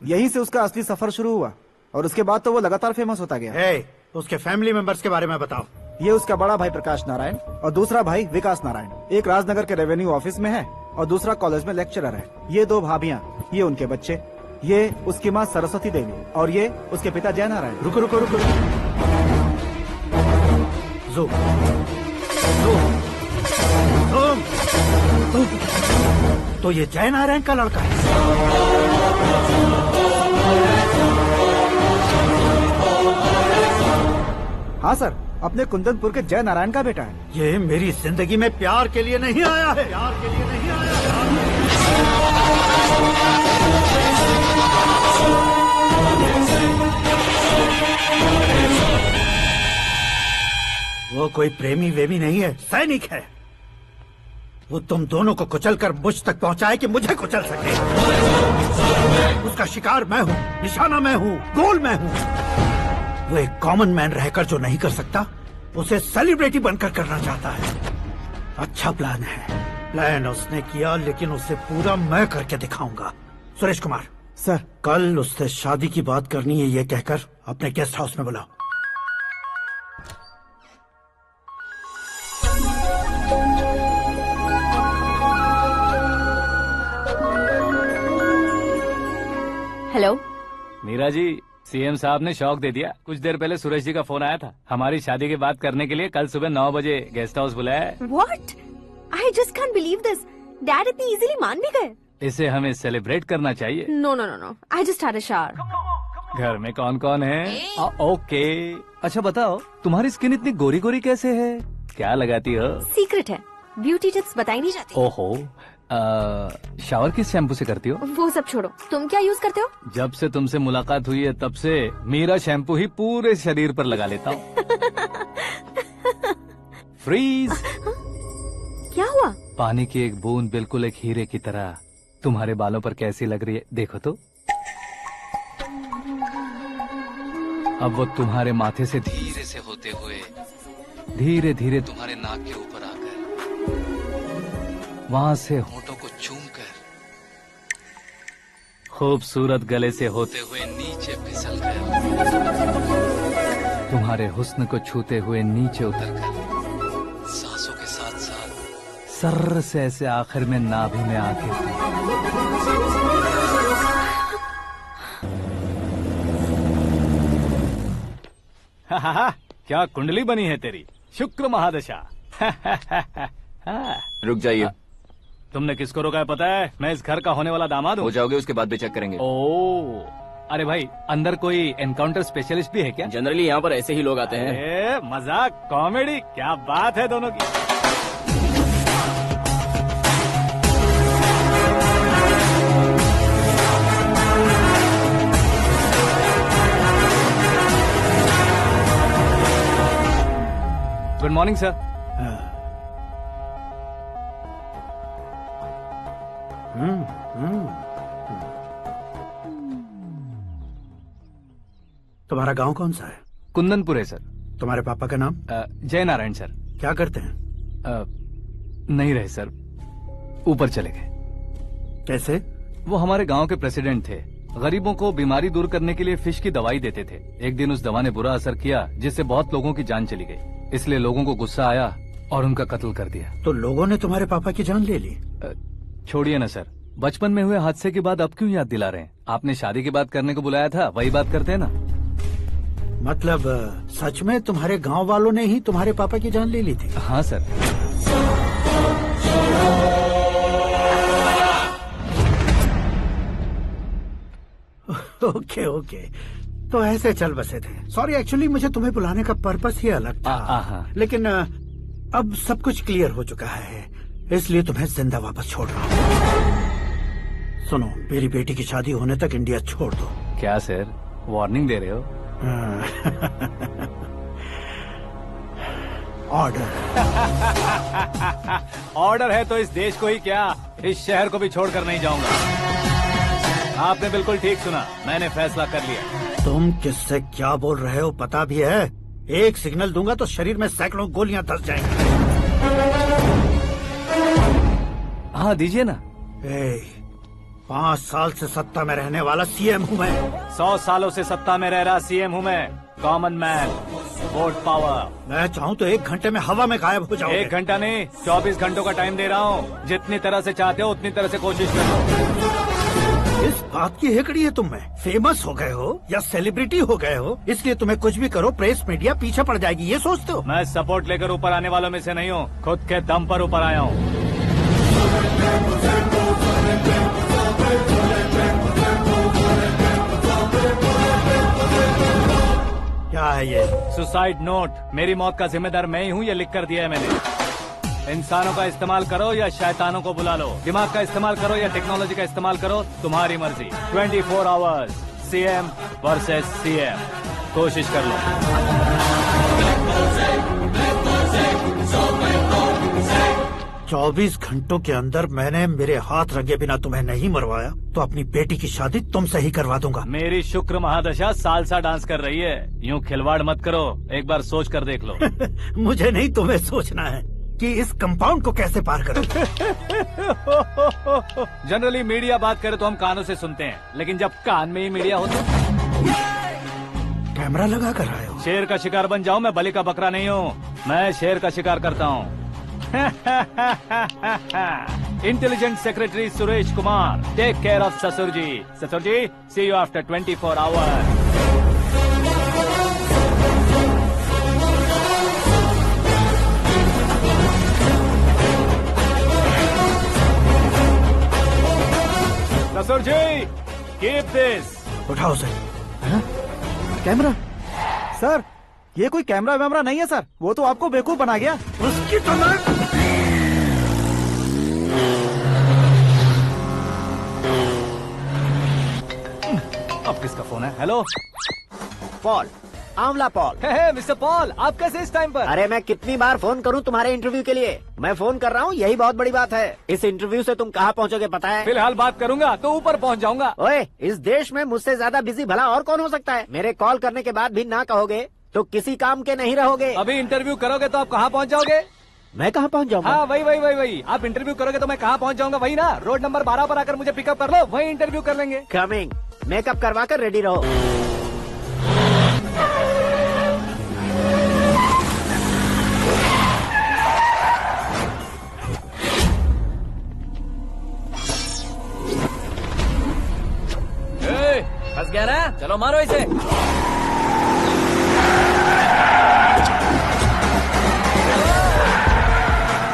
[SPEAKER 4] यहीं से उसका असली सफर शुरू हुआ और उसके बाद तो वो लगातार फेमस होता गया।
[SPEAKER 16] उसके फैमिली मेंबर्स के बारे में बताओ।
[SPEAKER 4] ये उसका बड़ा भाई प्रकाश नारायण और दूसरा भाई विकास नारायण। एक राजनगर के रेवेन्यू ऑफिस में है और दूसरा कॉलेज में लेक्चरर है। ये 2 भाभियां, ये उनके बच्चे, ये उसकी माँ सरस्वती देवी और ये उसके पिता जय नारायण।
[SPEAKER 16] रुको रुको रुको, तो ये जय नारायण का लड़का है।
[SPEAKER 4] हाँ सर, अपने कुंदनपुर के जय नारायण का बेटा है।
[SPEAKER 16] ये मेरी जिंदगी में प्यार के लिए नहीं आया है। प्यार के लिए नहीं आया है। वो कोई प्रेमी वेमी नहीं है, सैनिक है। वो तुम दोनों को कुचलकर मुझ तक पहुंचाए कि मुझे कुचल सके। उसका शिकार मैं हूँ, निशाना मैं हूँ, गोल मैं हूँ। वो एक कॉमन मैन रहकर जो नहीं कर सकता, उसे सेलिब्रिटी बनकर करना चाहता है। अच्छा प्लान है। प्लान उसने किया, लेकिन उसे पूरा मैं करके दिखाऊंगा। सुरेश कुमार,
[SPEAKER 4] सर,
[SPEAKER 16] कल उससे शादी की बात करनी है ये कहकर अपने गेस्ट हाउस में बुलाओ।
[SPEAKER 8] हेलो
[SPEAKER 1] मीरा जी, सीएम साहब ने शौक दे दिया। कुछ देर पहले सुरेश जी का फोन आया था, हमारी शादी की बात करने के लिए कल सुबह 9 बजे गेस्ट हाउस बुलाया है।
[SPEAKER 3] What? I just can't believe this. Dad इतनी इजीली मान भी गए।
[SPEAKER 1] इसे हमें सेलिब्रेट करना चाहिए।
[SPEAKER 3] No, no, no, no. I just had a shower.
[SPEAKER 1] घर में कौन कौन है? ओके। अच्छा बताओ, तुम्हारी स्किन इतनी गोरी गोरी कैसे है? क्या लगाती हो?
[SPEAKER 3] सीक्रेट है, ब्यूटी टिप्स बताई नहीं जाती।
[SPEAKER 1] ओहो, शावर किस शैम्पू से करती हो?
[SPEAKER 3] वो सब छोड़ो, तुम क्या यूज करते हो?
[SPEAKER 1] जब से तुमसे मुलाकात हुई है तब से मेरा शैम्पू ही पूरे शरीर पर लगा लेता हूँ। फ्रीज।
[SPEAKER 3] क्या हुआ?
[SPEAKER 1] पानी की एक बूंद बिल्कुल एक हीरे की तरह तुम्हारे बालों पर कैसी लग रही है, देखो तो। अब वो तुम्हारे माथे से धीरे से होते हुए धीरे धीरे तुम्हारे नाक के ऊपर आकर वहां से होठों को चूमकर खूबसूरत गले से होते हुए नीचे फिसलकर तुम्हारे हुस्न को छूते हुए नीचे उतरकर सांसों के साथ साथ सर्र से ऐसे आखिर में नाभि में आके क्या कुंडली बनी है तेरी, शुक्र महादशा।
[SPEAKER 11] रुक जाइए।
[SPEAKER 1] तुमने किसको रोका है पता है? मैं इस घर का होने वाला दामाद हूँ।
[SPEAKER 11] हो जाओगे उसके बाद भी चेक करेंगे।
[SPEAKER 1] ओ, अरे भाई, अंदर कोई एनकाउंटर स्पेशलिस्ट भी है क्या?
[SPEAKER 11] जनरली यहाँ पर ऐसे ही लोग आते हैं।
[SPEAKER 1] मजाक, कॉमेडी, क्या बात है दोनों की। Good morning sir.
[SPEAKER 16] तुम्हारा गांव कौन सा है?
[SPEAKER 1] कुंदनपुर है सर।
[SPEAKER 16] तुम्हारे पापा का नाम?
[SPEAKER 1] जय नारायण सर।
[SPEAKER 16] क्या करते हैं?
[SPEAKER 1] नहीं रहे सर, ऊपर चले गए।
[SPEAKER 16] कैसे?
[SPEAKER 1] वो हमारे गांव के प्रेसिडेंट थे। गरीबों को बीमारी दूर करने के लिए फिश की दवाई देते थे। एक दिन उस दवा ने बुरा असर किया जिससे बहुत लोगों की जान चली गई। इसलिए लोगों को गुस्सा आया और उनका कत्ल कर दिया।
[SPEAKER 16] तो लोगों ने तुम्हारे पापा की जान ले ली?
[SPEAKER 1] छोड़िए ना सर, बचपन में हुए हादसे की बात अब क्यों याद दिला रहे हैं? आपने शादी की बात करने को बुलाया था, वही बात करते हैं ना।
[SPEAKER 16] मतलब सच में तुम्हारे गांव वालों ने ही तुम्हारे पापा की जान ले ली थी?
[SPEAKER 1] हाँ सर।
[SPEAKER 16] ओके ओके, तो ऐसे चल बसे थे। सॉरी, एक्चुअली मुझे तुम्हें बुलाने का पर्पस ही अलग था। लेकिन अब सब कुछ क्लियर हो चुका है, इसलिए तुम्हें जिंदा वापस छोड़ रहा हूँ। सुनो, मेरी बेटी की शादी होने तक इंडिया छोड़ दो।
[SPEAKER 1] क्या सर, वार्निंग दे रहे हो?
[SPEAKER 16] ऑर्डर।
[SPEAKER 1] ऑर्डर है तो इस देश को ही क्या, इस शहर को भी छोड़कर नहीं जाऊंगा। आपने बिल्कुल ठीक सुना, मैंने फैसला कर लिया।
[SPEAKER 16] तुम किससे क्या बोल रहे हो पता भी है? एक सिग्नल दूंगा तो शरीर में सैकड़ों गोलियां धस जाएंगी।
[SPEAKER 1] हाँ दीजिए ना।
[SPEAKER 16] 5 साल से सत्ता में रहने वाला सीएम हूँ मैं।
[SPEAKER 1] 100 सालों से सत्ता में रह रहा सीएम हूँ मैं। Common man, vote power.
[SPEAKER 16] मैं चाहूँ तो 1 घंटे में हवा में गायब हो जाऊँ।
[SPEAKER 1] 1 घंटा नहीं, 24 घंटों का टाइम दे रहा हूँ। जितनी तरह से चाहते हो उतनी तरह से कोशिश करो।
[SPEAKER 16] इस बात की हेकड़ी है तुम में। फेमस हो गए हो या सेलिब्रिटी हो गए हो, इसलिए तुम्हें कुछ भी करो प्रेस मीडिया पीछे पड़ जाएगी, ये सोचते हो?
[SPEAKER 1] मैं सपोर्ट लेकर ऊपर आने वालों में से नहीं हूँ, खुद के दम पर ऊपर आया हूँ।
[SPEAKER 16] क्या है ये?
[SPEAKER 1] Suicide note. मेरी मौत का जिम्मेदार मैं ही हूँ, ये लिख कर दिया है मैंने। इंसानों का इस्तेमाल करो या शैतानों को बुला लो, दिमाग का इस्तेमाल करो या टेक्नोलॉजी का इस्तेमाल करो, तुम्हारी मर्जी। 24 आवर्स, सीएम वर्सेस सीएम, कोशिश कर लो।
[SPEAKER 16] 24 घंटों के अंदर मैंने मेरे हाथ रंगे बिना तुम्हें नहीं मरवाया तो अपनी बेटी की शादी तुमसे ही करवा दूंगा।
[SPEAKER 1] मेरी शुक्र महादशा सालसा डांस कर रही है, यूँ खिलवाड़ मत करो, एक बार सोच कर देख लो।
[SPEAKER 16] मुझे नहीं, तुम्हें सोचना है। कि इस कंपाउंड को कैसे पार करूं।
[SPEAKER 1] जनरली मीडिया बात करे तो हम कानों से सुनते हैं, लेकिन जब कान में ही मीडिया हो तो
[SPEAKER 16] कैमरा लगा कर आए हो।
[SPEAKER 1] शेर का शिकार बन जाऊं, मैं बलि का बकरा नहीं हूँ, मैं शेर का शिकार करता हूँ। Intelligent secretary Suresh Kumar, take care of ससुर जी। ससुर जी, सी यू आफ्टर 24 आवर्स। ससुर जी, कीप दिस।
[SPEAKER 16] उठाओ सर।
[SPEAKER 4] कैमरा? सर, ये कोई कैमरा वैमरा नहीं है सर, वो तो आपको बेवकूफ बना गया।
[SPEAKER 16] उसकी तो मैं...
[SPEAKER 1] अब किसका फोन है? हेलो
[SPEAKER 14] पॉल, आंवला पॉल।
[SPEAKER 1] मिस्टर पॉल, आप कैसे इस टाइम पर?
[SPEAKER 14] अरे मैं कितनी बार फोन करूं तुम्हारे इंटरव्यू के लिए? मैं फोन कर रहा हूं, यही बहुत बड़ी बात है। इस इंटरव्यू से तुम कहां पहुंचोगे पता है?
[SPEAKER 1] फिलहाल बात करूंगा तो ऊपर पहुंच जाऊंगा।
[SPEAKER 14] ओए, इस देश में मुझसे ज्यादा बिजी भला और कौन हो सकता है? मेरे कॉल करने के बाद भी ना कहोगे तो किसी काम के नहीं रहोगे।
[SPEAKER 1] अभी इंटरव्यू करोगे तो आप कहाँ पहुँच जाओगे?
[SPEAKER 14] मैं कहाँ पहुँच जाऊंगा?
[SPEAKER 1] हाँ, वही। आप इंटरव्यू करोगे तो मैं कहाँ पहुँच जाऊंगा? वही ना, रोड नंबर 12 पर आकर मुझे पिकअप कर लो, वही इंटरव्यू कर लेंगे।
[SPEAKER 14] कमिंग। मेकअप करवा कर रेडी रहो।
[SPEAKER 11] फंस गया ना? चलो मारो इसे।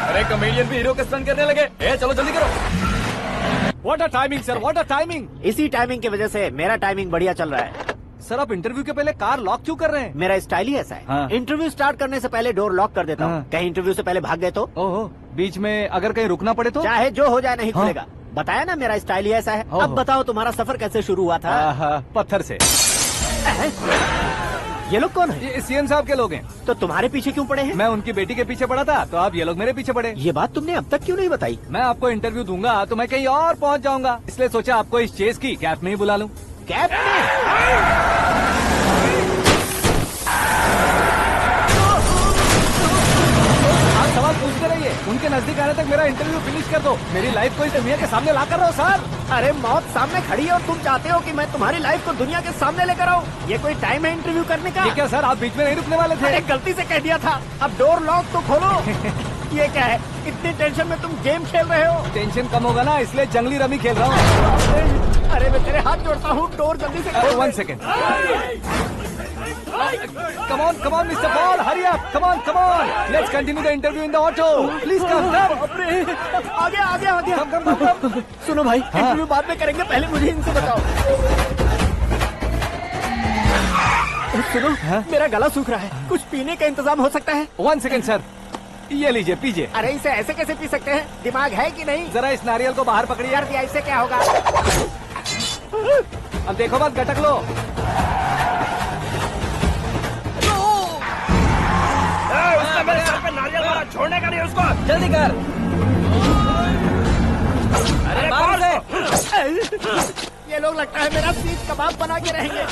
[SPEAKER 11] अरे कॉमेडियन भी हीरो के स्टंट करने लगे। चलो जल्दी करो।
[SPEAKER 1] What a timing sir, what a timing.
[SPEAKER 14] इसी टाइमिंग की वजह से मेरा टाइमिंग बढ़िया चल रहा है।
[SPEAKER 1] सर, आप इंटरव्यू के पहले कार लॉक क्यों कर रहे हैं?
[SPEAKER 14] मेरा स्टाइल ही ऐसा है।
[SPEAKER 1] हाँ।
[SPEAKER 14] इंटरव्यू स्टार्ट करने से पहले डोर लॉक कर देता हूँ।
[SPEAKER 1] हाँ।
[SPEAKER 14] कहीं इंटरव्यू से पहले भाग गए तो?
[SPEAKER 1] ओहो, बीच में अगर कहीं रुकना पड़े तो?
[SPEAKER 14] चाहे जो हो जाए नहीं
[SPEAKER 1] हाँ।
[SPEAKER 14] खुलेगा। बताया ना मेरा स्टाइल ही ऐसा है। अब बताओ तुम्हारा सफर कैसे शुरू हुआ था?
[SPEAKER 1] पत्थर से।
[SPEAKER 14] ये लोग कौन है?
[SPEAKER 1] ये सीएम साहब के लोग हैं।
[SPEAKER 14] तो तुम्हारे पीछे क्यों पड़े हैं?
[SPEAKER 1] मैं उनकी बेटी के पीछे पड़ा था, तो आप ये लोग मेरे पीछे पड़े।
[SPEAKER 14] ये बात तुमने अब तक क्यों नहीं बताई?
[SPEAKER 1] मैं आपको इंटरव्यू दूंगा तो मैं कहीं और पहुंच जाऊंगा, इसलिए सोचा आपको इस चेस की कैप में ही बुला लूं।
[SPEAKER 14] कैप में?
[SPEAKER 1] आप सवाल पूछते रहिए, उनके नजदीक आने तक मेरा इंटरव्यू फिनिश कर दो। मेरी लाइफ को इस दुनिया के सामने ला कर रहो सर।
[SPEAKER 14] अरे मौत सामने खड़ी है और तुम चाहते हो कि मैं तुम्हारी लाइफ को दुनिया के सामने लेकर आऊं? ये कोई टाइम है इंटरव्यू करने का?
[SPEAKER 1] ठीक है सर, आप बीच में नहीं रुकने वाले थे।
[SPEAKER 14] अरे गलती से कह दिया था। अब डोर लॉक तो खोलो। ये क्या है? इतनी टेंशन में तुम गेम खेल रहे हो?
[SPEAKER 1] टेंशन कम होगा ना, इसलिए जंगली रमी खेल रहा हूँ।
[SPEAKER 14] अरे मैं तेरे हाथ जोड़ता हूँ, डोर जल्दी से खोलो।
[SPEAKER 1] 1 second. Come on, Mr. Paul, hurry up. Come on. Let's continue the interview in the auto. Please come.
[SPEAKER 14] आगे।
[SPEAKER 1] Come.
[SPEAKER 14] सुनो भाई, इंटरव्यू बाद में करेंगे, पहले मुझे इनसे बताओ। सुनो, मेरा गला सूख रहा है, कुछ पीने का इंतजाम हो सकता है?
[SPEAKER 1] 1 सेकेंड सर, ये लीजिए पीजिए।
[SPEAKER 14] अरे इसे ऐसे कैसे पी सकते हैं? दिमाग है कि नहीं?
[SPEAKER 1] जरा इस नारियल को बाहर पकड़िए।
[SPEAKER 14] कर दिया, इससे क्या होगा?
[SPEAKER 1] अब देखो मत, गटक लो।
[SPEAKER 11] मेरे सर पे नारियल वाला छोड़ने का नहीं उसको। जल्दी कर। अरे बाहर से।
[SPEAKER 14] ये लोग लगता है मेरा सीख कबाब बना के रहेंगे।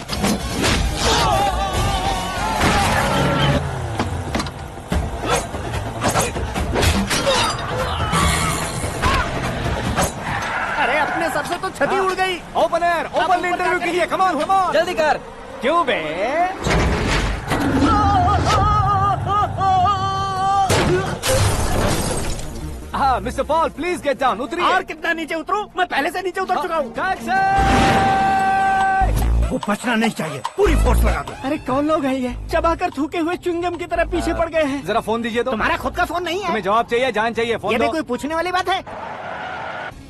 [SPEAKER 14] अरे अपने सर से तो छती उड़ गई।
[SPEAKER 1] ओपन एयर, ओपन इंटरव्यू कीजिए। कम ऑन
[SPEAKER 11] जल्दी कर।
[SPEAKER 1] क्यों बे? हाँ mister Paul, please get down. उतरिए।
[SPEAKER 14] और कितना नीचे उतरूं? मैं पहले से नीचे उतर चुका हूँ।
[SPEAKER 16] वो बचना नहीं चाहिए, पूरी फोर्स लगा दो।
[SPEAKER 14] अरे कौन लोग हैं ये? चबाकर थूके हुए च्युइंगम की तरह पीछे पड़ गए हैं।
[SPEAKER 1] जरा फोन दीजिए तो।
[SPEAKER 14] तुम्हारा खुद का फोन नहीं है?
[SPEAKER 1] तुम्हें जवाब चाहिए, जान चाहिए, फोन
[SPEAKER 14] ये
[SPEAKER 1] दो।
[SPEAKER 14] भी कोई पूछने वाली बात है?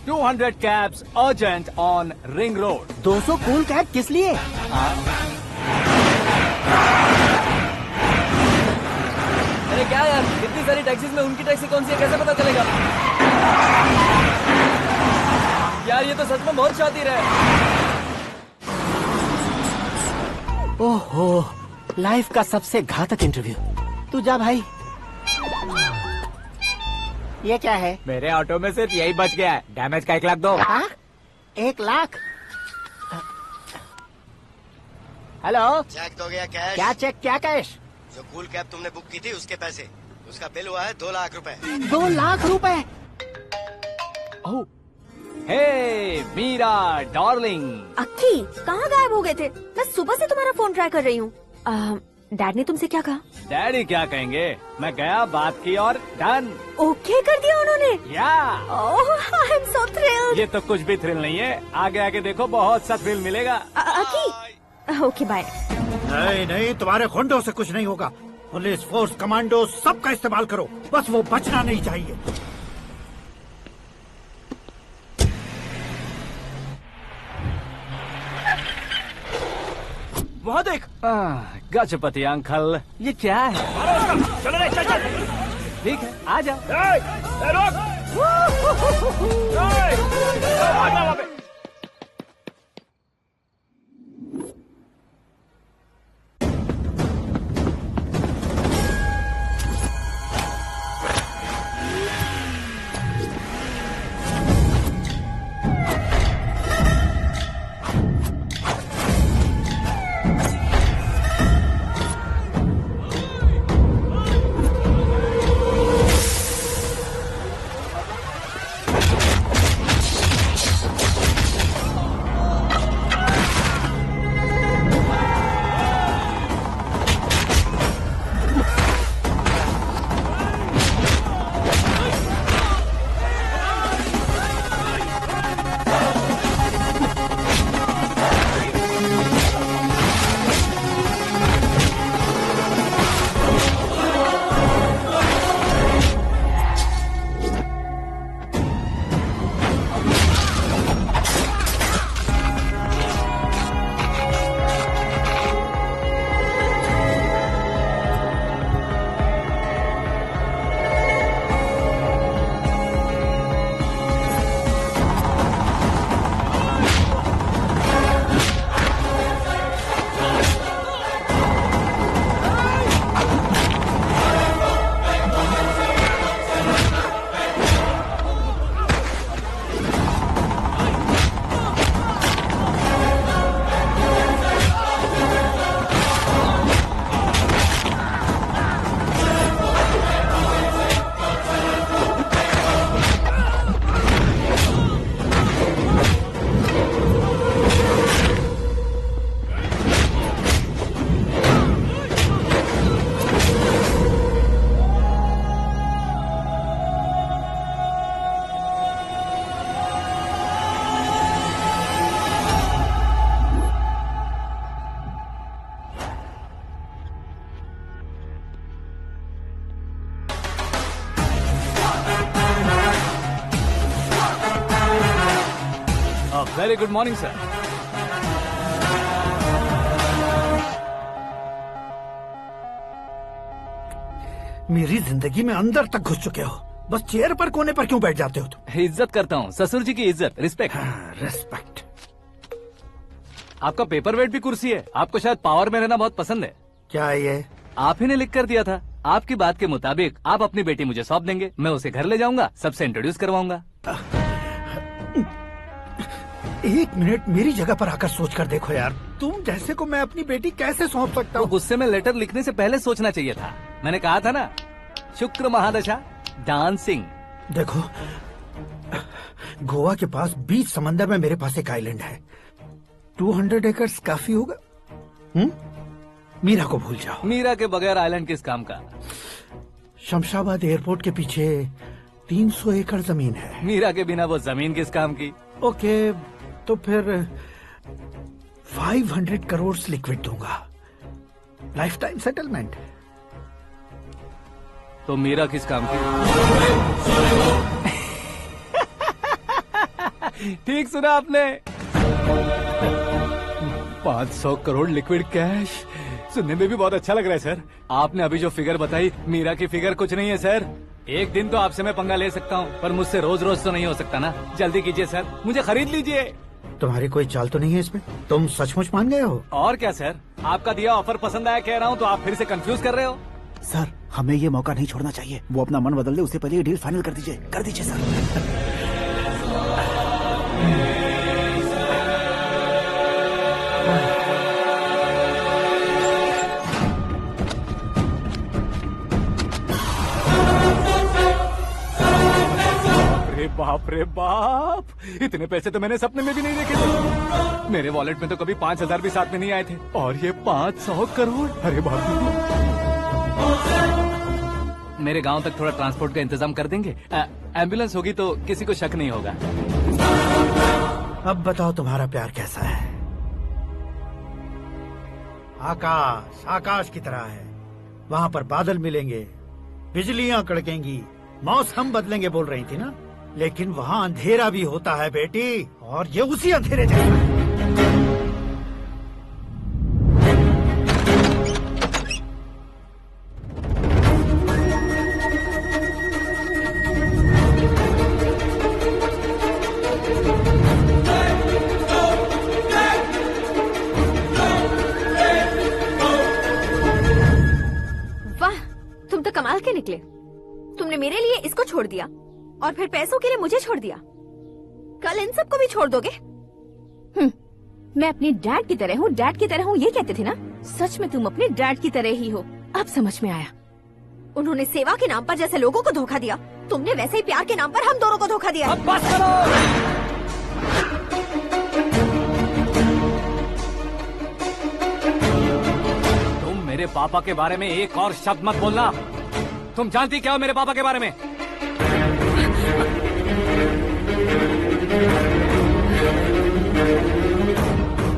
[SPEAKER 1] 200 cabs urgent on Ring Road.
[SPEAKER 14] 200 cool cab किस लिए?
[SPEAKER 11] अरे क्या यार, इतनी सारी टैक्सीज में उनकी टैक्सी कौन सी है, कैसे पता चलेगा? यार ये तो सच में बहुत शातिर है।
[SPEAKER 14] ओहो, लाइफ का सबसे घातक इंटरव्यू। तू जा भाई। ये क्या है?
[SPEAKER 10] मेरे ऑटो में सिर्फ यही बच गया है। डैमेज का 1 लाख दो।
[SPEAKER 14] 1 लाख? हेलो,
[SPEAKER 17] चेक तो गया कैश?
[SPEAKER 14] क्या चेक, क्या कैश?
[SPEAKER 17] जो कूल कैब तुमने बुक की थी उसके पैसे, उसका बिल हुआ है 2 लाख रुपए।
[SPEAKER 10] 2 लाख रुपए?
[SPEAKER 1] ओह, हे मीरा डार्लिंग।
[SPEAKER 3] अक्की कहाँ गायब हो गए थे? मैं सुबह से तुम्हारा फोन ट्राई कर रही हूँ। डैड ने तुमसे क्या कहा?
[SPEAKER 1] डैडी क्या कहेंगे, मैं गया, बात की और डन।
[SPEAKER 3] ओके कर दिया उन्होंने?
[SPEAKER 1] या
[SPEAKER 3] आई एम सो थ्रिल्ड।
[SPEAKER 1] ये तो कुछ भी थ्रिल नहीं है, आगे आगे देखो बहुत सा थ्रिल मिलेगा।
[SPEAKER 3] अक्की ओके बाय।
[SPEAKER 16] नहीं नहीं, तुम्हारे गुंडों से कुछ नहीं होगा। पुलिस फोर्स, कमांडो सबका इस्तेमाल करो, बस वो बचना नहीं चाहिए।
[SPEAKER 1] वहाँ देख। गजपति अंकल, ये क्या है?
[SPEAKER 16] चलो रे, चल चल।
[SPEAKER 1] ठीक है, आ जा। Very good morning sir.
[SPEAKER 16] मेरी जिंदगी में अंदर तक घुस चुके हो, बस चेयर पर कोने पर क्यों बैठ जाते हो तुम?
[SPEAKER 1] इज्जत करता हूँ, ससुर जी की इज्जत, रिस्पेक्ट।
[SPEAKER 16] रिस्पेक्ट।
[SPEAKER 1] आपका पेपर वेट भी कुर्सी है, आपको शायद पावर में रहना बहुत पसंद है।
[SPEAKER 16] क्या है ये?
[SPEAKER 1] आप ही ने लिख कर दिया था। आपकी बात के मुताबिक आप अपनी बेटी मुझे सौंप देंगे, मैं उसे घर ले जाऊंगा, सबसे इंट्रोड्यूस करवाऊंगा।
[SPEAKER 16] 1 मिनट मेरी जगह पर आकर सोच कर देखो यार, तुम जैसे को मैं अपनी बेटी कैसे सौंप सकता हूँ?
[SPEAKER 1] गुस्से में लेटर लिखने से पहले सोचना चाहिए था। मैंने कहा था ना, शुक्र महादशा डांसिंग।
[SPEAKER 16] देखो, गोवा के पास बीच समंदर में मेरे पास एक आइलैंड है, 200 एकर्स काफी होगा। मीरा को भूल जाओ।
[SPEAKER 1] मीरा के बगैर आइलैंड किस काम का?
[SPEAKER 16] शमशाबाद एयरपोर्ट के पीछे 300 एकड़ जमीन है।
[SPEAKER 1] मीरा के बिना वो जमीन किस काम की?
[SPEAKER 16] ओके, तो फिर 500 करोड़ लिक्विड दूंगा, लाइफ टाइम सेटलमेंट।
[SPEAKER 1] तो मीरा किस काम की? ठीक सुना आपने, 500 करोड़ लिक्विड कैश। सुनने में भी बहुत अच्छा लग रहा है सर। आपने अभी जो फिगर बताई, मीरा की फिगर कुछ नहीं है सर। एक दिन तो आपसे मैं पंगा ले सकता हूँ, पर मुझसे रोज रोज तो नहीं हो सकता ना। जल्दी कीजिए सर, मुझे खरीद लीजिए।
[SPEAKER 16] तुम्हारी कोई चाल तो नहीं है इसमें? तुम सचमुच मान गए हो?
[SPEAKER 1] और क्या सर, आपका दिया ऑफर पसंद आया कह रहा हूँ, तो आप फिर से कंफ्यूज कर रहे हो।
[SPEAKER 4] सर, हमें ये मौका नहीं छोड़ना चाहिए। वो अपना मन बदल दे, उससे पहले ये डील फाइनल कर दीजिए। कर दीजिए सर।
[SPEAKER 1] अरे बाप रे बाप, इतने पैसे तो मैंने सपने में भी नहीं देखे थे। मेरे वॉलेट में तो कभी 5,000 भी साथ में नहीं आए थे, और ये 500 करोड़। अरे बाप रे। मेरे गांव तक थोड़ा ट्रांसपोर्ट का इंतजाम कर देंगे? एम्बुलेंस होगी तो किसी को शक नहीं होगा।
[SPEAKER 16] अब बताओ तुम्हारा प्यार कैसा है? आकाश आकाश की तरह है, वहाँ पर बादल मिलेंगे, बिजलियां कड़केंगी, मौसम बदलेंगे बोल रही थी ना, लेकिन वहाँ अंधेरा भी होता है बेटी, और ये उसी अंधेरे जैसा है।
[SPEAKER 3] कमाल के निकले। तुमने मेरे लिए इसको छोड़ दिया और फिर पैसों के लिए मुझे छोड़ दिया। कल इन सबको भी छोड़ दोगे? मैं अपने डैड की तरह हूँ, डैड की तरह हूँ, ये कहते थे ना। सच में तुम अपने डैड की तरह ही हो। अब समझ में आया। उन्होंने सेवा के नाम पर जैसे लोगों को धोखा दिया, तुमने वैसे ही प्यार के नाम पर हम दोनों को धोखा दिया।
[SPEAKER 1] अब बस करो। तुम मेरे पापा के बारे में एक और शब्द मत बोलना। तुम जानती क्या हो मेरे पापा के बारे में?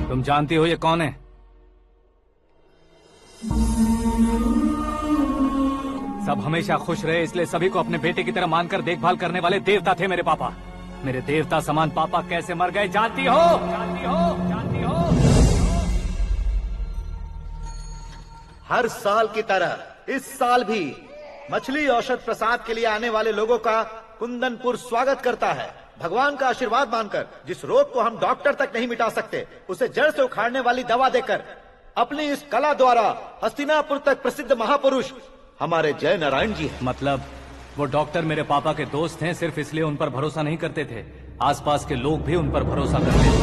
[SPEAKER 1] तुम जानती हो ये कौन है? सब हमेशा खुश रहे इसलिए सभी को अपने बेटे की तरह मानकर देखभाल करने वाले देवता थे मेरे पापा। मेरे देवता समान पापा कैसे मर गए जानती हो? जानती हो? जानती हो?
[SPEAKER 7] हर साल की तरह इस साल भी मछली औषध प्रसाद के लिए आने वाले लोगों का कुंदनपुर स्वागत करता है। भगवान का आशीर्वाद मानकर जिस रोग को हम डॉक्टर तक नहीं मिटा सकते, उसे जड़ से उखाड़ने वाली दवा देकर अपनी इस कला द्वारा हस्तिनापुर तक प्रसिद्ध महापुरुष हमारे जय नारायण जी हैं।
[SPEAKER 1] मतलब वो डॉक्टर मेरे पापा के दोस्त हैं, सिर्फ इसलिए उन पर भरोसा नहीं करते थे, आसपास के लोग भी उन पर भरोसा करते थे।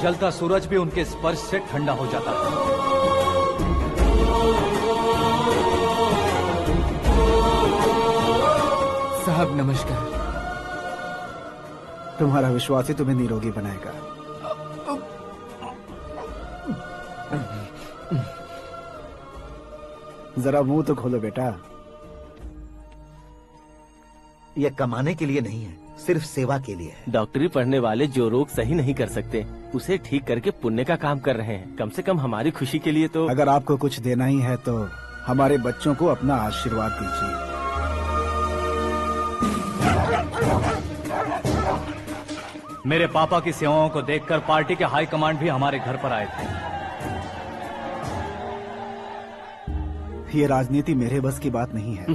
[SPEAKER 1] जलता सूरज भी उनके स्पर्श से ठंडा हो जाता था।
[SPEAKER 4] साहब नमस्कार। तुम्हारा विश्वास ही तुम्हें निरोगी बनाएगा। जरा मुंह तो खोलो बेटा।
[SPEAKER 7] यह कमाने के लिए नहीं है, सिर्फ सेवा के लिए है।
[SPEAKER 12] डॉक्टरी पढ़ने वाले जो रोग सही नहीं कर सकते उसे ठीक करके पुण्य का काम कर रहे हैं। कम से कम हमारी खुशी के लिए तो।
[SPEAKER 4] अगर आपको कुछ देना ही है तो हमारे बच्चों को अपना आशीर्वाद दीजिए।
[SPEAKER 1] मेरे पापा की सेवाओं को देखकर पार्टी के हाई कमांड भी हमारे घर पर आए थे।
[SPEAKER 4] ये राजनीति मेरे बस की बात नहीं है।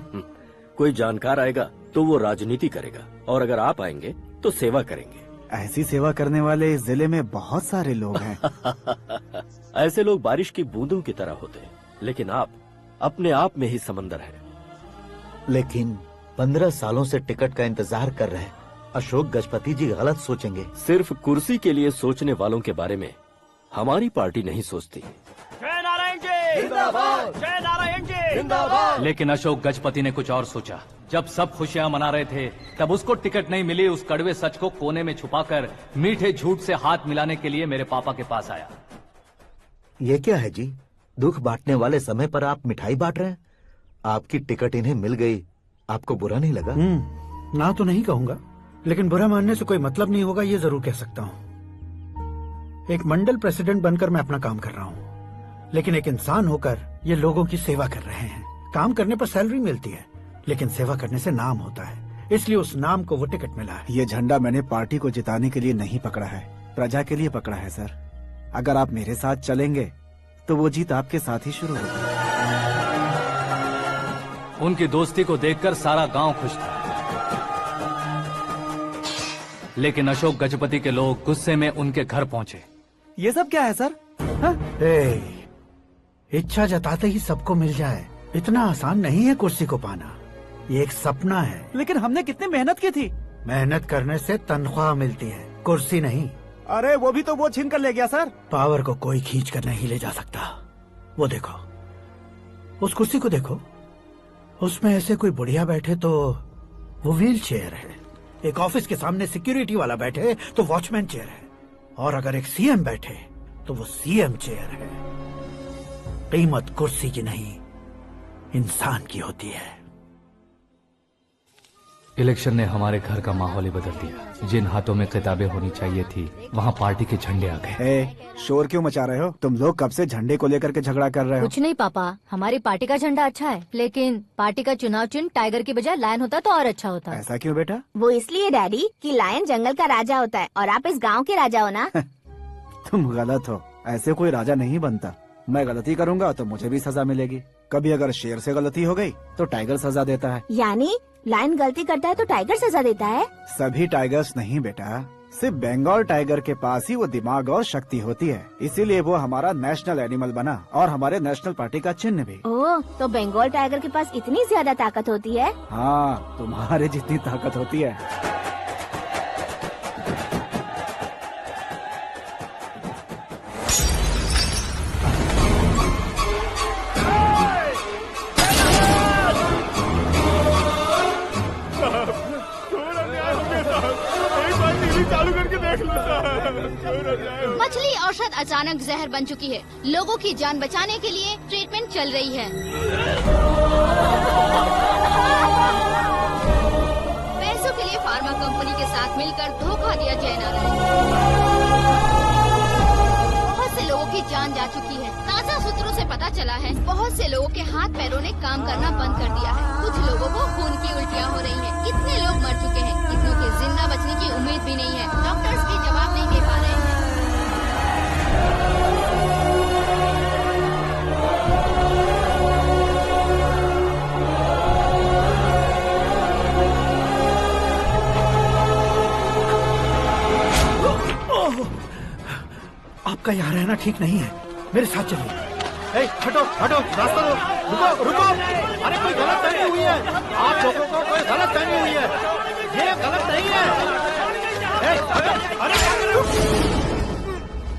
[SPEAKER 2] कोई जानकार आएगा तो वो राजनीति करेगा, और अगर आप आएंगे तो सेवा करेंगे।
[SPEAKER 4] ऐसी सेवा करने वाले इस जिले में बहुत सारे लोग हैं।
[SPEAKER 2] ऐसे लोग बारिश की बूंदों की तरह होते हैं, लेकिन आप अपने आप में ही समंदर है।
[SPEAKER 7] लेकिन 15 सालों से टिकट का इंतजार कर रहे अशोक गजपति जी गलत सोचेंगे।
[SPEAKER 2] सिर्फ कुर्सी के लिए सोचने वालों के बारे में हमारी पार्टी नहीं सोचती।
[SPEAKER 6] जय नारायण जी जिंदाबाद, जय नारायण जी जिंदाबाद।
[SPEAKER 1] लेकिन अशोक गजपति ने कुछ और सोचा। जब सब खुशियां मना रहे थे तब उसको टिकट नहीं मिली। उस कड़वे सच को कोने में छुपाकर मीठे झूठ से हाथ मिलाने के लिए मेरे पापा के पास आया।
[SPEAKER 7] ये क्या है जी? दुख बांटने वाले समय पर आप मिठाई बांट रहे हैं। आपकी टिकट इन्हें मिल गई, आपको बुरा नहीं लगा?
[SPEAKER 16] ना तो नहीं कहूंगा, लेकिन बुरा मानने से कोई मतलब नहीं होगा, ये जरूर कह सकता हूँ। एक मंडल प्रेसिडेंट बनकर मैं अपना काम कर रहा हूँ, लेकिन एक इंसान होकर ये लोगों की सेवा कर रहे हैं। काम करने पर सैलरी मिलती है, लेकिन सेवा करने से नाम होता है, इसलिए उस नाम को वो टिकट मिला है।
[SPEAKER 4] ये झंडा मैंने पार्टी को जिताने के लिए नहीं पकड़ा है, प्रजा के लिए पकड़ा है सर। अगर आप मेरे साथ चलेंगे तो वो जीत आपके साथ ही शुरू होगी।
[SPEAKER 1] उनकी दोस्ती को देखकर सारा गांव खुश था, लेकिन अशोक गजपति के लोग गुस्से में उनके घर पहुंचे।
[SPEAKER 4] ये सब क्या है सर?
[SPEAKER 16] इच्छा जताते ही सबको मिल जाए, इतना आसान नहीं है कुर्सी को पाना। ये एक सपना है।
[SPEAKER 4] लेकिन हमने कितनी मेहनत की थी।
[SPEAKER 16] मेहनत करने से तनख्वाह मिलती है, कुर्सी नहीं।
[SPEAKER 4] अरे वो भी तो वो छीन कर ले गया सर।
[SPEAKER 16] पावर को कोई खींच कर नहीं ले जा सकता। वो देखो, उस कुर्सी को देखो, उसमें ऐसे कोई बुढ़िया बैठे तो वो व्हील चेयर है। एक ऑफिस के सामने सिक्योरिटी वाला बैठे तो वॉचमैन चेयर है, और अगर एक सीएम बैठे तो वो सीएम चेयर है। कीमत कुर्सी की नहीं, इंसान की होती है।
[SPEAKER 1] इलेक्शन ने हमारे घर का माहौल ही बदल दिया। जिन हाथों में किताबें होनी चाहिए थी, वहाँ पार्टी के झंडे आ गए।
[SPEAKER 4] शोर क्यों मचा रहे हो? तुम लोग कब से झंडे को लेकर के झगड़ा कर रहे हो?
[SPEAKER 8] कुछ नहीं पापा, हमारी पार्टी का झंडा अच्छा है, लेकिन पार्टी का चुनाव चिन्ह टाइगर की बजाय लायन होता तो और अच्छा होता।
[SPEAKER 4] ऐसा क्यों बेटा?
[SPEAKER 9] वो इसलिए डैडी कि लायन जंगल का राजा होता है और आप इस गांव के राजा हो ना।
[SPEAKER 4] तुम गलत हो, ऐसे कोई राजा नहीं बनता। मैं गलती करूंगा तो मुझे भी सजा मिलेगी। कभी अगर शेर से गलती हो गई तो टाइगर सजा देता है।
[SPEAKER 9] यानी लायन गलती करता है तो टाइगर सजा देता है?
[SPEAKER 4] सभी टाइगर्स नहीं बेटा, सिर्फ बंगाल टाइगर के पास ही वो दिमाग और शक्ति होती है, इसीलिए वो हमारा नेशनल एनिमल बना और हमारे नेशनल पार्टी का चिन्ह भी।
[SPEAKER 9] ओह, तो बंगाल टाइगर के पास इतनी ज्यादा ताकत होती है?
[SPEAKER 4] हाँ, तुम्हारे जितनी ताकत होती है।
[SPEAKER 9] मछली औषध अचानक जहर बन चुकी है। लोगों की जान बचाने के लिए ट्रीटमेंट चल रही है। पैसों के लिए फार्मा कंपनी के साथ मिलकर धोखा दिया जयनारायण। बहुत से लोगों की जान जा चुकी है। ताज़ा सूत्रों से पता चला है बहुत से लोगों के हाथ पैरों ने काम करना बंद कर दिया है। कुछ लोगों को खून की उल्टियाँ हो रही हैं। कितने लोग मर चुके हैं, कितनों के जिंदा बचने की उम्मीद भी नहीं है। डॉक्टर्स भी जवाब नहीं दे पा रहे हैं।
[SPEAKER 16] आपका यहाँ रहना ठीक नहीं है, मेरे साथ चलिए। हटो हटो, रास्ता दो, रुको रुको। अरे कोई गलत फहमी हुई है, आप लोगों को कोई गलत फहमी हुई है, ये गलत नहीं है। अरे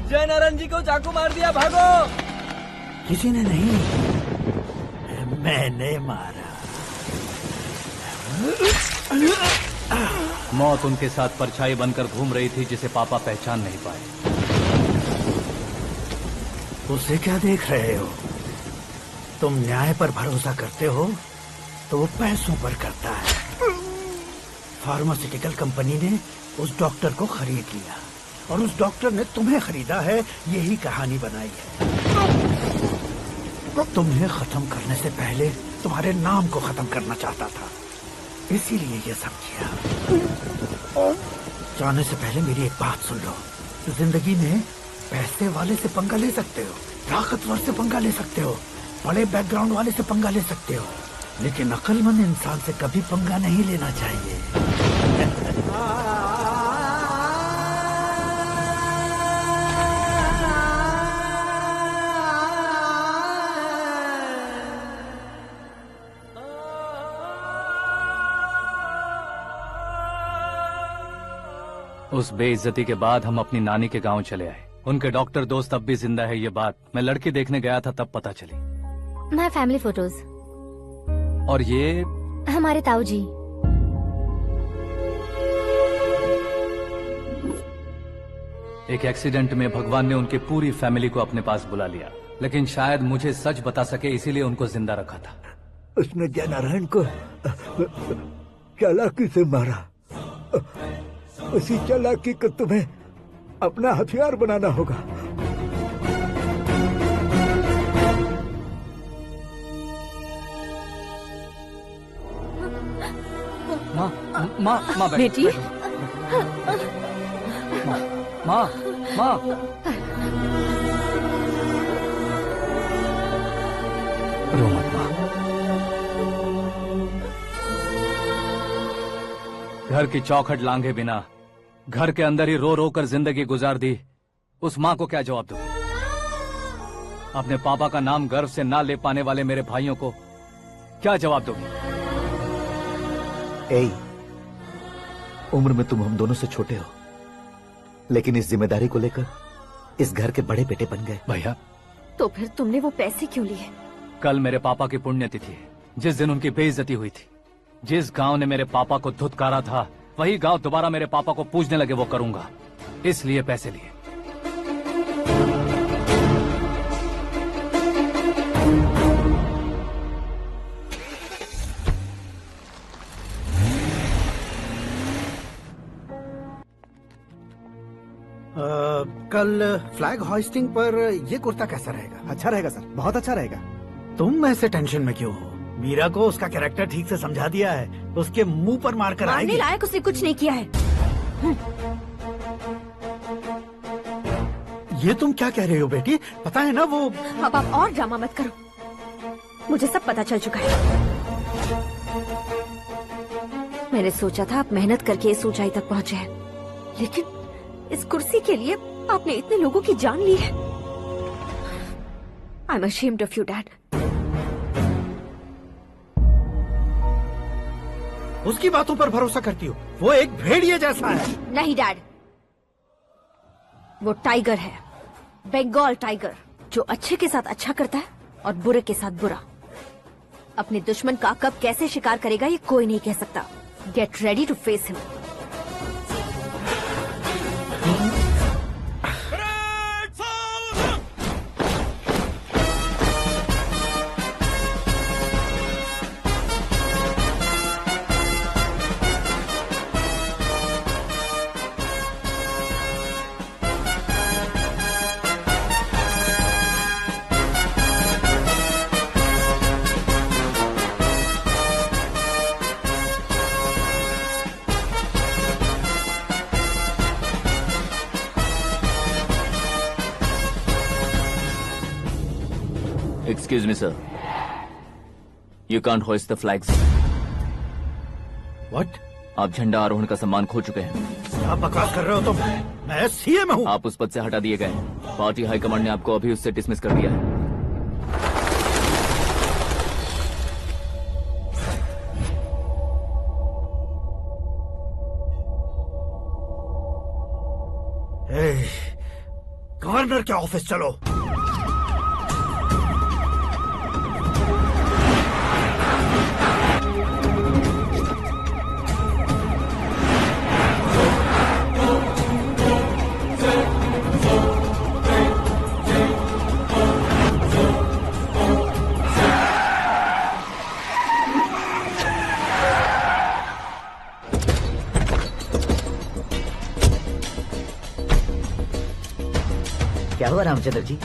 [SPEAKER 11] जयनारायण जी को चाकू मार दिया, भागो।
[SPEAKER 16] किसी ने नहीं, मैंने मारा।
[SPEAKER 1] मौत उनके साथ परछाई बनकर घूम रही थी, जिसे पापा पहचान नहीं पाए।
[SPEAKER 16] उसे क्या देख रहे हो? तुम न्याय पर भरोसा करते हो तो वो पैसों पर करता है। फार्मास्यूटिकल कंपनी ने उस डॉक्टर को खरीद लिया और उस डॉक्टर ने तुम्हें खरीदा है, यही कहानी बनाई है। तुम्हें खत्म करने से पहले तुम्हारे नाम को खत्म करना चाहता था, इसीलिए ये सब किया। जाने से पहले मेरी एक बात सुन लो। जिंदगी में पैसे वाले से पंगा ले सकते हो, ताकतवर से पंगा ले सकते हो, बड़े बैकग्राउंड वाले से पंगा ले सकते हो, लेकिन अक्लमंद इंसान से कभी पंगा नहीं लेना चाहिए।
[SPEAKER 1] उस बेइज्जती के बाद हम अपनी नानी के गांव चले आए। उनके डॉक्टर दोस्त अब भी जिंदा है, ये बात मैं लड़की देखने गया था तब पता चली।
[SPEAKER 8] My family photos.
[SPEAKER 1] और ये
[SPEAKER 8] हमारे ताऊ जी।
[SPEAKER 1] एक एक्सीडेंट में भगवान ने उनकी पूरी फैमिली को अपने पास बुला लिया, लेकिन शायद मुझे सच बता सके इसीलिए उनको जिंदा रखा था।
[SPEAKER 18] उसने जयनारायण को चालाकी से मारा। उसी चालाकी को तुम्हें अपना हथियार बनाना होगा।
[SPEAKER 1] माँ
[SPEAKER 8] बेटी।
[SPEAKER 1] माँ माँ रो मत माँ। घर की चौखट लांघे बिना घर के अंदर ही रो रो कर जिंदगी गुजार दी, उस माँ को क्या जवाब दूं? अपने पापा का नाम गर्व से ना ले पाने वाले मेरे भाइयों को क्या जवाब दोगी?
[SPEAKER 7] उम्र में तुम हम दोनों से छोटे हो, लेकिन इस जिम्मेदारी को लेकर इस घर के बड़े बेटे बन गए।
[SPEAKER 1] भैया,
[SPEAKER 3] तो फिर तुमने वो पैसे क्यों लिए?
[SPEAKER 1] कल मेरे पापा की पुण्यतिथि है, जिस दिन उनकी बेइज्जती हुई थी। जिस गांव ने मेरे पापा को धुतकारा था वही गांव दोबारा मेरे पापा को पूजने लगे वो करूंगा, इसलिए पैसे लिए।
[SPEAKER 16] कल फ्लैग होइस्टिंग पर ये कुर्ता कैसा रहेगा?
[SPEAKER 4] अच्छा रहेगा सर, बहुत अच्छा रहेगा।
[SPEAKER 16] तुम ऐसे टेंशन में क्यों हो? मीरा को उसका कैरेक्टर ठीक से समझा दिया है, उसके मुंह पर मारकर आएगी।
[SPEAKER 3] मारने लायक उसने कुछ नहीं किया है।
[SPEAKER 16] ये तुम क्या कह रहे हो बेटी? पता है ना वो।
[SPEAKER 3] अब आप और ड्रामा मत करो, मुझे सब पता चल चुका है। मैंने सोचा था आप मेहनत करके इस ऊंचाई तक पहुंचे हैं, लेकिन इस कुर्सी के लिए आपने इतने लोगों की जान ली है। I am ashamed of you, Dad.
[SPEAKER 16] उसकी बातों पर भरोसा करती हो? वो एक भेड़िए जैसा है।
[SPEAKER 3] नहीं डैड, वो टाइगर है, बंगाल टाइगर, जो अच्छे के साथ अच्छा करता है और बुरे के साथ बुरा। अपने दुश्मन का कब कैसे शिकार करेगा ये कोई नहीं कह सकता। Get ready to face him.
[SPEAKER 11] Excuse me, sir. You can't hoist the flags.
[SPEAKER 16] What?
[SPEAKER 11] आप झंडा आरोहण का सम्मान खो चुके हैं।
[SPEAKER 16] क्या बकवास कर रहे हो तुम? मैं सीएम हूँ।
[SPEAKER 11] आप उस पद से हटा दिए गए। पार्टी हाईकमांड ने आपको अभी उससे डिसमिस कर दिया है।
[SPEAKER 16] गवर्नर के ऑफिस चलो।
[SPEAKER 14] क्या हुआ Ramchandra ji?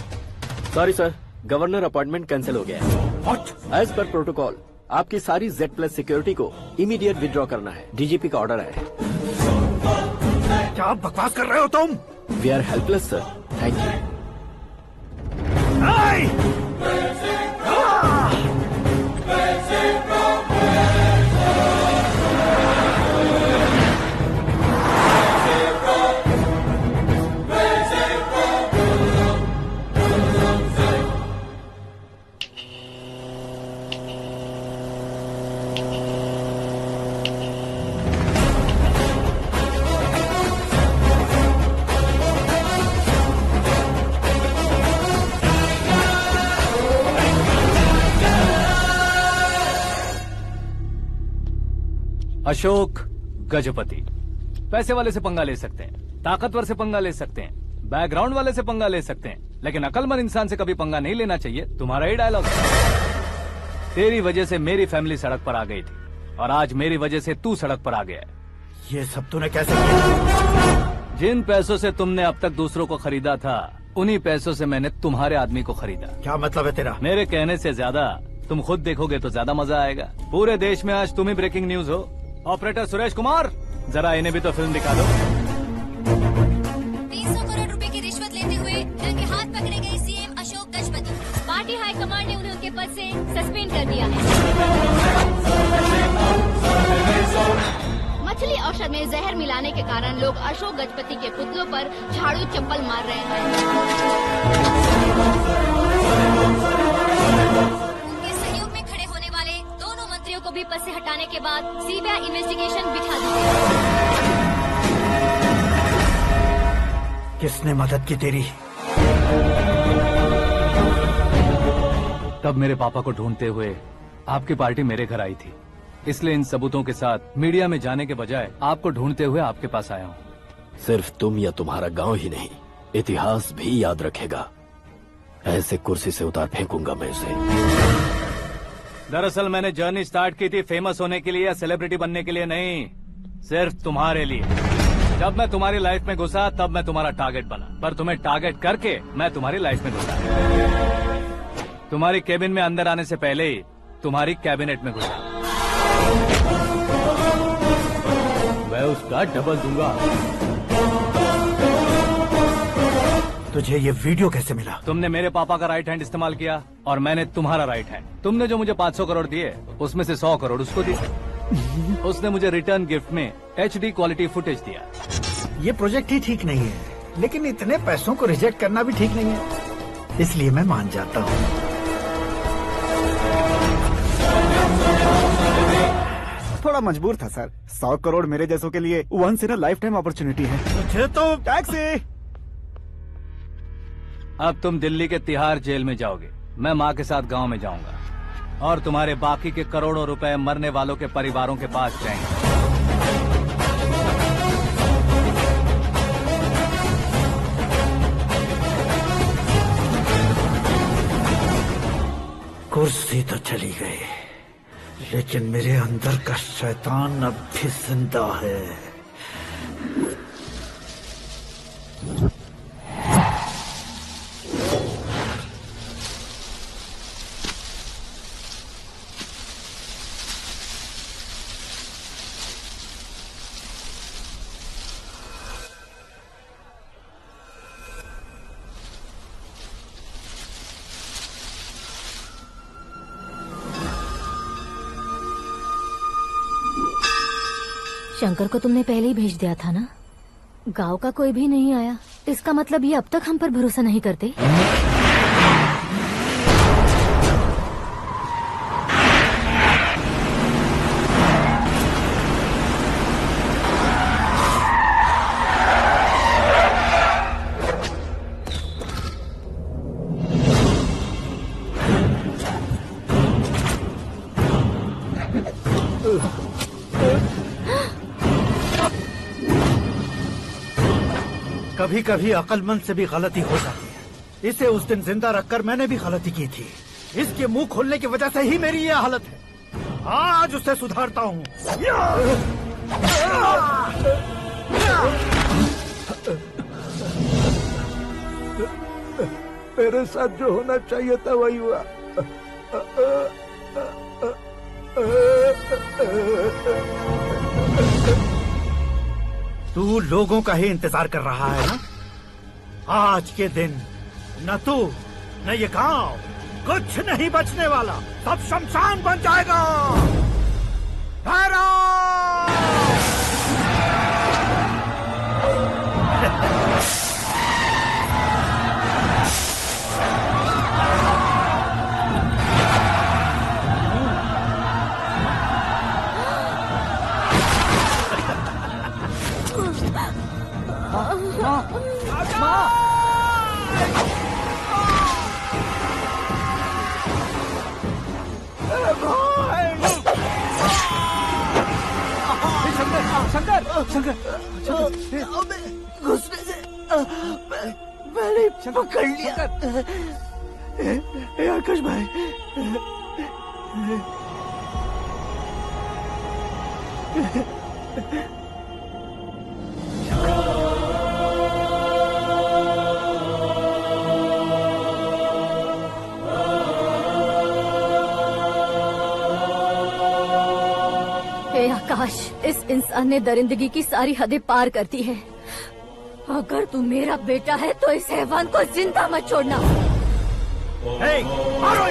[SPEAKER 2] Sorry sir, governor appointment cancel हो गया है। एज पर प्रोटोकॉल आपकी सारी Z+ सिक्योरिटी को इमीडिएट विड्रॉ करना है। डीजीपी का ऑर्डर है।
[SPEAKER 16] क्या बकवास कर रहे हो तुम?
[SPEAKER 2] We are helpless sir. Thank you.
[SPEAKER 1] Ashok Gajapati. पैसे वाले से पंगा ले सकते हैं, ताकतवर से पंगा ले सकते हैं, बैकग्राउंड वाले से पंगा ले सकते हैं, लेकिन अकलमंद इंसान से कभी पंगा नहीं लेना चाहिए। तुम्हारा ही डायलॉग है। तेरी वजह से मेरी फैमिली सड़क पर आ गई थी और आज मेरी वजह से तू सड़क पर आ गया है।
[SPEAKER 16] ये सब तूने कैसे किया?
[SPEAKER 1] जिन पैसों से तुमने अब तक दूसरों को खरीदा था, उन्हीं पैसों से मैंने तुम्हारे आदमी को खरीदा।
[SPEAKER 16] क्या मतलब है तेरा?
[SPEAKER 1] मेरे कहने से ज्यादा तुम खुद देखोगे तो ज्यादा मजा आएगा। पूरे देश में आज तुम ही ब्रेकिंग न्यूज हो। ऑपरेटर सुरेश कुमार, जरा इन्हें भी तो फिल्म दिखा दो।
[SPEAKER 8] 300 करोड़ रुपए की रिश्वत लेते हुए रंगे हाथ पकड़े गए CM Ashok Gajapati. Party high command ने उन्हें उनके पद से सस्पेंड कर दिया है। मछली औषध में जहर मिलाने के कारण लोग अशोक गजपति के पुतलों पर झाड़ू चप्पल मार रहे हैं। उनके सहयोग में खड़े होने वाले दोनों मंत्रियों को भी पद से हटाने के बाद सीबीआई इन्वेस्टिगेशन बिठा दी गई।
[SPEAKER 16] किसने मदद की तेरी?
[SPEAKER 1] तब मेरे पापा को ढूंढते हुए आपकी पार्टी मेरे घर आई थी। इसलिए इन सबूतों के साथ मीडिया में जाने के बजाय आपको ढूंढते हुए आपके पास आया हूँ।
[SPEAKER 2] सिर्फ तुम या तुम्हारा गांव ही नहीं, इतिहास भी याद रखेगा। ऐसे कुर्सी से उतार फेंकूंगा मैं उसे।
[SPEAKER 1] दरअसल मैंने जर्नी स्टार्ट की थी फेमस होने के लिए या सेलिब्रिटी बनने के लिए नहीं, सिर्फ तुम्हारे लिए। जब मैं तुम्हारी लाइफ में घुसा तब मैं तुम्हारा टारगेट बना, पर तुम्हें टारगेट करके मैं तुम्हारी लाइफ में घुसा। तुम्हारी केबिन में अंदर आने से पहले ही तुम्हारी कैबिनेट में घुसा।
[SPEAKER 12] मैं उसका डबल दूंगा।
[SPEAKER 16] तुझे ये वीडियो कैसे मिला?
[SPEAKER 1] तुमने मेरे पापा का राइट हैंड इस्तेमाल किया और मैंने तुम्हारा राइट हैंड। तुमने जो मुझे 500 करोड़ दिए उसमें से 100 करोड़ उसको दिए। उसने मुझे रिटर्न गिफ्ट में HD क्वालिटी फुटेज दिया।
[SPEAKER 16] ये प्रोजेक्ट ही ठीक नहीं है, लेकिन इतने पैसों को रिजेक्ट करना भी ठीक नहीं है, इसलिए मैं मान जाता हूँ।
[SPEAKER 4] थोड़ा मजबूर था सर। 100 करोड़ मेरे जैसों के लिए once in a lifetime opportunity है।
[SPEAKER 16] मुझे तो
[SPEAKER 4] टैक्सी।
[SPEAKER 1] अब तुम दिल्ली के तिहाड़ जेल में जाओगे, मैं माँ के साथ गांव में जाऊंगा और तुम्हारे बाकी के करोड़ों रुपए मरने वालों के परिवारों के पास जाएंगे।
[SPEAKER 16] कुर्सी तो चली गई, लेकिन मेरे अंदर का शैतान अब भी जिंदा है।
[SPEAKER 8] शंकर को तुमने पहले ही भेज दिया था ना? गांव का कोई भी नहीं आया, इसका मतलब ये अब तक हम पर भरोसा नहीं करते।
[SPEAKER 16] कभी कभी अक्लमंद से भी गलती हो जाती है। इसे उस दिन जिंदा रखकर मैंने भी गलती की थी। इसके मुंह खोलने की वजह से ही मेरी ये हालत है। आज उसे सुधारता हूँ।
[SPEAKER 18] मेरे साथ जो होना चाहिए था वही हुआ।
[SPEAKER 16] तू लोगों का ही इंतजार कर रहा है ना? आज के दिन न तू न ये गांव कुछ नहीं बचने वाला, सब शमशान बन जाएगा।
[SPEAKER 17] घुसने से मैंने पकड़ लिया। आकाश भाई,
[SPEAKER 8] हे आकाश, इस इंसान ने दरिंदगी की सारी हदें पार कर दी है। अगर तू मेरा बेटा है तो इस हैवान को जिंदा मत छोड़ना।
[SPEAKER 16] मारो